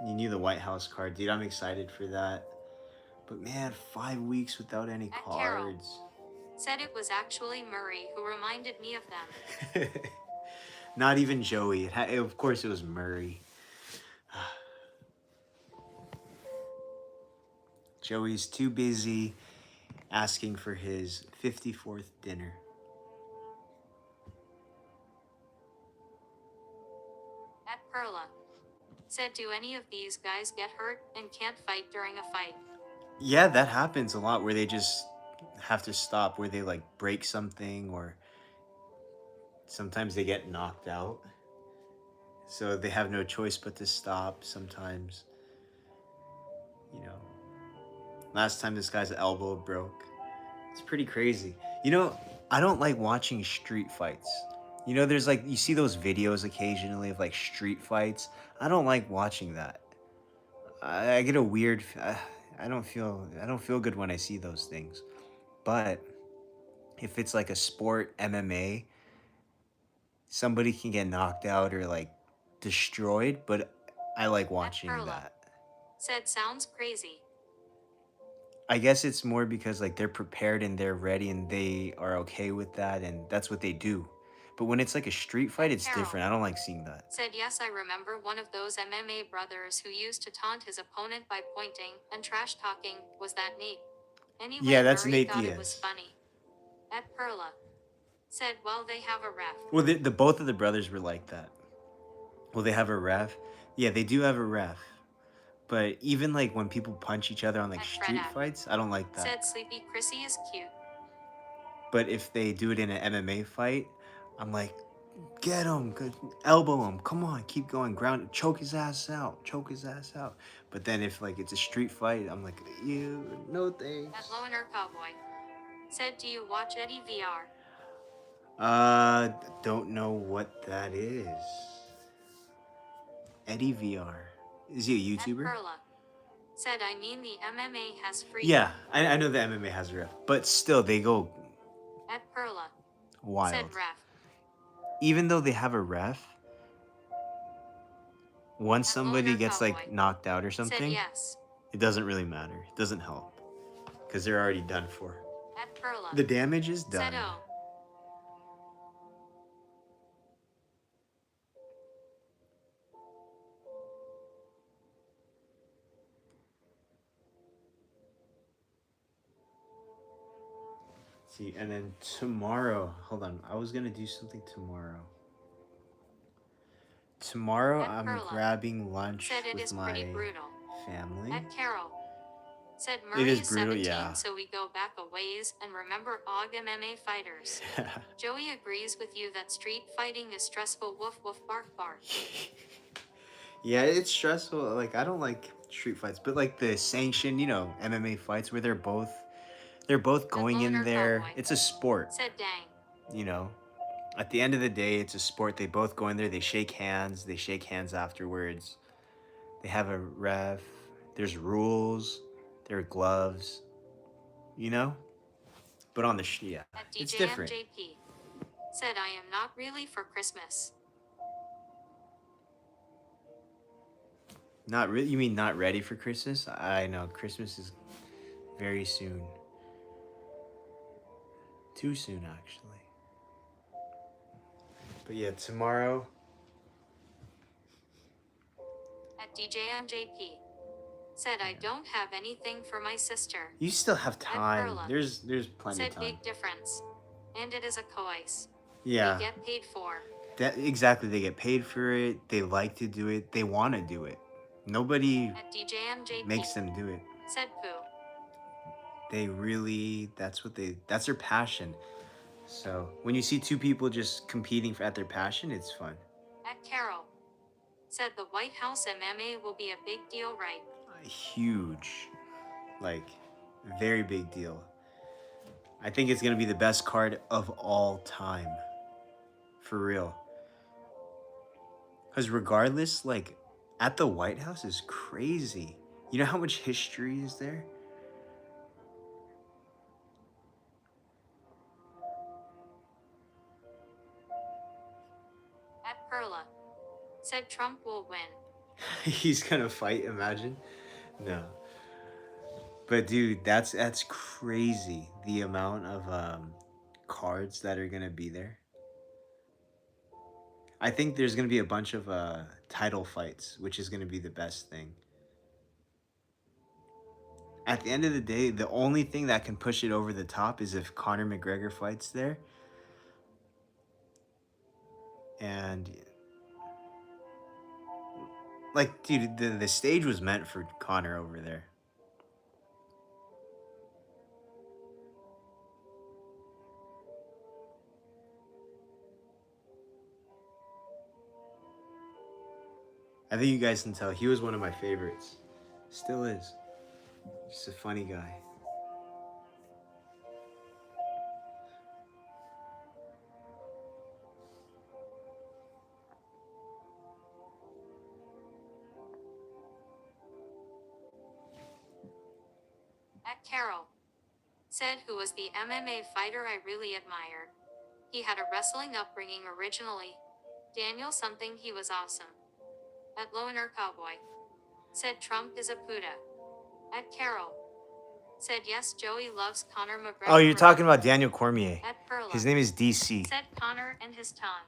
You knew the White House card, dude. I'm excited for that. But man, 5 weeks without any At Carol. cards. Said it was actually Murray who reminded me of them. Not even Joey. Of course, it was Murray. Joey's too busy asking for his 54th dinner. At Perla. Said do any of these guys get hurt and can't fight during a fight? Yeah, that happens a lot where they just have to stop, where they like break something, or sometimes they get knocked out. So they have no choice but to stop sometimes. You know, last time this guy's elbow broke. It's pretty crazy. You know, I don't like watching street fights. You know, there's like, you see those videos occasionally of like street fights. I don't like watching that. I get a weird, I don't feel good when I see those things. But if it's like a sport, MMA, somebody can get knocked out or like destroyed, but I like watching Perla. that. Said sounds crazy. I guess it's more because like they're prepared and they're ready and they are okay with that and that's what they do. But when it's like a street fight, it's Carol. different. I don't like seeing that. Said yes, I remember one of those MMA brothers who used to taunt his opponent by pointing and trash talking. Was that Nate? Anyway, Yeah, that's Murray Nate thought Diaz. it was funny. At Perla. Said well they have a ref. Well, the both of the brothers were like that. Well, they have a ref. Yeah, they do have a ref. But even like when people punch each other on like At street Fred. fights, I don't like that. Said sleepy Chrissy is cute. But if they do it in an MMA fight, I'm like, get him, elbow him, come on, keep going, ground, choke his ass out, choke his ass out. But then if like it's a street fight, I'm like, ew, no thanks. At Loner Cowboy. said, do you watch Eddie VR? Don't know what that is. Eddie VR. Is he a At YouTuber? Perla. Said, I mean the MMA has freedom. Yeah, I know the MMA has a ref, but still they go At Perla. wild. Said ref. Even though they have a ref, once At somebody Loner gets Cowboy. like knocked out or Said something, yes. it doesn't really matter. It doesn't help because they're already done for. At Perla. The damage is done. Said oh. See, and then tomorrow, hold on, I was gonna do something tomorrow. Tomorrow At I'm Perla. grabbing lunch Said it with is my pretty brutal. family. At Carol. Said It Murray is is brutal, 17, yeah. so we go back a ways and remember Og MMA fighters. Joey agrees with you that street fighting is stressful. Woof woof bark bark. Yeah, it's stressful. Like I don't like street fights, but like the sanctioned, MMA fights where they're both going in Loner there. Cowboy. It's a sport, Said dang. you know. At the end of the day, it's a sport. They both go in there, they shake hands, afterwards. They have a ref. There's rules, there are gloves, you know? But on the yeah, At it's DJ different. MJP. Said I am not really for Christmas. Not really. You mean not ready for Christmas? I know Christmas is very soon. Too soon, actually. But yeah, tomorrow. At DJ MJP. Said I don't have anything for my sister. You still have time. Perla. There's plenty Said of time. big difference. And it is a coice. Yeah. We get paid for. That exactly. They get paid for it. They like to do it. They want to do it. Nobody At DJ MJP. makes them do it. Said poo. They really. That's their passion. So when you see two people just competing at their passion, it's fun. At Carol. Said the White House MMA will be a big deal, right? Huge, like very big deal. I think it's gonna be the best card of all time, for real. Because regardless, like at the White House is crazy. You know how much history is there? At Perla. Said Trump will win. He's gonna fight. Imagine, no. But dude, that's crazy. The amount of cards that are gonna be there. I think there's gonna be a bunch of title fights, which is gonna be the best thing. At the end of the day, the only thing that can push it over the top is if Conor McGregor fights there. And like, dude, the stage was meant for Conor over there. I think you guys can tell he was one of my favorites. Still is. Just a funny guy. At Carol. Said who was the MMA fighter I really admired. He had a wrestling upbringing originally. Daniel something, he was awesome. At Loner Cowboy. Said Trump is a Buddha. At Carol. Said yes, Joey loves Conor McGregor. Oh, you're talking about Daniel Cormier. At Perla. His name is DC. Said Conor and his tongue.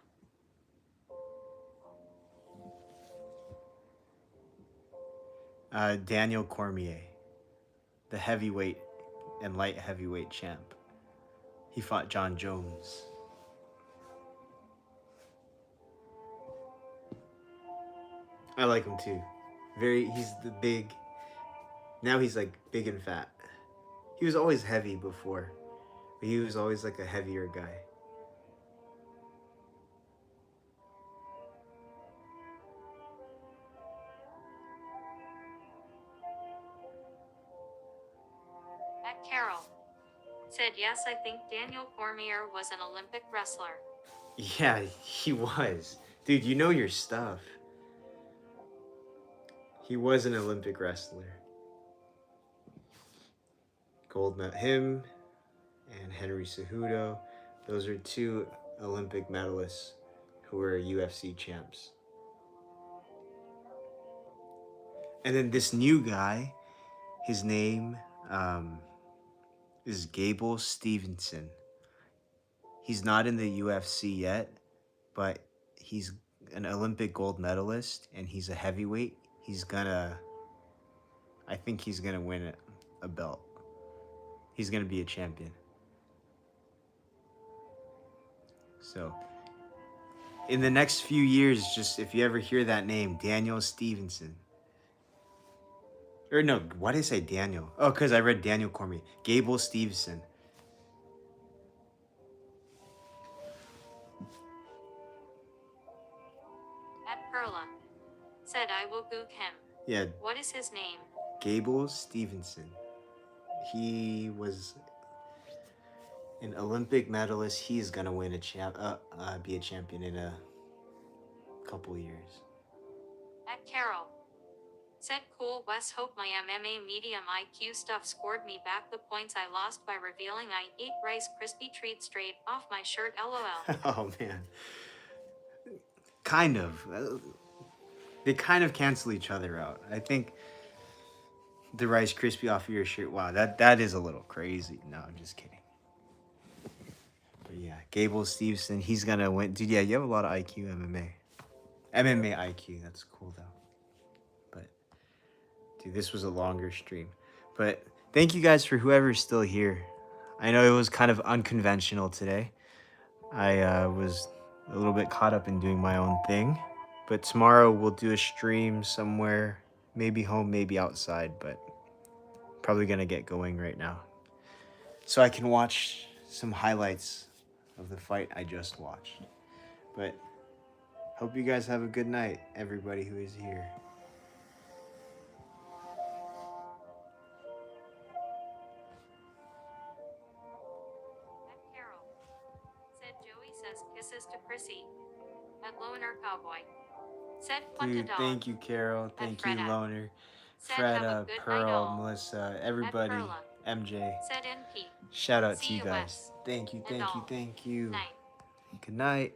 Daniel Cormier, the heavyweight and light heavyweight champ. He fought John Jones. I like him too. He's the big. Now he's like big and fat. He was always heavy before, but he was always like a heavier guy. At Carol. Said yes, I think Daniel Cormier was an Olympic wrestler. Yeah, he was. Dude, you know your stuff. He was an Olympic wrestler. Gold medal. Him and Henry Cejudo. Those are two Olympic medalists who were UFC champs. And then this new guy, his name is Gable Stevenson. He's not in the UFC yet, but he's an Olympic gold medalist and he's a heavyweight. I think he's gonna win a belt. He's gonna be a champion. So, in the next few years, just if you ever hear that name, Daniel Stevenson. Or no, why did I say Daniel? Oh, because I read Daniel Cormier. Gable Stevenson. At Perla. Said I will goog him. Yeah, What is his name? Gable Stevenson. He was an Olympic medalist. He's gonna win be a champion in a couple years. At Carol. Said cool Wes, hope my MMA medium IQ stuff scored me back the points I lost by revealing I ate Rice Krispie treat straight off my shirt, lol. Oh man. Kind of. They kind of cancel each other out. I think the Rice Krispie off of your shirt. Wow, that is a little crazy. No, I'm just kidding. But yeah, Gable Stevenson, he's gonna win. Dude, yeah, you have a lot of IQ MMA. MMA IQ, that's cool though. But dude, this was a longer stream. But thank you guys for whoever's still here. I know it was kind of unconventional today. I was a little bit caught up in doing my own thing. But tomorrow we'll do a stream somewhere, maybe home, maybe outside, but probably gonna get going right now. So I can watch some highlights of the fight I just watched. But hope you guys have a good night, everybody who is here. At Carol. Said Joey says kisses to Chrissy. At Loner Cowboy. Said Quanta Dude, Dog. thank you, Carol. Thank you, Freda. Loner. Said have a Freda, good night Pearl, all. Melissa, everybody, Perla. MJ. Said NP. Shout out See to you you, guys. Wes. Thank you, And thank you, all. thank you. Night. Good night.